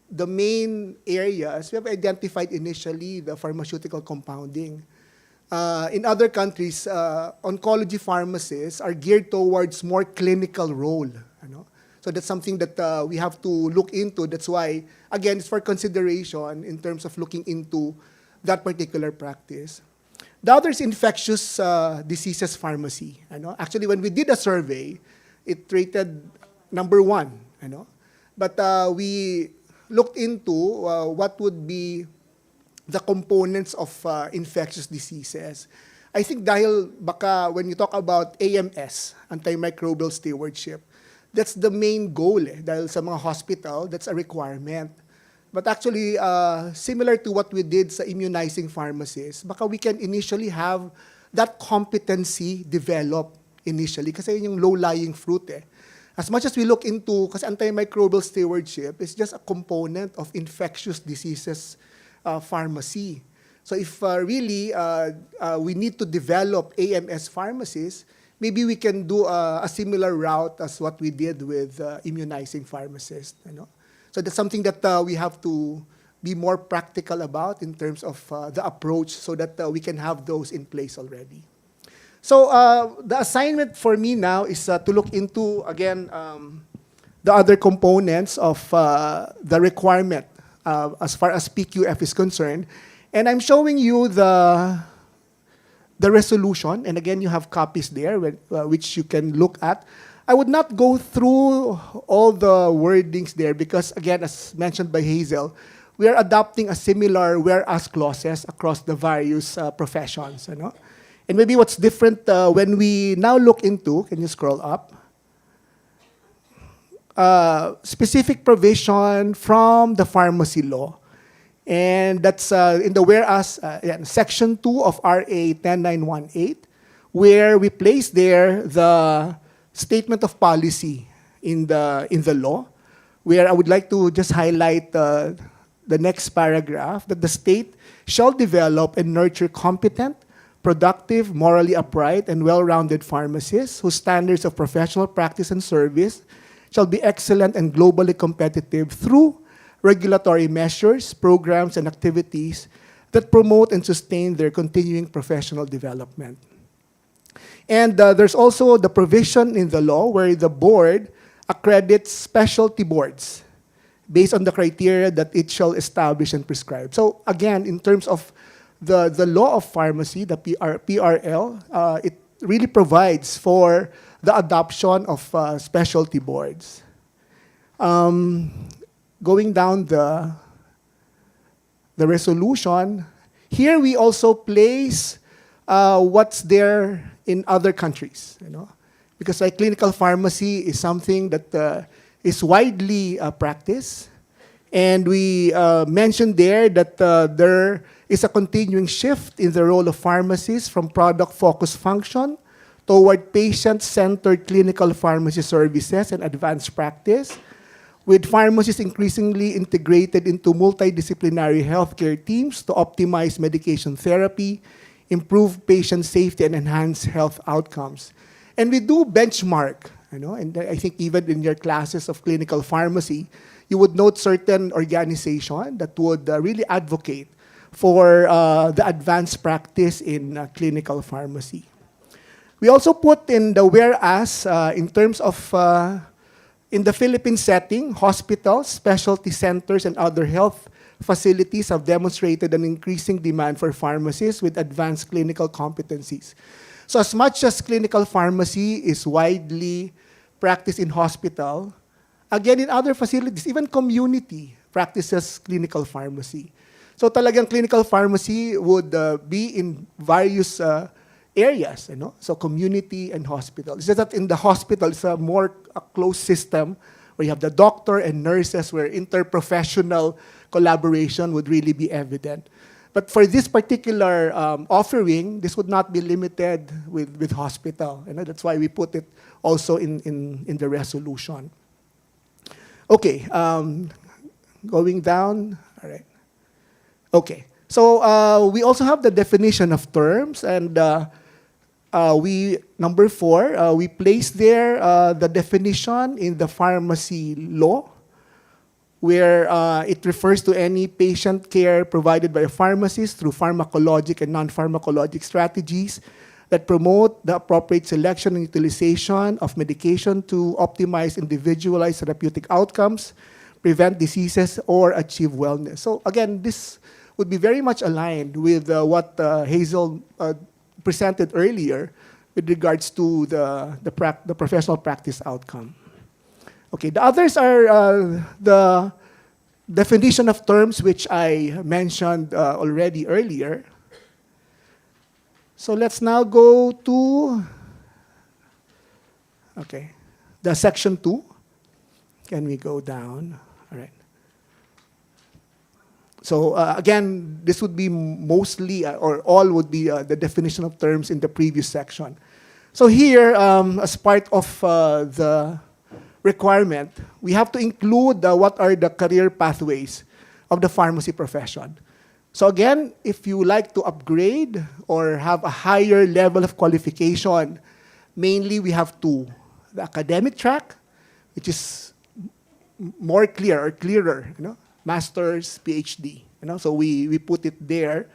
the main areas, we have identified initially the pharmaceutical compounding. In other countries, oncology pharmacies are geared towards more clinical role. So that's something that we have to look into. That's why, again, it's for consideration in terms of looking into that particular practice. The other is infectious diseases pharmacy. Actually, when we did a survey, it rated number 1. But we looked into what would be the components of infectious diseases. I think dahil baka when you talk about AMS, antimicrobial stewardship, that's the main goal. Dahil sa mga hospital, that's a requirement. But actually, similar to what we did sa immunizing pharmacies, baka we can initially have that competency develop initially kasi yun yung low-lying fruit. As much as we look into, kasi antimicrobial stewardship is just a component of infectious diseases pharmacy. So if really we need to develop AMS pharmacies, maybe we can do a similar route as what we did with immunizing pharmacists. So that's something that we have to be more practical about in terms of the approach so that we can have those in place already. So the assignment for me now is to look into, again, the other components of the requirement as far as PQF is concerned. And I'm showing you the resolution. And again, you have copies there which you can look at. I would not go through all the wordings there because, again, as mentioned by Hazel, we are adopting a similar whereas clauses across the various professions. And maybe what's different when we now look into, can you scroll up? Specific provision from the pharmacy law. And that's in the whereas, section 2 of RA 10918, where we place there the statement of policy in the law, where I would like to just highlight the next paragraph, that the state shall develop and nurture competent, productive, morally upright, and well-rounded pharmacists whose standards of professional practice and service shall be excellent and globally competitive through regulatory measures, programs, and activities that promote and sustain their continuing professional development. And there's also the provision in the law where the board accredits specialty boards based on the criteria that it shall establish and prescribe. So again, in terms of the law of pharmacy, the PRL, it really provides for the adoption of specialty boards. Going down the resolution, here we also place what's there in other countries, because like clinical pharmacy is something that is widely practiced, and we mentioned there that there is a continuing shift in the role of pharmacists from product-focused function toward patient-centered clinical pharmacy services and advanced practice, with pharmacists increasingly integrated into multidisciplinary healthcare teams to optimize medication therapy, improve patient safety, and enhance health outcomes. And we do benchmark, and I think even in your classes of clinical pharmacy, you would note certain organizations that would really advocate for the advanced practice in clinical pharmacy. We also put in the whereas in terms of in the Philippine setting, hospitals, specialty centers, and other health facilities have demonstrated an increasing demand for pharmacists with advanced clinical competencies. So as much as clinical pharmacy is widely practiced in hospital, again, in other facilities, even community practices clinical pharmacy. So talagang clinical pharmacy would be in various areas, so community and hospital. It's just that in the hospital, it's a more closed system where you have the doctor and nurses, where interprofessional collaboration would really be evident. But for this particular offering, this would not be limited with hospital. That's why we put it also in the resolution. Okay, going down. All right. Okay, so we also have the definition of terms, and number 4, we place there the definition in the pharmacy law, where it refers to any patient care provided by a pharmacist through pharmacologic and non-pharmacologic strategies that promote the appropriate selection and utilization of medication to optimize individualized therapeutic outcomes, prevent diseases, or achieve wellness. So again, this would be very much aligned with what Hazel presented earlier with regards to the professional practice outcome. Okay, the others are the definition of terms which I mentioned already earlier. So let's now go to the section 2. Can we go down? All right. So again, this would be mostly or all would be the definition of terms in the previous section. So here, as part of the requirement, we have to include what are the career pathways of the pharmacy profession. So again, if you like to upgrade or have a higher level of qualification, mainly we have 2. The academic track, which is more clear or clearer, master's, PhD. So we put it there.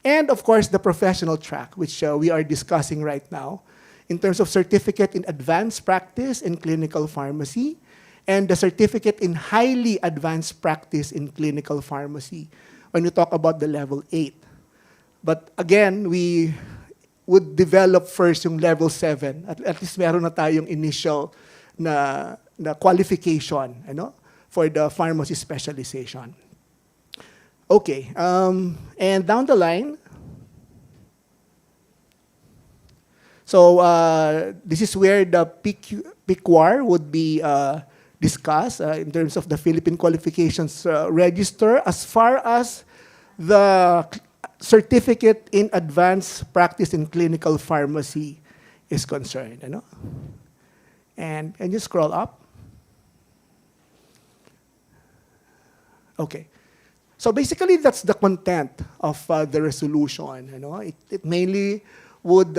And of course, the professional track, which we are discussing right now, in terms of certificate in advanced practice in clinical pharmacy, and the certificate in highly advanced practice in clinical pharmacy, when we talk about the level 8. But again, we would develop first yung level 7. At least meron na tayong initial na qualification, for the pharmacy specialization. Okay, and down the line, so this is where the PQR would be discussed in terms of the Philippine Qualifications Register as far as the certificate in advanced practice in clinical pharmacy is concerned. And can you scroll up? Okay. So basically, that's the content of the resolution. It mainly would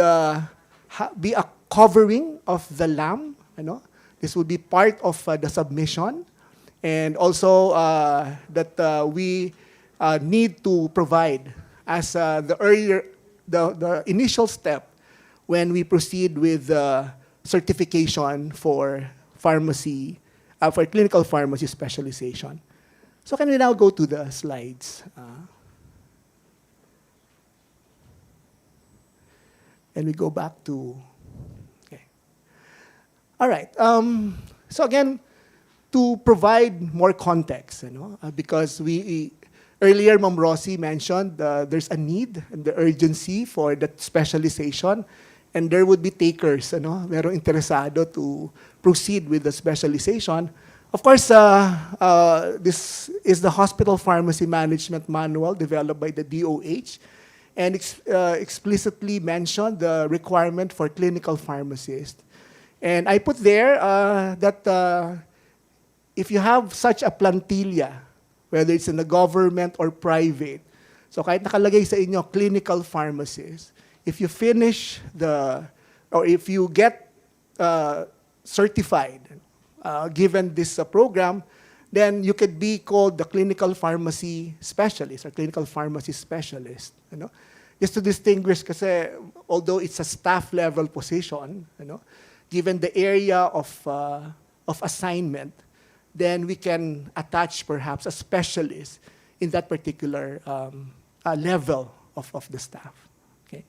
be a covering of the LAM. This would be part of the submission, and also that we need to provide as the initial step when we proceed with certification for pharmacy, for clinical pharmacy specialization. So can we now go to the slides? And we go back to, okay. All right, so again, to provide more context, because earlier Ma'am Rosie mentioned there's a need and the urgency for that specialization, and there would be takers, merong interesado to proceed with the specialization. Of course, this is the Hospital Pharmacy Management Manual developed by the DOH, and explicitly mentioned the requirement for clinical pharmacists. And I put there that if you have such a plantilla, whether it's in the government or private, so kahit nakalagay sa inyo clinical pharmacist, if you finish or if you get certified, given this program, then you could be called the clinical pharmacy specialist or clinical pharmacy specialist. Just to distinguish, kasi although it's a staff level position, given the area of assignment, then we can attach perhaps a specialist in that particular level of the staff. Okay,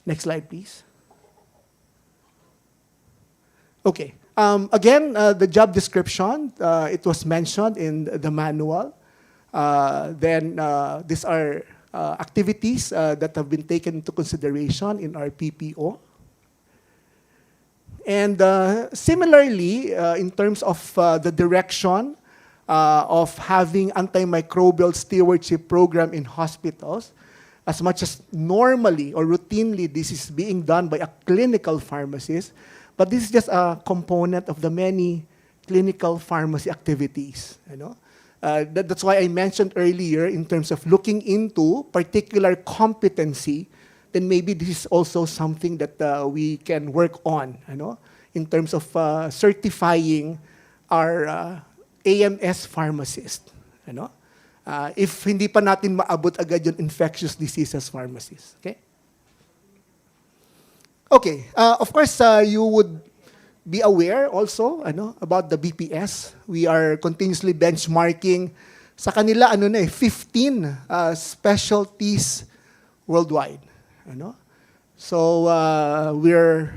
next slide, please. Okay. Again, the job description, it was mentioned in the manual. Then these are activities that have been taken into consideration in our PPO. And similarly, in terms of the direction of having antimicrobial stewardship program in hospitals, as much as normally or routinely this is being done by a clinical pharmacist, but this is just a component of the many clinical pharmacy activities. That's why I mentioned earlier in terms of looking into particular competency, then maybe this is also something that we can work on, in terms of certifying our AMS pharmacist. If hindi pa natin maabot agad yung infectious diseases pharmacist. Okay? Okay. Of course, you would be aware also about the BPS. We are continuously benchmarking sa kanila 15 specialties worldwide. So we're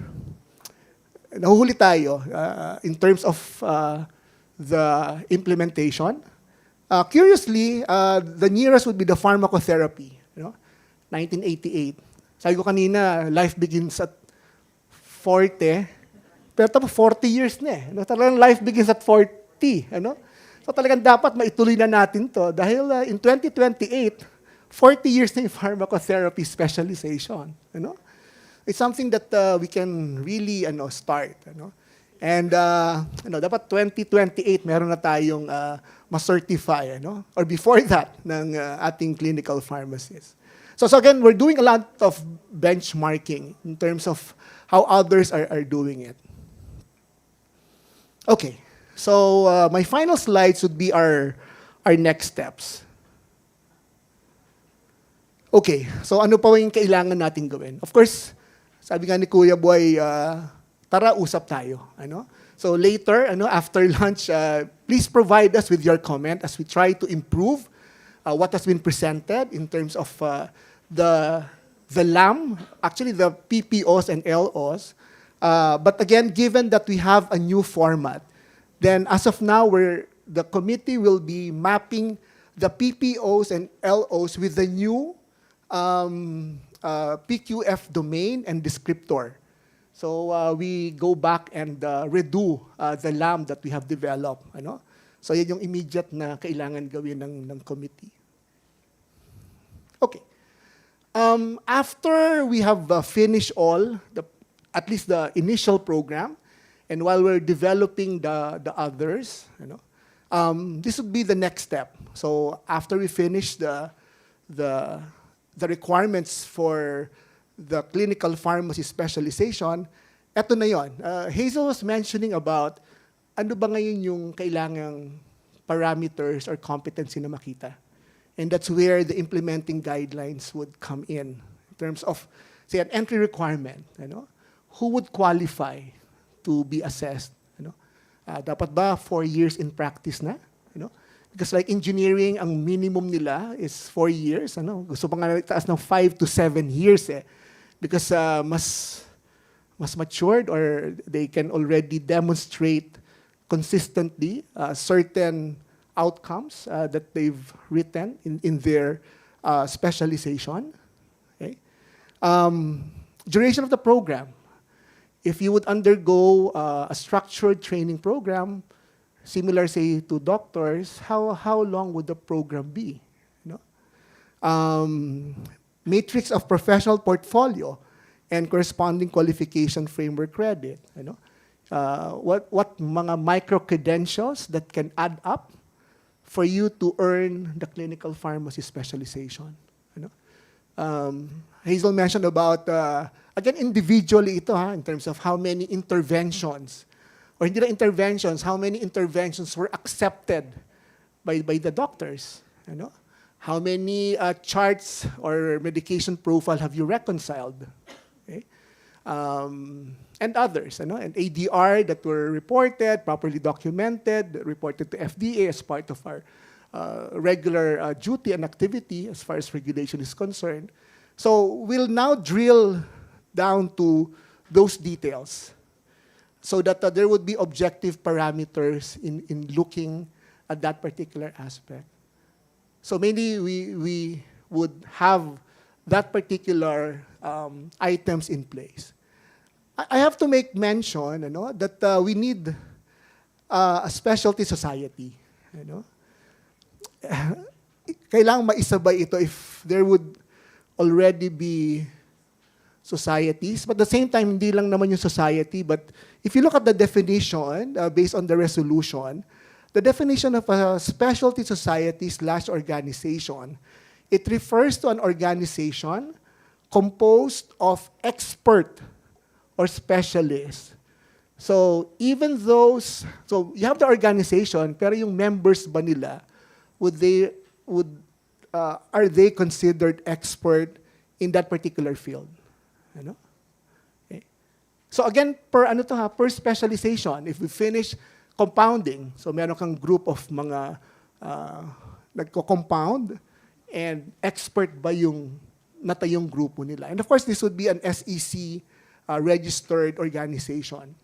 nahuhuli tayo in terms of the implementation. Curiously, the nearest would be the pharmacotherapy. 1988. Sabi ko kanina, life begins at 40. Pero tapos 40 years na eh. Talagang life begins at 40. So talagang dapat maituloy na natin to dahil in 2028, 40 years na yung pharmacotherapy specialization. It's something that we can really start. And dapat 2028 meron na tayong ma-certify, or before that ng ating clinical pharmacists. So again, we're doing a lot of benchmarking in terms of how others are doing it. Okay, so my final slides would be our next steps. Okay, so ano pa yung kailangan natin gawin? Of course, sabi nga ni Kuya Boy, tara usap tayo. So later, after lunch, please provide us with your comment as we try to improve what has been presented in terms of the LAM, actually the PPOs and LOs. But again, given that we have a new format, then as of now, the committee will be mapping the PPOs and LOs with the new PQF domain and descriptor. So we go back and redo the LAM that we have developed. So yan yung immediate na kailangan gawin ng committee. Okay. After we have finished at least the initial program, and while we're developing the others, this would be the next step. So after we finish the requirements for the clinical pharmacy specialization, eto na yon. Hazel was mentioning about ano ba ngayon yung kailangang parameters or competency na makita. And that's where the implementing guidelines would come in terms of, say, an entry requirement. Who would qualify to be assessed? Dapat ba 4 years in practice na? Because like engineering, ang minimum nila is 4 years. Gusto pa nga taas ng 5 to 7 years eh. Because mas matured or they can already demonstrate consistently certain outcomes that they've written in their specialization. Okay? Duration of the program. If you would undergo a structured training program, similar, say, to doctors, how long would the program be? Matrix of professional portfolio and corresponding qualification framework credit. What mga micro-credentials that can add up for you to earn the clinical pharmacy specialization. Hazel mentioned about, again, individually ito in terms of how many interventions, or hindi na interventions, how many interventions were accepted by the doctors. How many charts or medication profile have you reconciled? Okay? And others, and ADR that were reported, properly documented, reported to FDA as part of our regular duty and activity as far as regulation is concerned. So we'll now drill down to those details so that there would be objective parameters in looking at that particular aspect. So mainly we would have that particular items in place. I have to make mention, that we need a specialty society, Kailangang maisabay ito if there would already be societies. But at the same time, hindi lang naman yung society, but if you look at the definition based on the resolution, the definition of a specialty society/organization, it refers to an organization composed of expert or specialists. So even those, so you have the organization, pero yung members ba nila, are they considered expert in that particular field? Okay. So again, per specialization, if we finish compounding, so meron kang group of mga nagko-compound, and expert ba yung natayong grupo nila? And of course, this would be an SEC registered organization.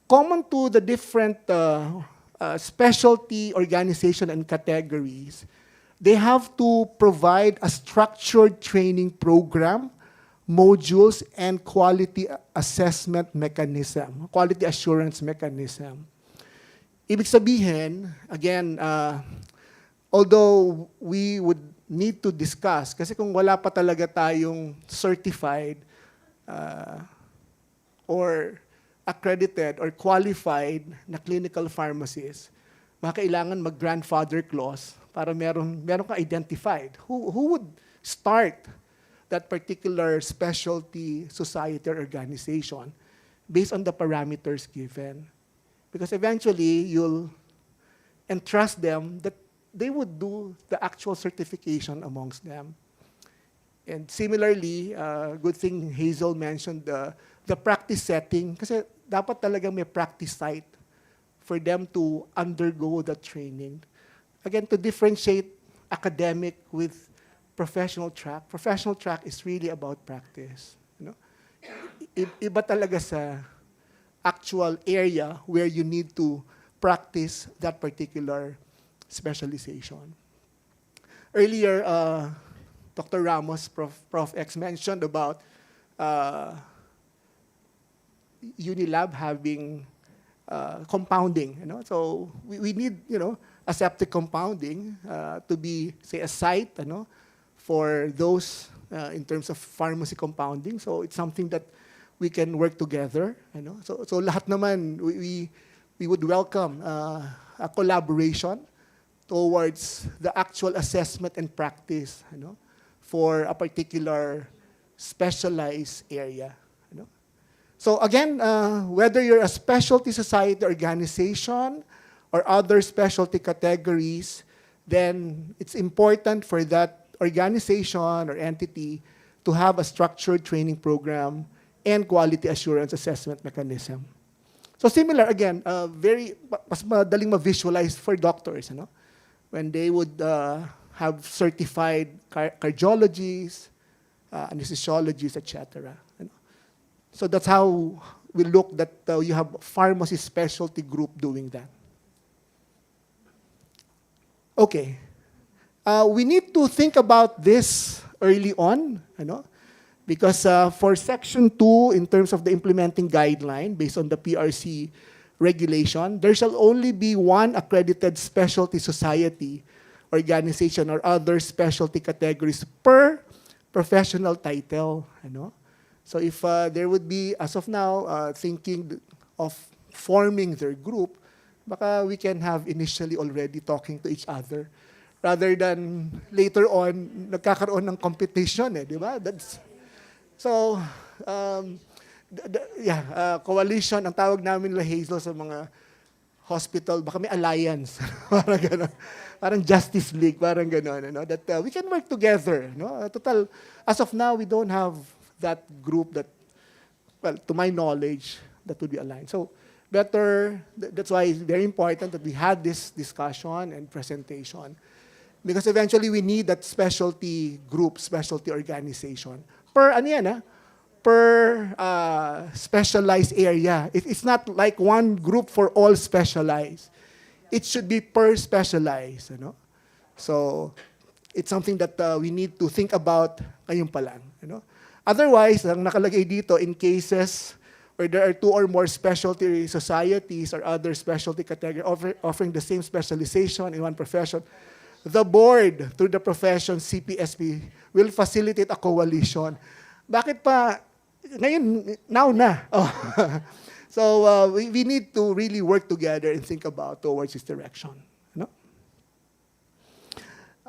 Common to the different specialty organization and categories, they have to provide a structured training program, modules, and quality assessment mechanism, quality assurance mechanism. Ibig sabihin, again, although we would need to discuss, kasi kung wala pa talaga tayong certified or accredited or qualified na clinical pharmacist, kailangan mag-grandfather clause para meron ka identified. Who would start that particular specialty society or organization based on the parameters given? Because eventually, you'll entrust them that they would do the actual certification amongst them. And similarly, good thing Hazel mentioned the practice setting, kasi dapat talagang may practice site for them to undergo the training. Again, to differentiate academic with professional track. Professional track is really about practice. Iba talaga sa actual area where you need to practice that particular specialization. Earlier, Dr. Ramos, Prof. X mentioned about Unilab having compounding. So we need aseptic compounding to be, say, a site for those in terms of pharmacy compounding. So it's something that we can work together. So lahat naman, we would welcome a collaboration towards the actual assessment and practice for a particular specialized area. So again, whether you're a specialty society organization or other specialty categories, then it's important for that organization or entity to have a structured training program and quality assurance assessment mechanism. So similar, again, mas madaling ma-visualize for doctors, when they would have certified cardiologists, anesthesiologists, etc. So that's how we look that you have pharmacy specialty group doing that. Okay. We need to think about this early on, because for Section 2, in terms of the implementing guideline based on the PRC regulation, there shall only be one accredited specialty society, organization, or other specialty categories per professional title. So if there would be, as of now, thinking of forming their group, baka we can have initially already talking to each other rather than later on nagkakaroon ng competition, di ba? So, coalition, ang tawag namin nila Hazel sa mga hospital, baka may alliance, parang gano'n. Parang Justice League, parang gano'n, that we can work together. Total, as of now, we don't have that group that, well, to my knowledge, that would be aligned. So, better, that's why it's very important that we had this discussion and presentation. Because eventually, we need that specialty group, specialty organization. Per specialized area. It's not like one group for all specialized. It should be per specialized. So it's something that we need to think about ngayon pa lang. Otherwise, ang nakalagay dito, in cases where there are two or more specialty societies or other specialty category offering the same specialization in one profession, the board, through the profession CPSP, will facilitate a coalition. Bakit pa? Ngayon, now na. Oh. So we need to really work together and think about towards this direction. No?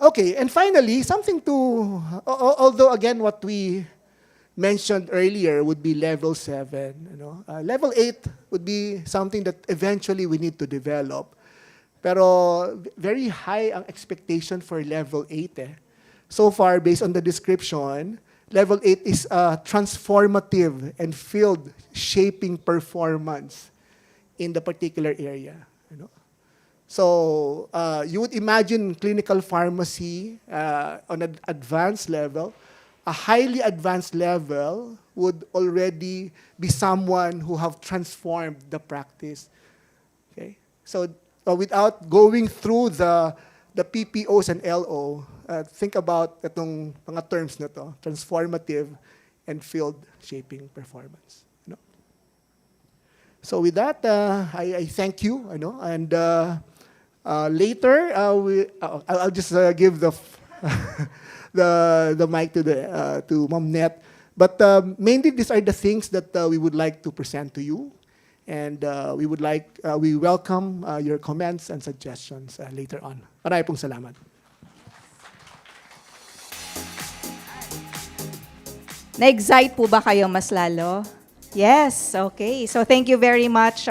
Okay, and finally, something to, although again what we mentioned earlier would be level 7. Level 8 would be something that eventually we need to develop. Pero very high ang expectation for level 8. So far, based on the description, level 8 is a transformative and field-shaping performance in the particular area. So you would imagine clinical pharmacy on an advanced level. A highly advanced level would already be someone who have transformed the practice. Okay? So without going through the PPOs and LO, think about itong mga terms na to, transformative and field-shaping performance. So with that, I thank you. And later, I'll just give the the mic to Ma'am Net. But mainly, these are the things that we would like to present to you. And we welcome your comments and suggestions later on. Maraming pong salamat. Na-excite po ba kayo mas lalo? Yes, okay. So thank you very much,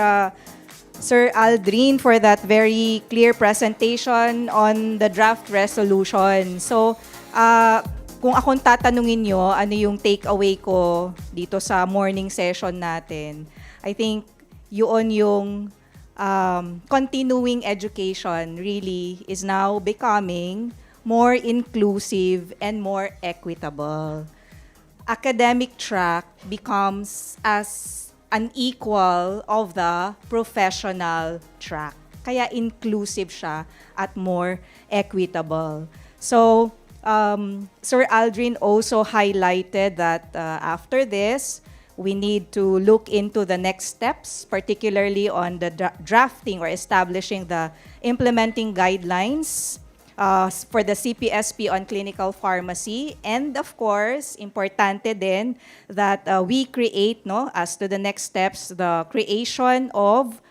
Sir Aldrin, for that very clear presentation on the draft resolution. So, kung akong tatanungin nyo, ano yung takeaway ko dito sa morning session natin, I think yun yung continuing education really is now becoming more inclusive and more equitable. Academic track becomes as an equal of the professional track. Kaya inclusive siya at more equitable. So, Sir Aldrin also highlighted that after this, we need to look into the next steps, particularly on the drafting or establishing the implementing guidelines for the CPSP on clinical pharmacy. And of course, importante din that we create, as to the next steps, the creation of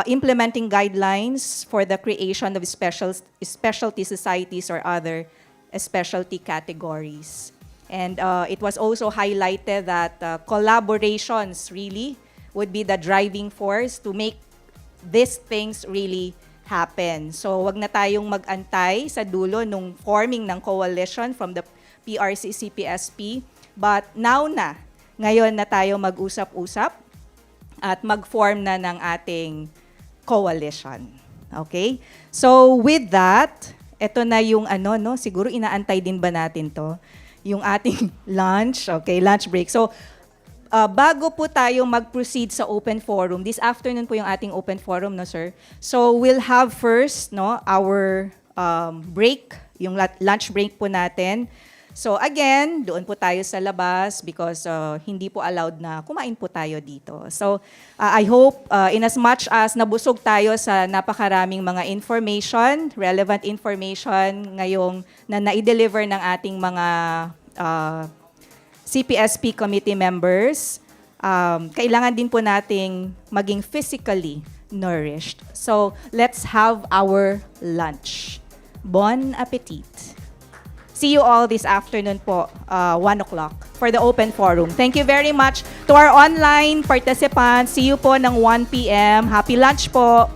implementing guidelines for the creation of specialty societies or other specialty categories. And it was also highlighted that collaborations really would be the driving force to make these things really happen. So wag na tayong mag-antay sa dulo nung forming ng coalition from the PRC CPSP, but ngayon na tayo mag-usap-usap at mag-form na ng ating coalition. Okay? So with that, ito na yung siguro inaantay din ba natin to? Yung ating lunch, okay, lunch break. So bago po tayo mag-proceed sa open forum, this afternoon po yung ating open forum, no sir? So we'll have first our break, yung lunch break po natin. So again, doon po tayo sa labas because hindi po allowed na kumain po tayo dito. So I hope in as much as nabusog tayo sa napakaraming mga information, relevant information ngayong na na-deliver ng ating mga CPSP committee members, kailangan din po nating maging physically nourished. So let's have our lunch. Bon appetit. See you all this afternoon po, 1 o'clock for the open forum. Thank you very much to our online participants. See you po ng 1 p.m. Happy lunch po.